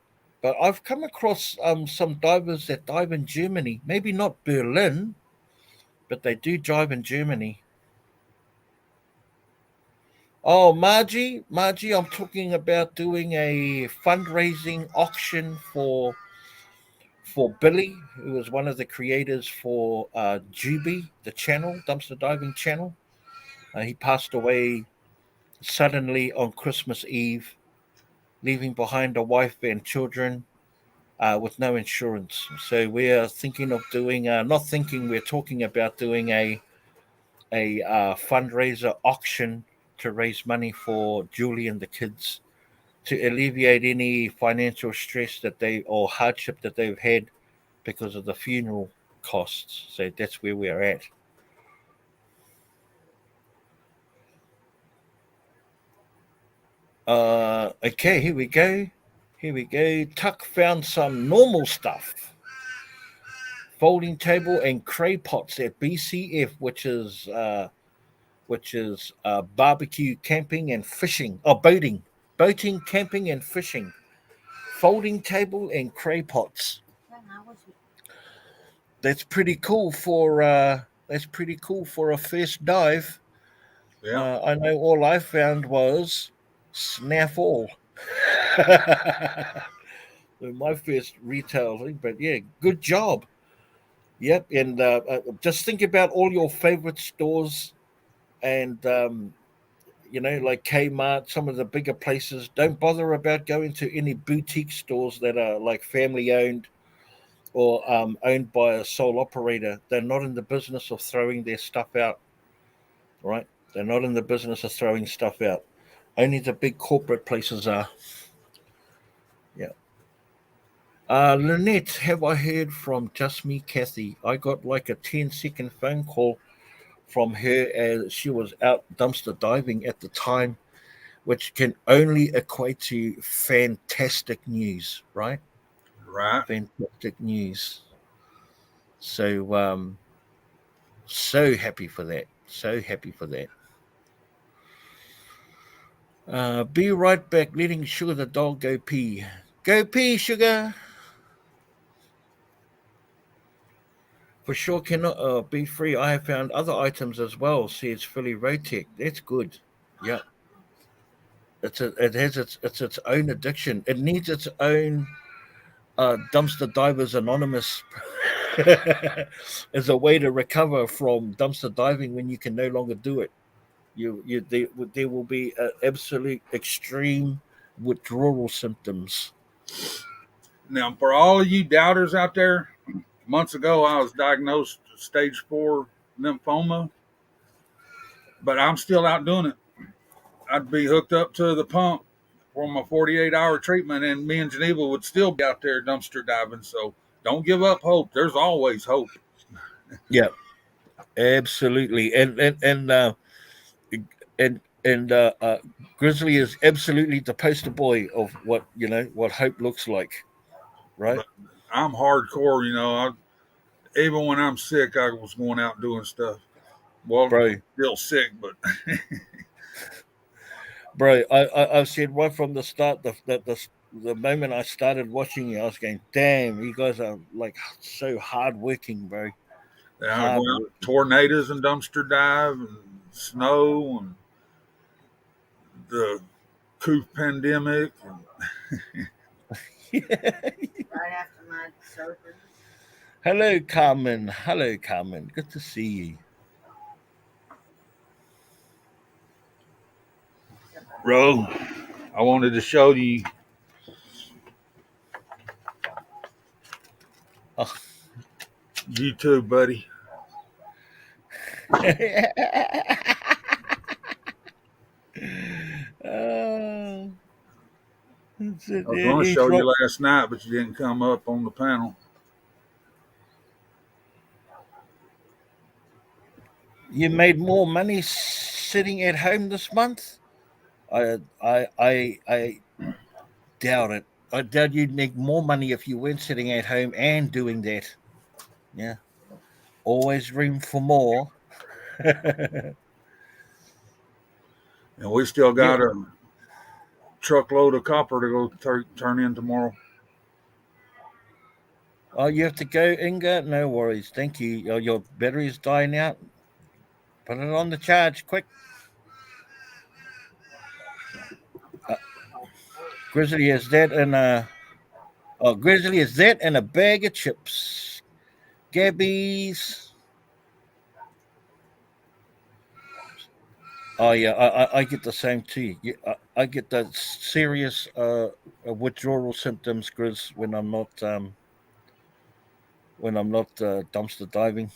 But I've come across some divers that dive in Germany, maybe not Berlin, but they do dive in Germany. Oh, Margie, I'm talking about doing a fundraising auction for Billy, who was one of the creators for Juby, the channel, dumpster diving channel. He passed away suddenly on Christmas Eve, leaving behind a wife and children with no insurance. So we are thinking of doing, not thinking, we're talking about doing a fundraiser auction to raise money for Julie and the kids to alleviate any financial stress that they or hardship that they've had because of the funeral costs. So that's where we're at. Okay, here we go. Here we go. Tuck found some normal stuff. Folding table and cray pots at BCF, which is barbecue, camping, and fishing. Oh, boating, camping, and fishing. Folding table and cray pots. That's pretty cool for a first dive. Yeah. I know all I found was snaffle. My first retail thing, but yeah, good job. Yep, and just think about all your favorite stores and like Kmart, some of the bigger places. Don't bother about going to any boutique stores that are like family owned or owned by a sole operator. They're not in the business of throwing their stuff out, right? They're not in the business of throwing stuff out. Only the big corporate places are. Yeah. Lynette, have I heard from Just Me, Kathy? I got like a 10-second phone call from her as she was out dumpster diving at the time, which can only equate to fantastic news, right? Right. Fantastic news. So happy for that. So happy for that. Be right back. Letting Sugar the dog go pee. Go pee, Sugar. For sure cannot be free. I have found other items as well. See, it's fully Rotec. That's good. Yeah. It's its own addiction. It needs its own dumpster divers anonymous as a way to recover from dumpster diving when you can no longer do it. There will be absolute extreme withdrawal symptoms. Now, for all of you doubters out there, months ago I was diagnosed with stage 4 lymphoma, but I'm still out doing it. I'd be hooked up to the pump for my 48-hour treatment, and me and Geneva would still be out there dumpster diving. So don't give up hope. There's always hope. Yeah, absolutely. And Grizzly is absolutely the poster boy of what hope looks like, right? But I'm hardcore, even when I'm sick, I was going out doing stuff. Well, Bro, still sick, but I've said right from the start, the moment I started watching you, I was going, damn, you guys are like so hardworking, bro. yeah, I Hard go out work. tornadoes and dumpster dive and snow and the coof pandemic. Right after my surgery. Hello, Carmen. Hello, Carmen. Good to see you. Bro, I wanted to show you Oh. YouTube, buddy. Oh, that's it. I was going to He's show right. you last night, but you didn't come up on the panel. You made more money sitting at home this month. I doubt it. I doubt you'd make more money if you weren't sitting at home and doing that. Yeah, always room for more. And we still Yeah. got a truckload of copper to go turn in tomorrow. Oh, you have to go, Inga? No worries. Thank you. Your, battery is battery's dying out. Put it on the charge, quick. Grizzly is that and Grizzly is that and a bag of chips. Gabby's. Oh yeah, I get the same too. Yeah, I get that serious withdrawal symptoms, Grizz, when I'm not dumpster diving.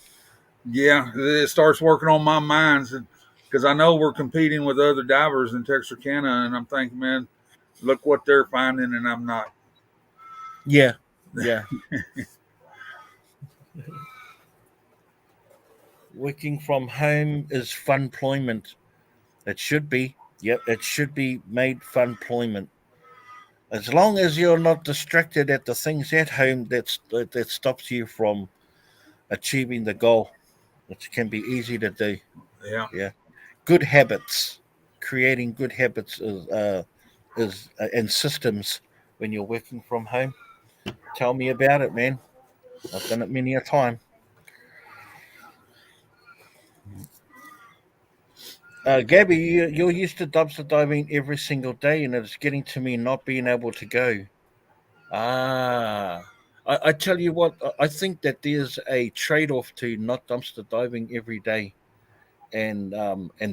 Yeah, it starts working on my mind because I know we're competing with other divers in Texarkana, and I'm thinking, man, look what they're finding, and I'm not. Yeah, yeah. Working from home is fun employment. It should be. Yep, it should be made fun employment. As long as you're not distracted at the things at home that stops you from achieving the goal, which can be easy to do. Yeah. Yeah, good habits, creating good habits is and systems when you're working from home. Tell me about it, man. I've done it many a time. Gabby, you're used to dumpster diving every single day, and it's getting to me not being able to go. Ah, I tell you what, I think that there's a trade-off to not dumpster diving every day, and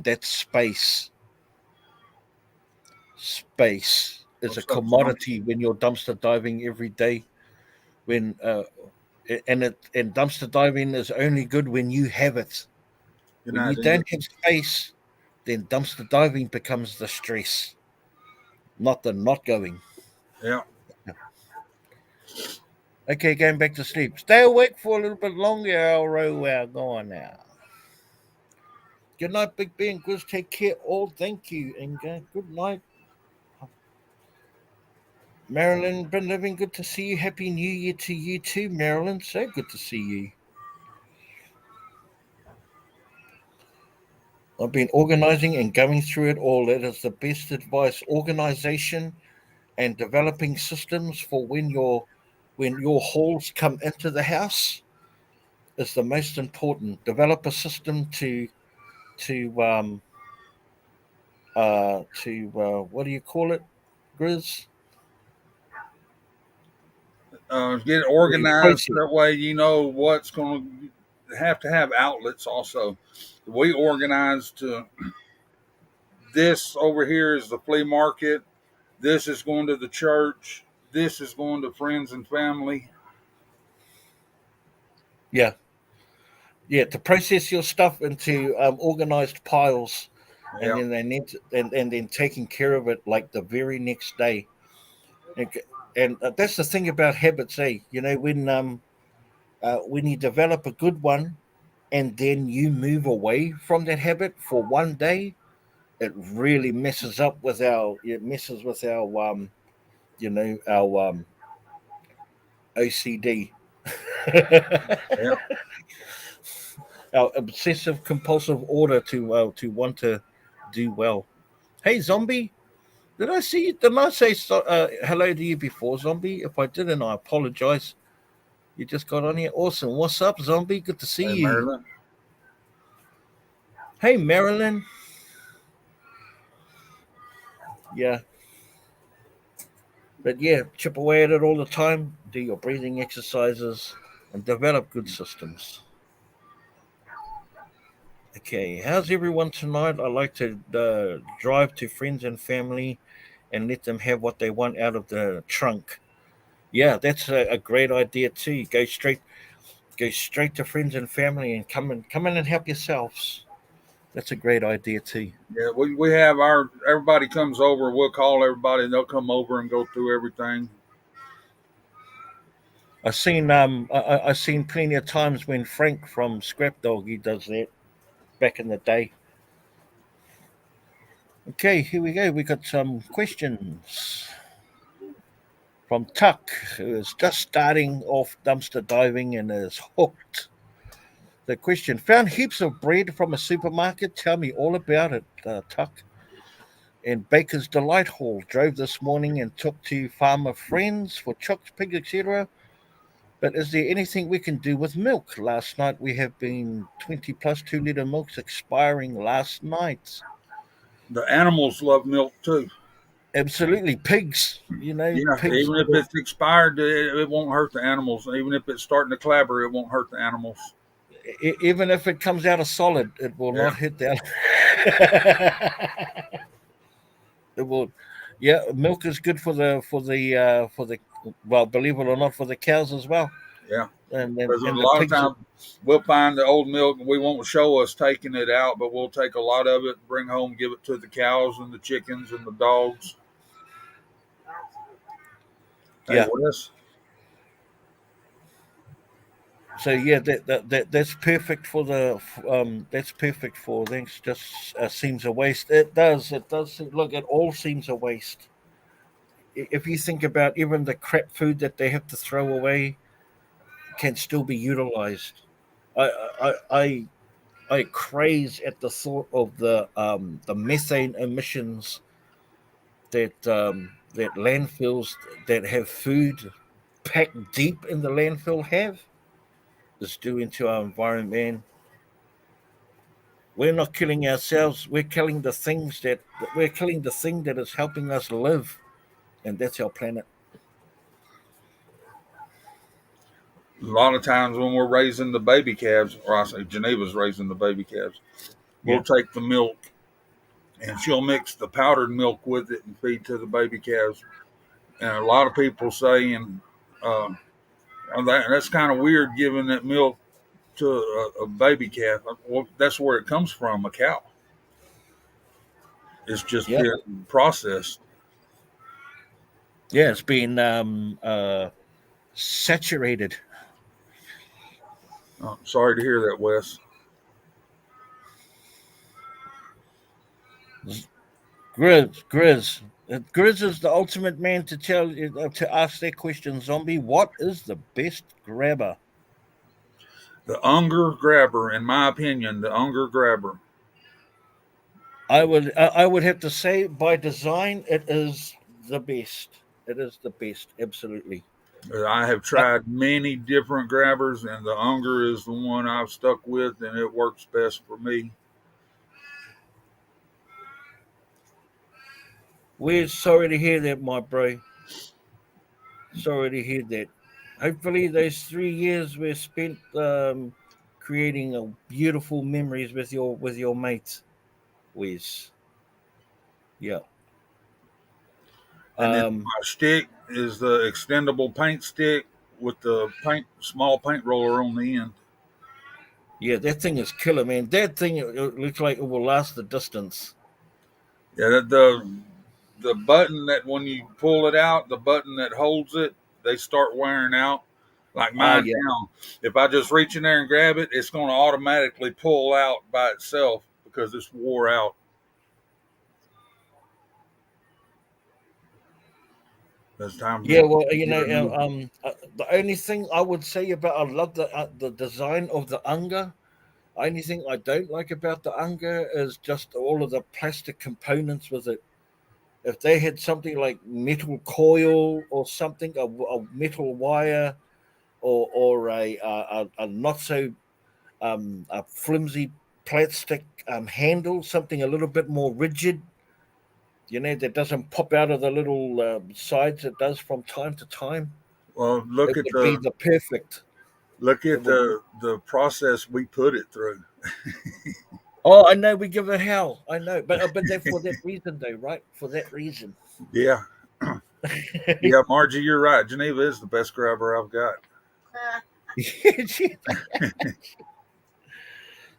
that's space. Space is a What's up, Sean? commodity when you're dumpster diving every day. When and dumpster diving is only good when you have it. Good When night, you Ginger. don't have space, then dumpster diving becomes the stress, not the not going. Yeah. Okay, going back to sleep. Stay awake for a little bit longer, Elro. Go on now. Good night, Big Ben. Good, take care. All, thank you, and good night, Marilyn. Been living. Good to see you. Happy New Year to you too, Marilyn. So good to see you. I've been organizing and going through it all. That is the best advice. Organization and developing systems for when your hauls come into the house is the most important. Develop a system to what do you call it, Grizz? Get The organized process. that way. You know what's going to have outlets also. We organize to this over here is the flea market. This is going to the church. This is going to friends and family. Yeah, yeah. To process your stuff into organized piles, and Yeah. then they need to, and then taking care of it like the very next day. And, and that's the thing about habits, eh? You know, when you develop a good one, and then you move away from that habit for one day, it really messes with our our OCD. Yeah. Our obsessive compulsive order to want to do well. Hey, zombie, did I see you? Did I say hello to you before, zombie? If I didn't, I apologize. You just got on here. Awesome. What's up, zombie? Good to see Hey, you. Marilyn. Hey, Marilyn. Yeah, but yeah, chip away at it all the time. Do your breathing exercises and develop good systems. Okay, how's everyone tonight? I like to drive to friends and family and let them have what they want out of the trunk. Yeah, that's a great idea too. Go straight to friends and family and come in and help yourselves. That's a great idea too. Yeah, we have everybody comes over. We'll call everybody, and they'll come over and go through everything. I've seen plenty of times when Frank from Scrap Dog he does that back in the day. Okay, here we go. We got some questions from Tuck, who is just starting off dumpster diving and is hooked. The question: found heaps of bread from a supermarket. Tell me all about it, Tuck. And Baker's Delight Hall drove this morning and took to farmer friends for chopped pig, etc. But is there anything we can do with milk? Last night we have been 20 plus 2 liter milks expiring last night. The animals love milk too. Absolutely, pigs. Yeah, Pigs. even if it's expired, it won't hurt the animals. Even if it's starting to clabber, it won't hurt the animals. Even if it comes out of solid, it will Yeah. not hit the. It will. Yeah, milk is good for the well, believe it or not, for the cows as well, Yeah. and Because a and the lot of pigs. times we'll find the old milk and we won't show us taking it out, but we'll take a lot of it, bring home, give it to the cows and the chickens and the dogs. Hey, Yeah. Wes. So yeah, that's perfect for that's perfect for things. Just seems a waste. It does look. It all seems a waste. If you think about even the crap food that they have to throw away can still be utilized. I craze at the thought of the methane emissions that landfills that have food packed deep in the landfill have is doing to our environment, man. We're not killing ourselves. We're killing the thing that is helping us live, and that's our planet. A lot of times when we're raising the baby calves, or I say Geneva's raising the baby calves, Yeah. we'll take the milk and she'll mix the powdered milk with it and feed to the baby calves. And a lot of people saying that's kind of weird giving that milk to a baby calf. Well, that's where it comes from, a cow. It's just Yeah. been processed. Yeah. It's been saturated. Sorry to hear that, Wes. Grizz is the ultimate man to to ask that question. Zombie, what is the best grabber? The Unger grabber, in my opinion, the Unger grabber. I would have to say by design it is the best. It is the best, absolutely. I have Uh, tried many different grabbers, and the Unger is the one I've stuck with, and it works best for me. we're sorry to hear that, my bro. Sorry to hear that. Hopefully, those 3 years were spent creating beautiful memories with your mates. Wes, yeah. And then Um, my stick is the extendable paint stick with the small paint roller on the end. yeah, that thing is killer, man. That thing it looks like it will last the distance. Yeah, the button that when you pull it out, the button that holds it, they start wearing out. Like Ah, mine yeah. now, if I just reach in there and grab it, it's going to automatically pull out by itself because it's wore out. It's time Yeah, to well, get a new one. the only thing I would say about I love the design of the Unger. Only thing I don't like about the Unger is just all of the plastic components with it. If they had something like metal coil or something, a metal wire, or a not so a flimsy plastic handle, something a little bit more rigid, that doesn't pop out of the little sides it does from time to time. Well, It would be the perfect. look It at would. the process we put it through. Oh, I know we give it hell. I know, but that for that reason, though, right? For that reason. Yeah, yeah, Margie, you're right. Geneva is the best grabber I've got. she,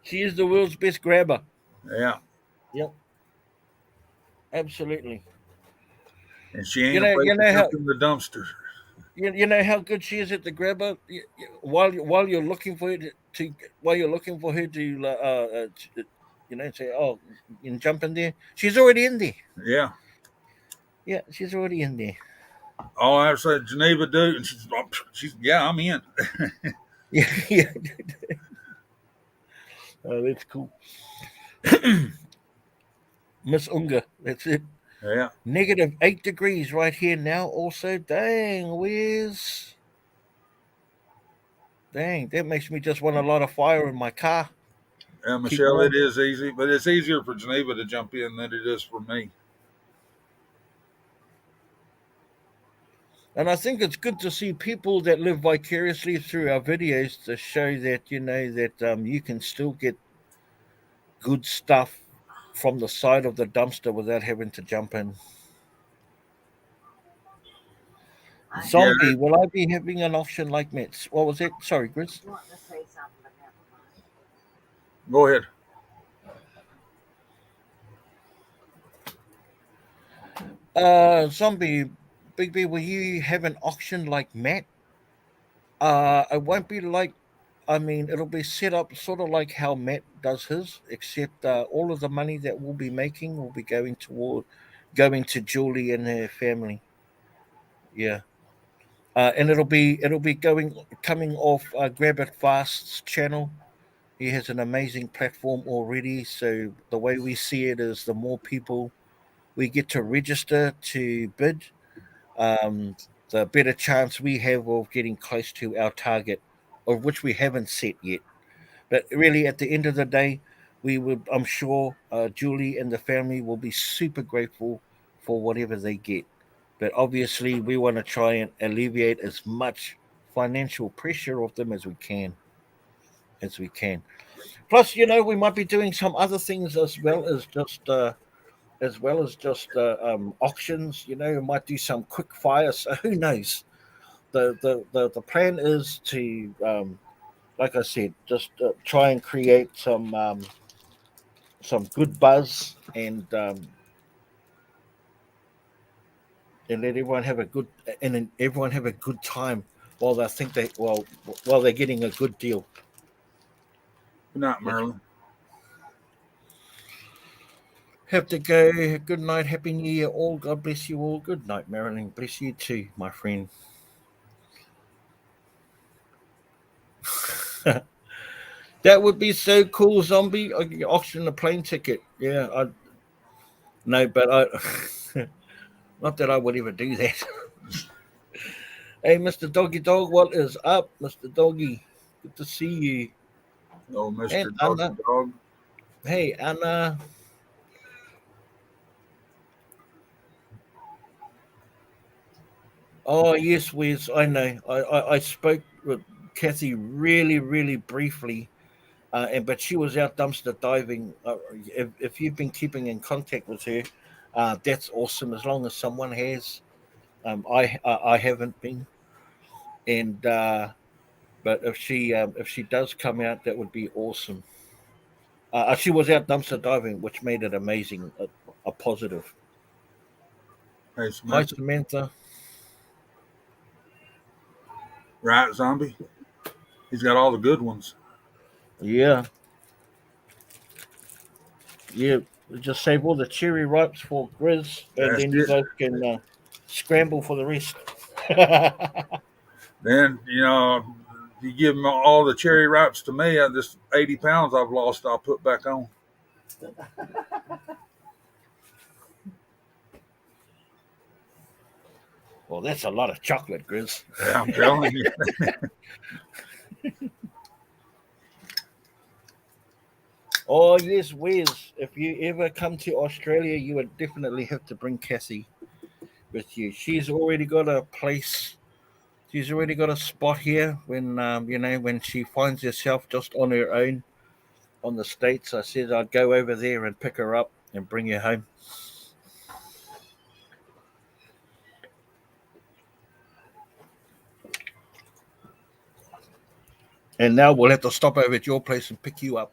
she is the world's best grabber. Yeah, Yep, absolutely. and she You ain't know, afraid you to know how jump in the dumpster. you know how good she is at the grabber. While you're looking for her while you're looking for her to say, oh, you can jump in there. She's already in there. Yeah, Yeah, she's already in there. all I have said, Geneva, do, and she's yeah, I'm in. Yeah, yeah. Oh, that's cool. Miss Unga, that's it. Yeah, -8 degrees right here now. Also, dang, Wiz. Dang, that makes me just want to light a fire in my car. and Keep Michelle, it warm. is easy, but it's easier for Geneva to jump in than it is for me. And I think it's good to see people that live vicariously through our videos to show that that you can still get good stuff from the side of the dumpster without having to jump in. I Yeah, Zombie, will I be having an auction like Mets? What was it? Sorry, Chris. want to say something, but never mind. go ahead. Zombie, Big B, will you have an auction like Matt? It won't be like, I mean, it'll be set up sort of like how Matt does his, except all of the money that we'll be making will be going to Julie and her family. Yeah. And it'll be coming off Grab It Fast's channel. He has an amazing platform already. So the way we see it is, the more people we get to register to bid, um, the better chance we have of getting close to our target, of which we haven't set yet. But really, at the end of the day, we would, I'm sure, Julie and the family will be super grateful for whatever they get. But obviously, we want to try and alleviate as much financial pressure of them as we can. As we can. Plus, we might be doing some other things as well as just auctions. We might do some quick fire. So who knows? The plan is to, like I said, just try and create some good buzz, and let everyone have a good and then everyone have a good time while they think they while they're getting a good deal. Good night, That's Merlin. Have to go. Good night. Happy New Year, all. God bless you all. Good night, Marilyn. Bless you too, my friend. That would be so cool, zombie. I could auction a plane ticket. Yeah, I no, but I not that I would ever do that. Hey, Mr. Doggy Dog, what is up, Mr. Doggy? Good to see you. Oh, And Mr. Doggy Anna. Dog. Hey, Anna. Oh yes, Wes. I know. I spoke with Kathy really, really briefly, and but she was out dumpster diving. If you've been keeping in contact with her, that's awesome. As long as someone has, I haven't been, and but if she does come out, that would be awesome. She was out dumpster diving, which made it amazing, a positive. Hey, Hi, Samantha. Samantha. Right, Zombie? He's got all the good ones. Yeah, yeah. Just save all the cherry ripes for Grizz, and That's then you it. guys can scramble for the rest. Then, you give him all the cherry ripes to me, this 80 pounds I've lost, I'll put back on. Well, that's a lot of chocolate, Grizz. Yeah, I'm telling you. Oh yes, Wes. If you ever come to Australia, you would definitely have to bring Cassie with you. She's already got a place. She's already got a spot here. When she finds herself just on her own on the states, I said I'd go over there and pick her up and bring her home. And now we'll have to stop over at your place and pick you up.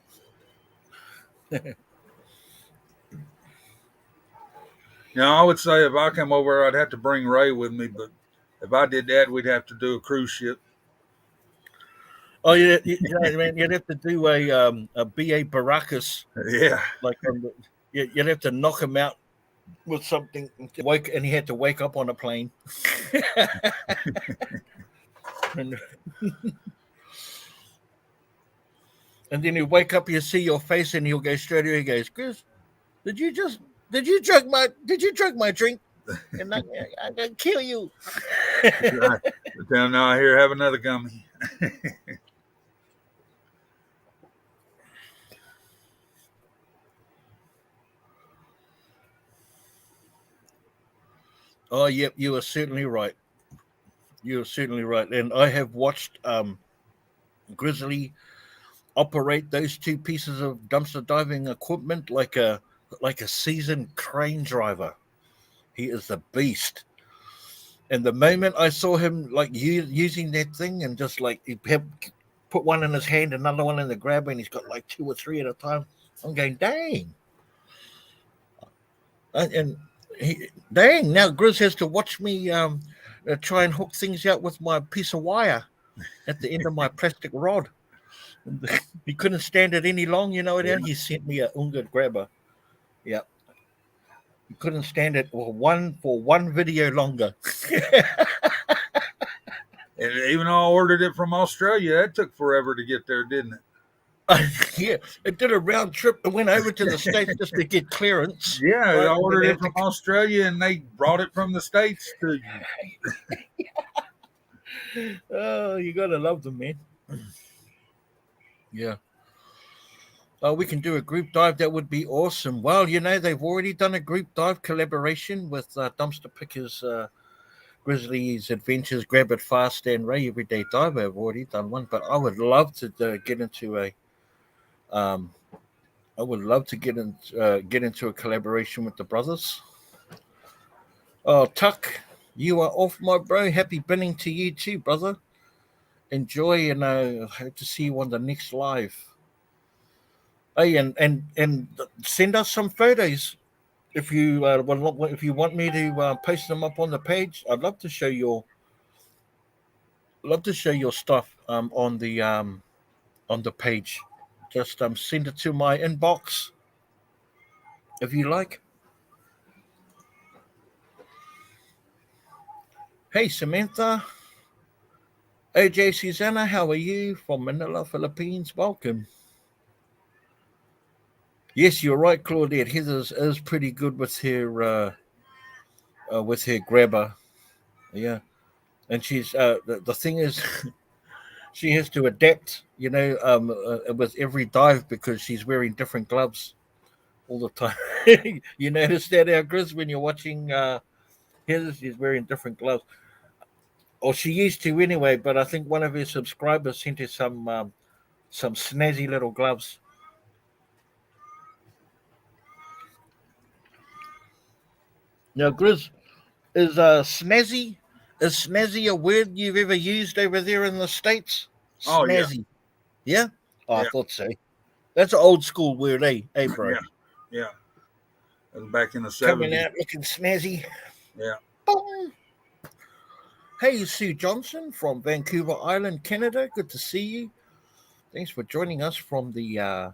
I would say if I come over, I'd have to bring Ray with me, but if I did that, we'd have to do a cruise ship. Oh, man, you'd have to do a BA Baracus, Yeah. like you'd have to knock him out with something, and he had to wake up on a plane. and, and then he'll wake up, you see your face, and he'll go straight away. He goes, Chris, did you just did you drug my drink? And I'm gonna kill you. Right. But then now here, have another gummy. Oh, yep, you are certainly right. You're certainly right. And I have watched Grizzly operate those two pieces of dumpster diving equipment like a seasoned crane driver. He is a beast. And the moment I saw him like using that thing and just like put one in his hand, another one in the grabber, and he's got like two or three at a time, I'm going, dang. And dang, now Grizz has to watch me try and hook things out with my piece of wire at the end of my plastic rod. He couldn't stand it any long, Yeah. He sent me a Unga grabber. Yeah. He couldn't stand it for one video longer. And even though I ordered it from Australia, that took forever to get there, didn't it? Yeah, it did a round trip. It went over to the States just to get clearance. Yeah, Right, I and ordered then it from Australia, and they brought it from the States to you. Oh, you gotta love them, man. Yeah. Oh, we can do a group dive. That would be awesome. Well, they've already done a group dive collaboration with Dumpster Pickers, Grizzlies Adventures, Grab It Fast, and Ray Everyday Diver. Have already done one, but I would love to get into a. I would love to get into a collaboration with the brothers. Oh, Tuck, you are off, my bro. Happy binning to you too, brother. Enjoy, and I hope to see you on the next live. Hey, and send us some photos if you want me to post them up on the page. I'd love to show your stuff on the page. Just send it to my inbox if you like. Hey, Samantha. AJ Susanna, how are you from Manila, Philippines? Welcome. Yes, you're right, Claudette. Heather's is pretty good with her grabber. Yeah, and she's the thing is, she has to adapt, with every dive because she's wearing different gloves all the time. You notice that, Grizz, when you're watching Heather, she's wearing different gloves. Or she used to anyway, but I think one of her subscribers sent her some snazzy little gloves. Now, Grizz, is snazzy a word you've ever used over there in the States? Oh yeah, Snazzy. Yeah? Oh, I yeah, thought so. That's an old school word, eh? Hey, bro. yeah, yeah. That was back in the Coming 70s. out looking snazzy. Yeah. Boom. Hey, Sue Johnson from Vancouver Island, Canada. Good to see you. Thanks for joining us from the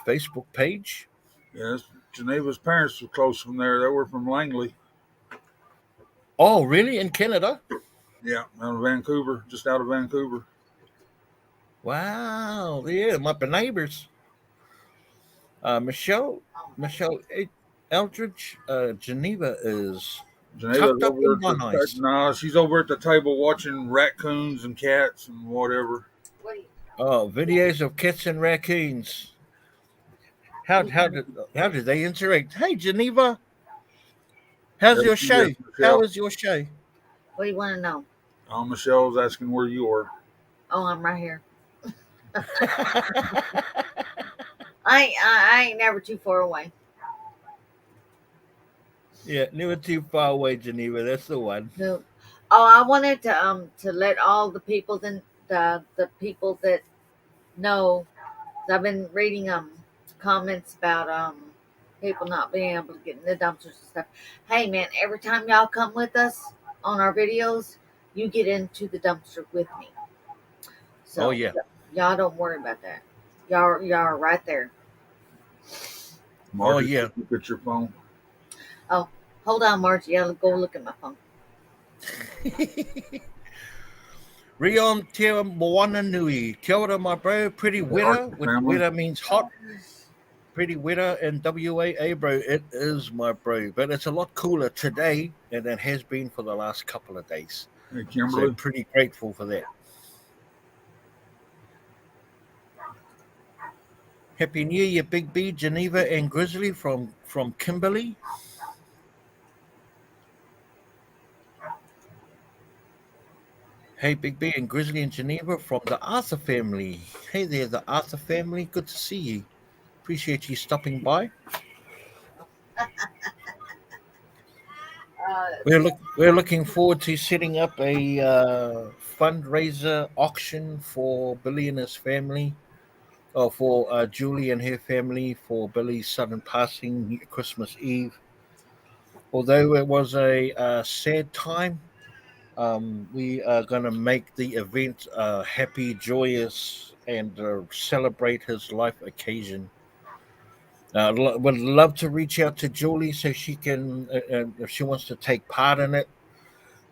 Facebook page. Yes, Geneva's parents were close from there. They were from Langley. Oh, really? In Canada? Yeah, out of Vancouver, just out of Vancouver. Wow. Yeah, my neighbors. Michelle Eldridge, Geneva is Geneva's tucked up over in at one ice. no, she's over at the table watching raccoons and cats and whatever. Wait, Oh, videos of cats and raccoons. How did they interact? Hey, Geneva, how's your show? Yes, How Michelle. is your show? what do you want to know? Michelle's asking where you are. Oh, I'm right here. I ain't never too far away. Yeah, never too far away, Geneva. That's the one. No. Oh, I wanted to let all the people the people that know. I've been reading comments about people not being able to get in the dumpsters and stuff. Hey man, every time y'all come with us on our videos, you get into the dumpster with me. So Oh yeah. y'all don't worry about that. Y'all are right there. Marcus, yeah. look at your phone. Oh, hold on, Margie. I'll go look at my phone. Rion Te Moana Nui. Kia ora, my bro. Pretty Witter, which Family. witter means hot. Pretty Witter in WA. Hey, bro, it is my bro. But it's a lot cooler today than it has been for the last couple of days. Hey, So Kimberly. pretty grateful for that. Happy New Year, Big B, Geneva, and Grizzly from Kimberly. Hey, Big B and Grizzly in Geneva from the Arthur family. Hey there, the Arthur family. Good to see you. Appreciate you stopping by. We're looking forward to setting up a fundraiser auction for Billy and his family, or for Julie and her family for Billy's sudden passing Christmas Eve. Although it was a sad time, we are going to make the event happy, joyous, and celebrate his life occasion. Would love to reach out to Julie so she can, if she wants to take part in it.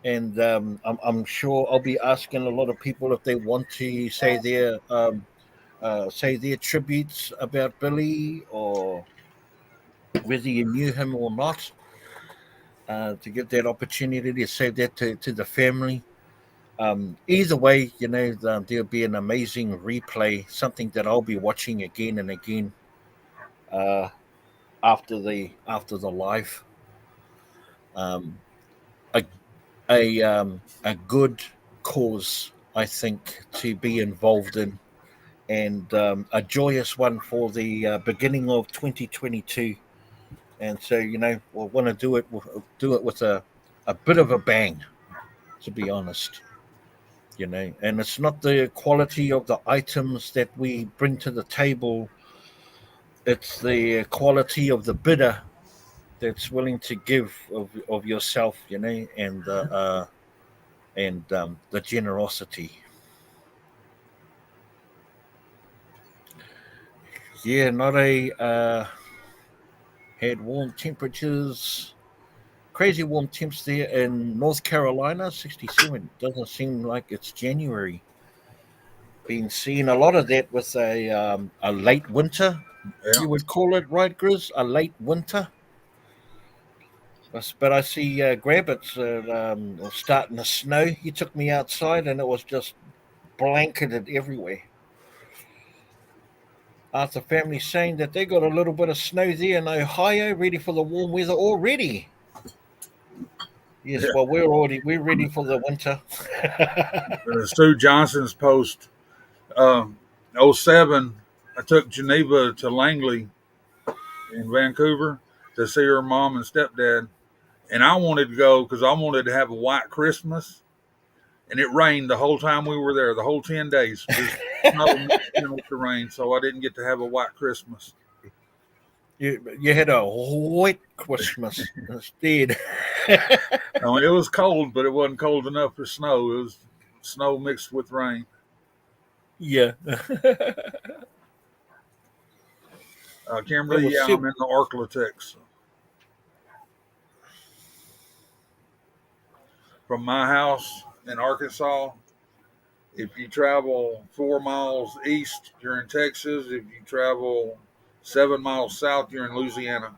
And I'm sure I'll be asking a lot of people if they want to say their tributes about Billy, or whether you knew him or not, to get that opportunity to say that to the family. Either way, there'll be an amazing replay, something that I'll be watching again and again uh, after the live. Um, a a good cause, I think, to be involved in, and a joyous one for the beginning of 2022. And so, we'll want to do it with a bit of a bang, to be honest. And it's not the quality of the items that we bring to the table, it's the quality of the bidder that's willing to give of yourself, and the generosity. Yeah, not a had warm temperatures, crazy warm temps there in North Carolina, 67. Doesn't seem like it's January. Been seeing a lot of that with a late winter. Yeah. You would call it, right, Grizz? A late winter. But I see Grabbits starting to snow. You took me outside and it was just blanketed everywhere. After family saying that they got a little bit of snow there in Ohio, ready for the warm weather already. Yes, Yeah. well, we're ready for the winter. Stu Johnson's post, 07, I took Geneva to Langley in Vancouver to see her mom and stepdad. And I wanted to go because I wanted to have a white Christmas. And it rained the whole time we were there, the whole 10 days. Just snow with the rain. So I didn't get to have a white Christmas. You had a white Christmas instead. It was cold, but it wasn't cold enough for snow. It was snow mixed with rain. Yeah. Kimberly, yeah, I'm in the Arklatex. From my house in Arkansas, if you travel 4 miles east, you're in Texas. If you travel 7 miles south, you're in Louisiana.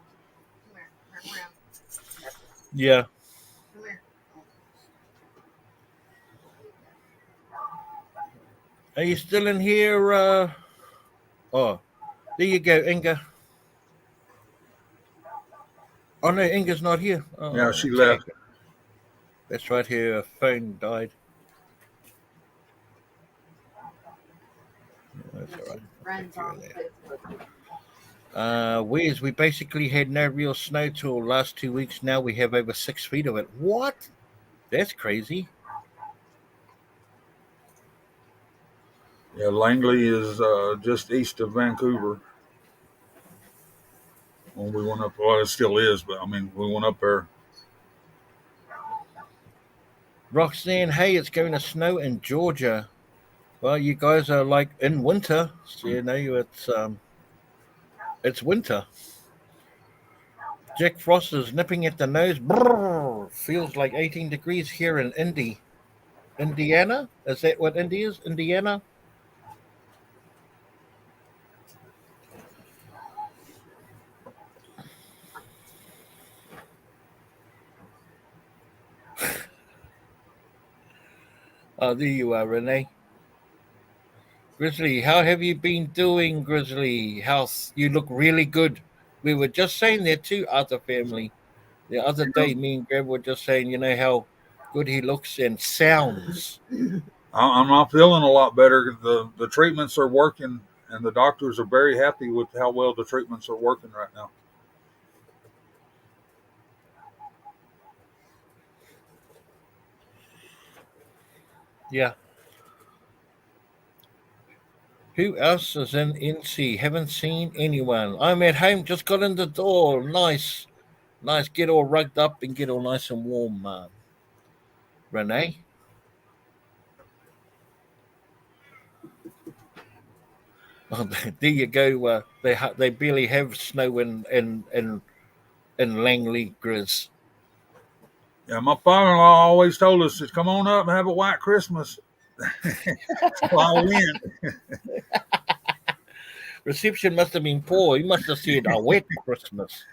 Yeah. Are you still in here? Oh, there you go, Inga. Oh no, Inga's not here. Oh, Yeah, she left. That's right. Her phone died. That's all right. We basically had no real snow till last 2 weeks. Now we have over 6 feet of it. What? That's crazy. Yeah, Langley is just east of Vancouver. When we went up, well, it still is, but I mean, we went up there. Roxanne, hey, it's going to snow in Georgia. Well, you guys are like in winter, so it's winter. Jack Frost is nipping at the nose. Brrr, feels like 18 degrees here in Indiana. Is that what Indy is? Indiana? Oh, there you are, Renee. Grizzly, how have you been doing, Grizzly? You look really good. We were just saying that too, Arthur family. The other day, me and Greg were just saying, how good he looks and sounds. I'm not feeling a lot better. The treatments are working, and the doctors are very happy with how well the treatments are working right now. Yeah. Who else is in NC? Haven't seen anyone. I'm at home, just got in the door. Nice. Nice. Get all rugged up and get all nice and warm, Renee. Oh, there you go. They barely have snow in Langley, Grizz. Yeah, my father-in-law always told us to come on up and have a white Christmas. So I went. Reception must have been poor. He must have said a wet Christmas.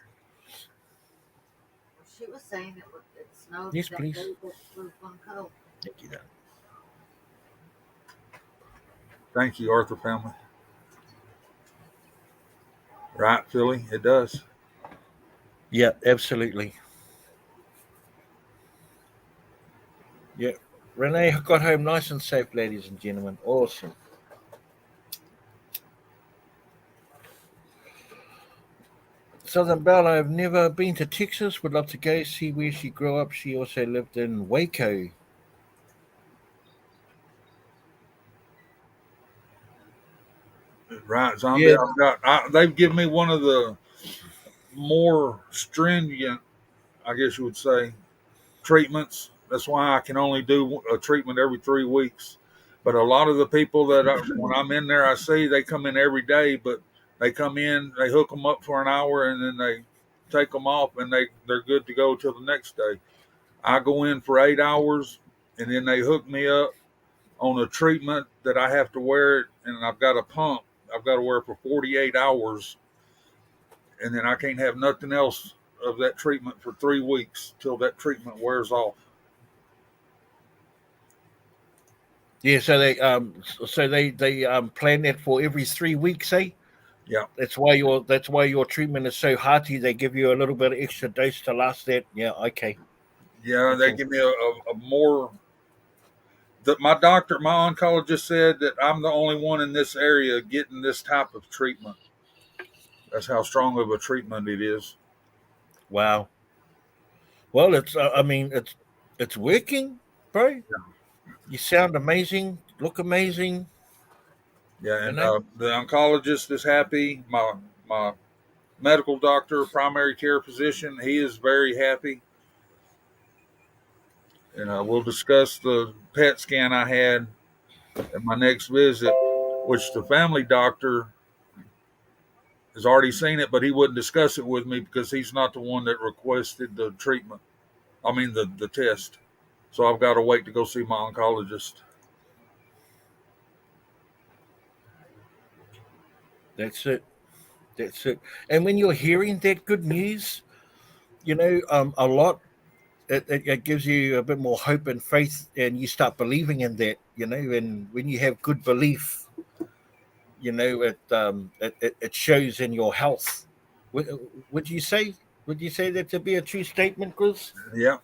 She was saying it snowed Yes, that please. day that we was going cold. Thank you. Thank you, Arthur family. Right, Philly? It does. Yeah, absolutely. Yeah. Renee got home nice and safe, ladies and gentlemen. Awesome. Southern Belle, I've never been to Texas. Would love to go see where she grew up. She also lived in Waco. Right, Zombie. Yeah. They've given me one of the more stringent, I guess you would say, treatments. That's why I can only do a treatment every 3 weeks. But a lot of the people when I'm in there, I see they come in every day, but they come in, they hook them up for an hour, and then they take them off, and they're good to go till the next day. I go in for 8 hours, and then they hook me up on a treatment that I have to wear it, and I've got a pump. I've got to wear it for 48 hours, and then I can't have nothing else of that treatment for 3 weeks till that treatment wears off. Yeah, so they plan that for every 3 weeks, eh? Yeah. That's why your treatment is so hearty. They give you a little bit of extra dose to last that. Yeah, okay. Yeah, they Okay. give me a more. My doctor, my oncologist said that I'm the only one in this area getting this type of treatment. That's how strong of a treatment it is. Wow. Well, I mean, it's working, bro. You sound amazing. Look amazing. Yeah, You and know. the oncologist is happy. My medical doctor, primary care physician, he is very happy. And we'll discuss the PET scan I had at my next visit, which the family doctor has already seen it, but he wouldn't discuss it with me because he's not the one that requested the treatment. I mean, the test. So I've got to wait to go see my oncologist. That's it. That's it. And when you're hearing that good news, a lot. It gives you a bit more hope and faith, and you start believing in that. And when you have good belief, it shows in your health. Would, would you say? Would you say that to be a true statement, Chris? Yeah.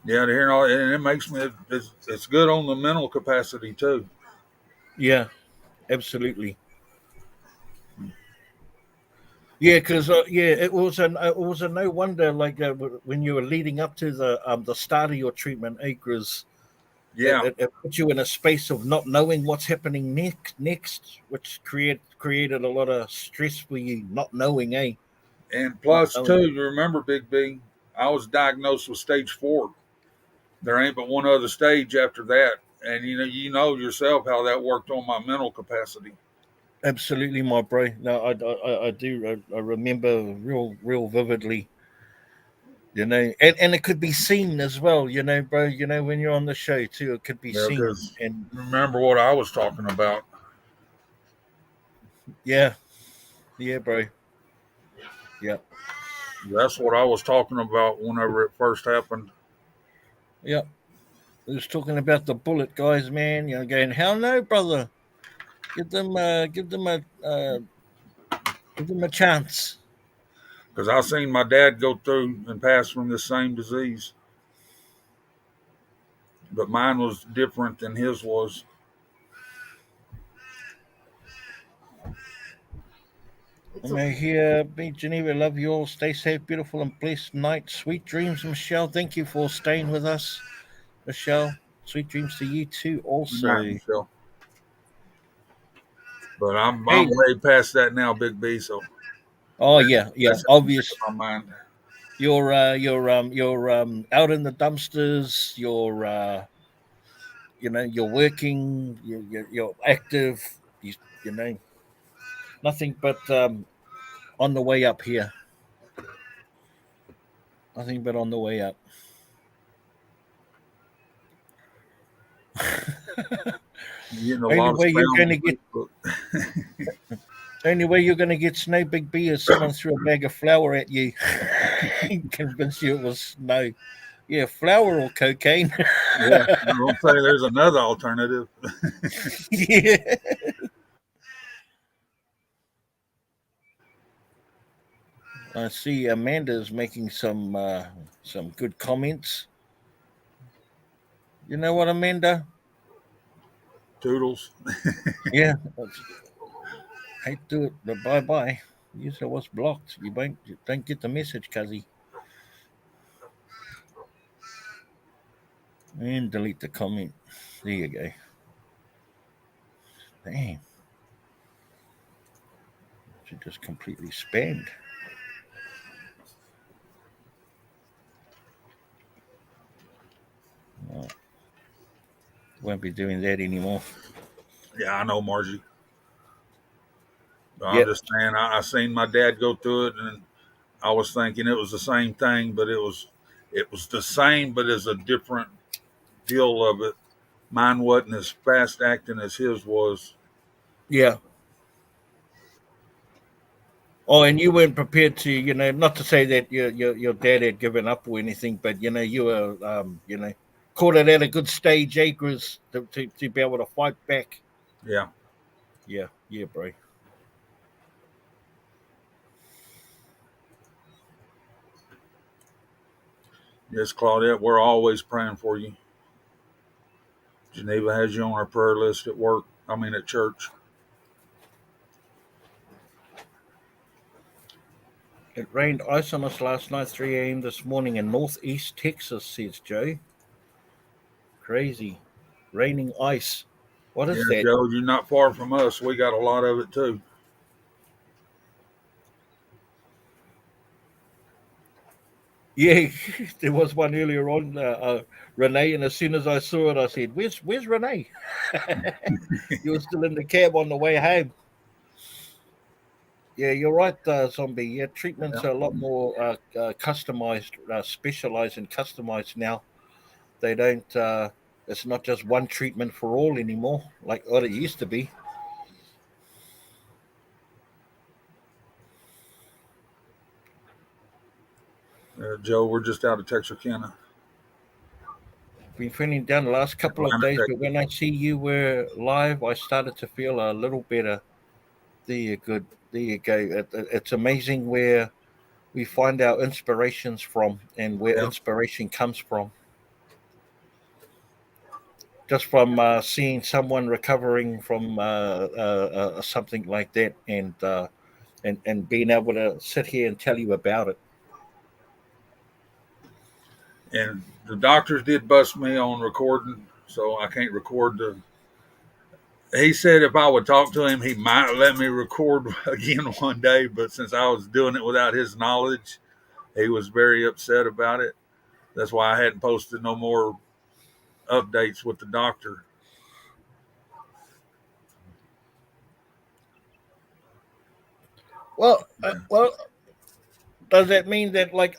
Yeah, to hear all, and it makes me, it's good on the mental capacity too. Yeah, absolutely. Yeah, because it was a no wonder like when you were leading up to the start of your treatment, acres. It, Yeah. it, it put you in a space of not knowing what's happening next, which created a lot of stress for you, not knowing, eh? And Not plus, knowing. too, you remember, Big B, I was diagnosed with stage 4. There ain't but one other stage after that. And you know yourself how that worked on my mental capacity. Absolutely, my bro. No, I do. I remember real vividly. And it could be seen as well. Bro. When you're on the show too, it could be Yeah, seen. because And remember what I was talking about. yeah, yeah, bro. Yeah, That's what I was talking about whenever it first happened. yeah. I was talking about the bullet guys, man. Going, hell no, brother. Give them a chance. Because I seen my dad go through and pass from the same disease, but mine was different than his was. It's May here be Geneva. Love you all. Stay safe, beautiful, and blessed night. Sweet dreams, Michelle. Thank you for staying with us, Michelle. Sweet dreams to you too. Good night, Also, Michelle. But I'm hey. way past that now, Big B. So Oh yeah, yeah. that's Obvious. in my mind. You're out in the dumpsters. You're working. You're active. You know nothing but on the way up here. Nothing but on the way up. Getting a Only lot of way you're spam going to on get Facebook. only way you're going to get snow, Big B, is someone threw a bag of flour at you, convince you it was snow. Yeah, flour or cocaine. Yeah, I don't say there's another alternative. Yeah. I see Amanda's making some good comments. You know what, Amanda? Toodles. Yeah, hate to do it, but bye bye. User was blocked. You don't get the message, Cuzzy. And delete the comment. There you go. Damn. She just completely spammed. Oh, won't be doing that anymore. Yeah, I know, Margie. But I'm Yep. just saying, I seen my dad go through it, and I was thinking it was the same thing, but it was the same, but it's a different deal of it. Mine wasn't as fast acting as his was. Yeah. Oh, and you weren't prepared to, not to say that your dad had given up or anything, but you were, caught it at a good stage, Acres, to be able to fight back. Yeah. Yeah, yeah, bro. Yes, Claudette, we're always praying for you. Geneva has you on our prayer list at work. I mean, at church. It rained ice on us last night, 3 a.m. this morning in northeast Texas, says Joe. Crazy. Raining ice. What Yeah, is that? Joe, you're not far from us. We got a lot of it too. Yeah, there was one earlier on, Renee, and as soon as I saw it, I said, "Where's Renee?" You were still in the cab on the way home. Yeah, you're right, Zombie. Yeah, Yeah. treatments are a lot more customized, specialized, and customized now. They don't. It's not just one treatment for all anymore, like what it used to be. Joe, we're just out of Texarkana. Been feeling down the last couple of Atlanta, days, but Texas. when I see you were live, I started to feel a little better. There you good. There you go. It's amazing where we find our inspirations from and where Yeah. inspiration comes from. Just from seeing someone recovering from something like that, and being able to sit here and tell you about it. And the doctors did bust me on recording, so I can't record the. He said if I would talk to him, he might let me record again one day, but since I was doing it without his knowledge, he was very upset about it. That's why I hadn't posted no more updates with the doctor. Well, does that mean that like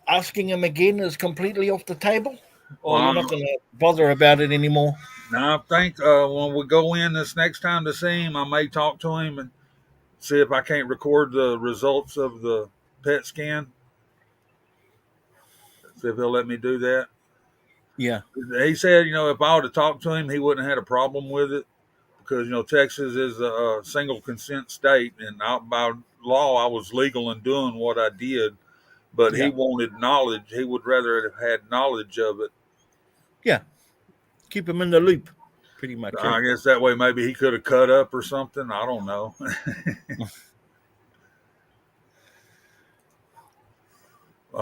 asking him again is completely off the table, or you're Well, not going to bother about it anymore? now I think when we go in this next time to see him, I may talk to him and see if I can't record the results of the PET scan. See if he'll let me do that. Yeah. He said, if I would have talked to him, he wouldn't have had a problem with it because Texas is a single consent state, and by law, I was legal in doing what I did, but he Yeah. wanted knowledge. He would rather have had knowledge of it. Yeah. Keep him in the loop, pretty much. I guess that way maybe he could have cut up or something. I don't know.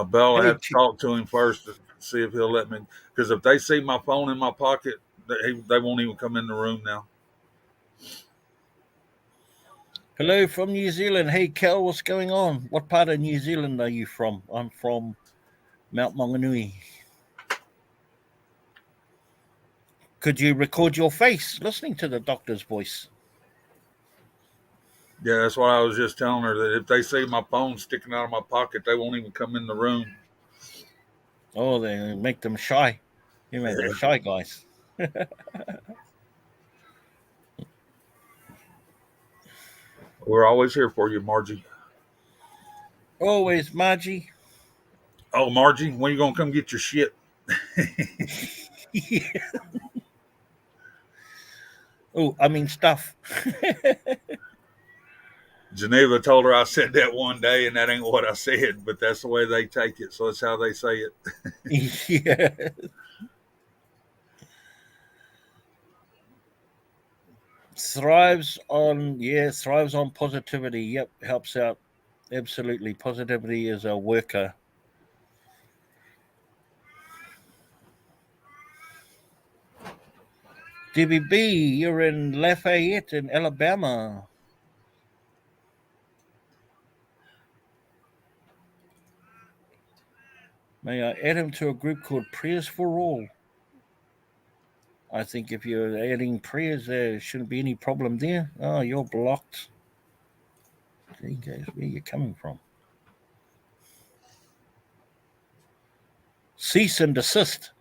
Bella Hey, had to talk to him first to see if he'll let me. Because if they see my phone in my pocket, they won't even come in the room now. hello from New Zealand. Hey, Kel, what's going on? What part of New Zealand are you from? I'm from Mount Maunganui. Could you record your face listening to the doctor's voice? Yeah, that's what I was just telling her, that if they see my phone sticking out of my pocket, they won't even come in the room. Oh, they make them shy. You know, they're shy guys. We're always here for you, Margie. Always, Margie. Oh, Margie, when you gonna come get your shit? Yeah. Oh, I mean stuff. Geneva told her I said that one day, and that ain't what I said, but that's the way they take it, so that's how they say it. Yeah. Thrives on positivity. Yep, helps out. Absolutely. Positivity is a worker. DBB, you're in Lafayette in Alabama. May I add him to a group called Prayers for All? I think if you're adding prayers, there shouldn't be any problem there. Oh, you're blocked. There you go. Where you coming from? Cease and desist.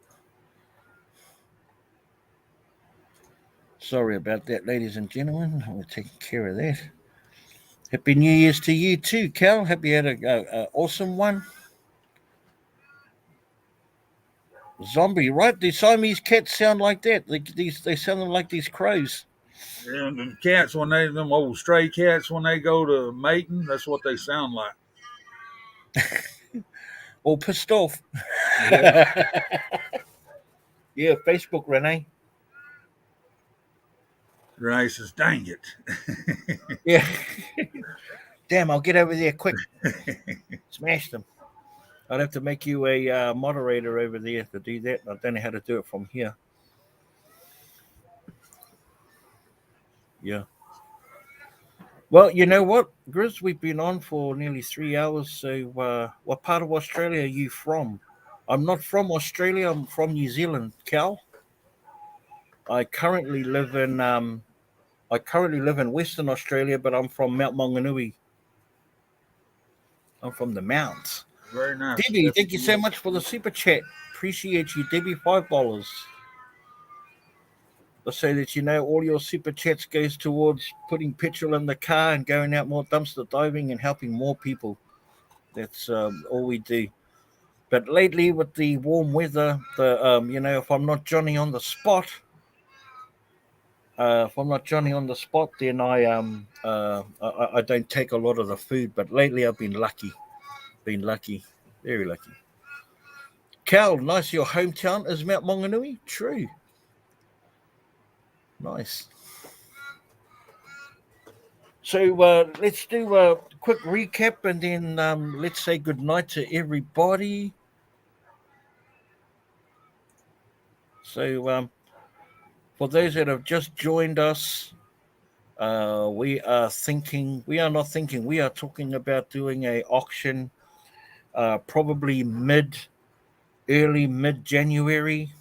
Sorry about that, ladies and gentlemen. We're taking care of that. Happy New Year's to you too, Cal. Hope you had a awesome one. Zombie, right? The Siamese cats sound like that. They sound like these crows. And the cats, them old stray cats, when they go to mating, that's what they sound like. All pissed off. Yeah. Yeah, Facebook, Renee. Renee says, dang it. Yeah. Damn, I'll get over there quick. Smash them. I'd have to make you a moderator over there to do that. I don't know how to do it from here. Yeah. Well, you know what, Grizz? We've been on for nearly 3 hours. So, what part of Australia are you from? I'm not from Australia. I'm from New Zealand, Cal. I currently live in Western Australia, but I'm from Mount Maunganui. I'm from the mounts. Very nice. Debbie, thank you so much for the super chat. Appreciate you, Debbie. $5. Let's say that all your super chats goes towards putting petrol in the car and going out more dumpster diving and helping more people. That's all we do. But lately, with the warm weather, if I'm not Johnny on the spot, then I don't take a lot of the food. But lately, I've been lucky, very lucky. Cal, nice. Your hometown is Mount Maunganui. True. Nice. So let's do a quick recap and then let's say good night to everybody. So for those that have just joined us, we are talking about doing a auction probably early mid-January.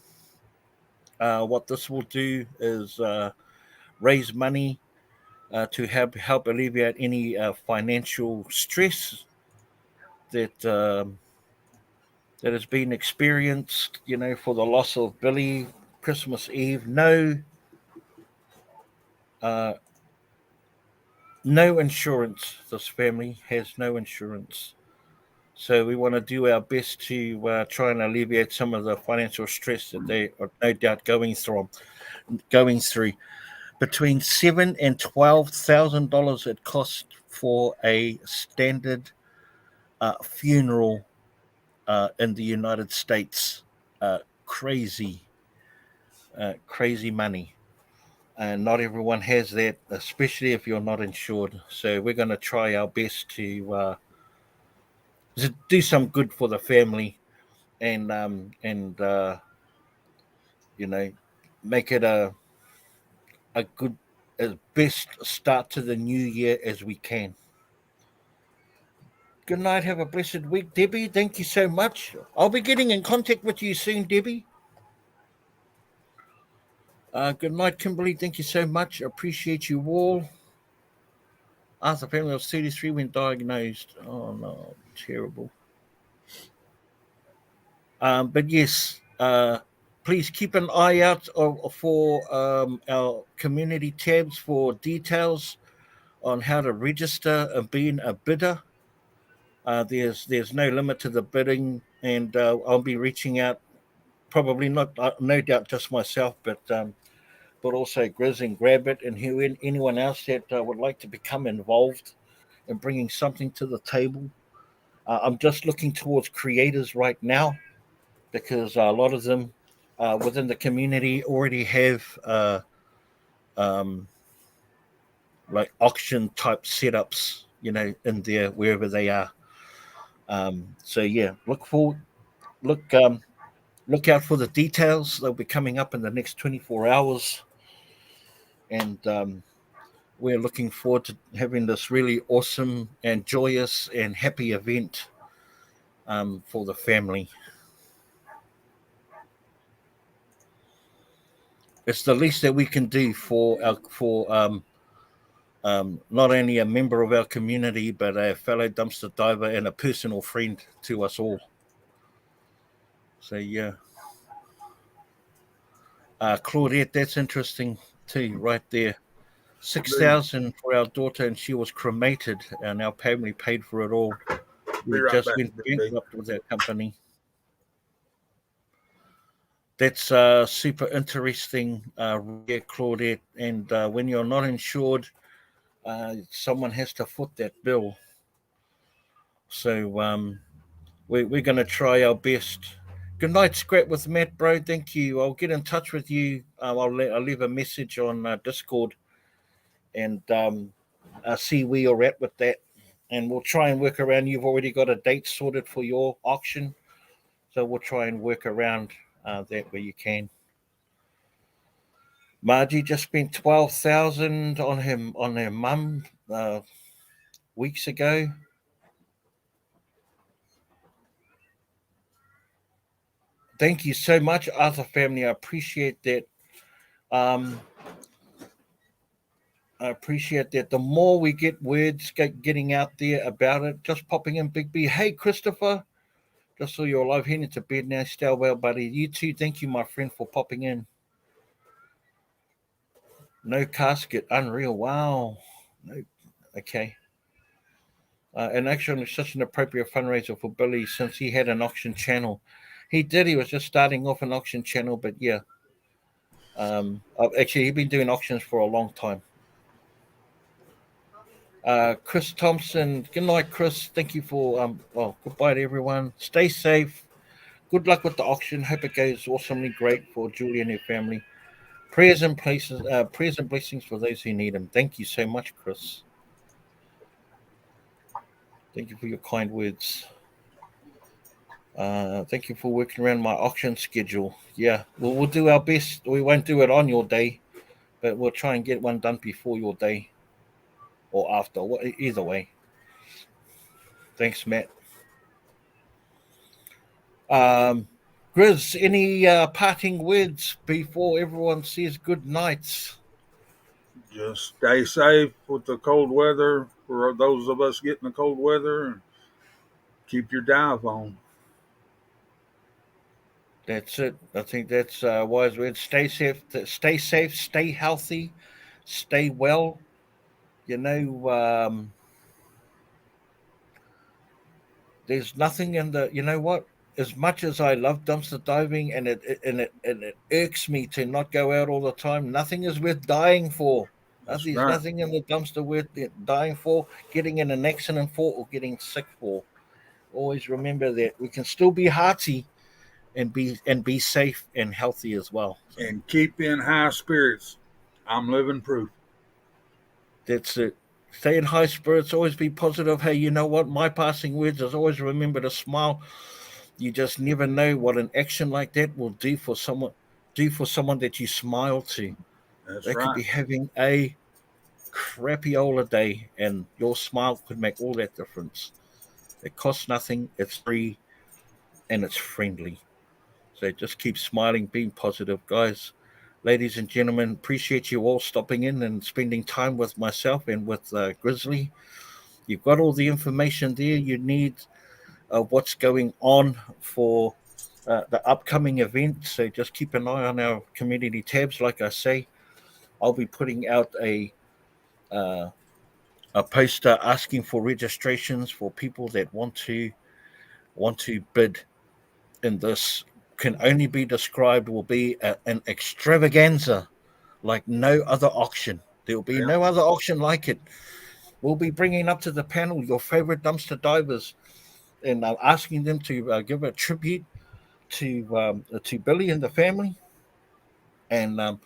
What this will do is raise money to help alleviate any financial stress that has been experienced, for the loss of Billy Christmas Eve. No insurance. This family has no insurance. So we want to do our best to try and alleviate some of the financial stress that they are no doubt going through. Between $7,000 and $12,000 it costs for a standard funeral in the United States. Crazy, crazy money. And not everyone has that, especially if you're not insured. So we're going to try our best to do some good for the family and you know make it a good as best start to the new year as we can. Good night. Have a blessed week, Debbie. Thank you so much. I'll be getting in contact with you soon, Debbie. Good night, Kimberly. Thank you so much. Appreciate you all. Arthur family was 33 when diagnosed. Oh no, terrible. But yes, please keep an eye out for our community tabs for details on how to register and being a bidder. There's no limit to the bidding, and I'll be reaching out. Probably not, no doubt, just myself, but also Grizz and Grabbit and anyone else that would like to become involved in bringing something to the table. I'm just looking towards creators right now because a lot of them within the community already have um, like auction type setups, in there wherever they are. So yeah, look look out for the details. They'll be coming up in the next 24 hours, and we're looking forward to having this really awesome and joyous and happy event for the family. It's the least that we can do for not only a member of our community, but a fellow dumpster diver and a personal friend to us all. So yeah, Claudette, that's interesting too, right there. 6,000 for our daughter, and she was cremated, and our family paid for it all. Be We right just back. went bankrupt with that company. That's super interesting, Claudette. And when you're not insured, someone has to foot that bill. So we're going to try our best. Good night, Scrap with Matt, bro. Thank you. I'll get in touch with you. I'll leave a message on Discord and see where you're at with that. And we'll try and work around. You've already got a date sorted for your auction, so we'll try and work around that where you can. Margie just spent 12,000 on her mum weeks ago. Thank you so much, Arthur family. I appreciate that. I appreciate that. The more we get words getting out there about it, just popping in, Big B. Hey, Christopher. Just saw you're alive, heading to bed now. Stay well, buddy. You too. Thank you, my friend, for popping in. No casket. Unreal. Wow. No. Okay. And actually, it's such an appropriate fundraiser for Billy since he had an auction channel. He did. He was just starting off an auction channel, but yeah. Actually, he's been doing auctions for a long time. Chris Thompson. Good night, Chris. Thank you for goodbye to everyone. Stay safe. Good luck with the auction. Hope it goes awesomely great for Julie and her family. Prayers and blessings for those who need them. Thank you so much, Chris. Thank you for your kind words. Thank you for working around my auction schedule. Yeah, we'll do our best. We won't do it on your day, but we'll try and get one done before your day or after. Either way. Thanks, Matt. Grizz, any parting words before everyone says good nights? Just stay safe with the cold weather for those of us getting the cold weather, and keep your dive on. That's it. I think that's wise words. Stay safe. Stay healthy. Stay well. There's nothing in the. You know what? As much as I love dumpster diving, and it irks me to not go out all the time. Nothing is worth dying for. That's There's right. nothing in the dumpster worth dying for, getting in an accident for, or getting sick for. Always remember that we can still be hearty and be safe and healthy as well. So And keep in high spirits. I'm living proof. that's it. Stay in high spirits. Always be positive. Hey, you know what? My passing words is always remember to smile. You just never know what an action like that will do for someone. Do for someone that you smile to. That's They could right. be having a crappy day, and your smile could make all that difference. It costs nothing. It's free and it's friendly. So just keep smiling, being positive, guys. Ladies and gentlemen, appreciate you all stopping in and spending time with myself and with Grizzly. You've got all the information there you need of what's going on for the upcoming event. So just keep an eye on our community tabs. Like I say, I'll be putting out uh, a poster asking for registrations for people that want to bid in this. Can only be described will be an extravaganza like no other auction. There will be Yeah. no other auction like it. We'll be bringing up to the panel your favorite dumpster divers and asking them to give a tribute to Billy and the family, and um,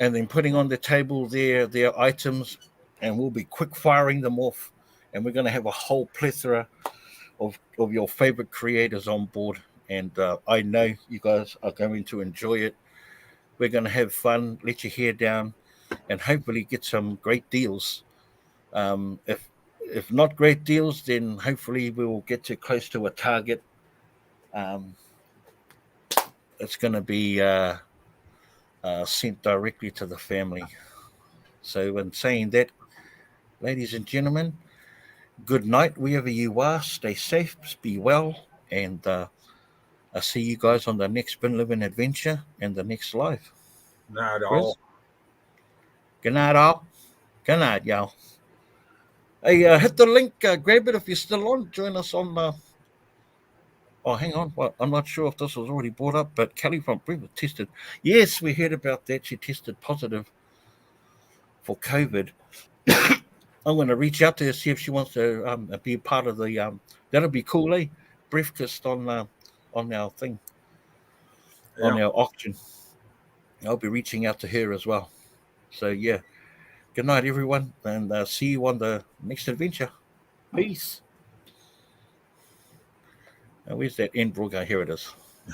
and then putting on the table their items, and we'll be quick firing them off, and we're going to have a whole plethora of your favorite creators on board, and I know you guys are going to enjoy it. We're going to have fun, let your hair down, and hopefully get some great deals. If not great deals, then hopefully we will get to close to a target. Um, it's going to be sent directly to the family. So, in saying that, ladies and gentlemen, good night wherever you are. Stay safe, be well, and I'll see you guys on the next Bin Living adventure and the next live. Not Chris, all. good night, all. Good night, y'all. Hey, hit the link, grab it if you're still on. Join us on. Oh, hang on. Well, I'm not sure if this was already brought up, but Kelly from Brentwood tested. Yes, we heard about that. She tested positive for COVID. I'm going to reach out to her, see if she wants to be a part of the. That'll be cool, eh? Briefcast on our thing, Yeah. on our auction. I'll be reaching out to her as well. So yeah, good night, everyone, and see you on the next adventure. Peace. Now, where's that end, Brooke? Here it is.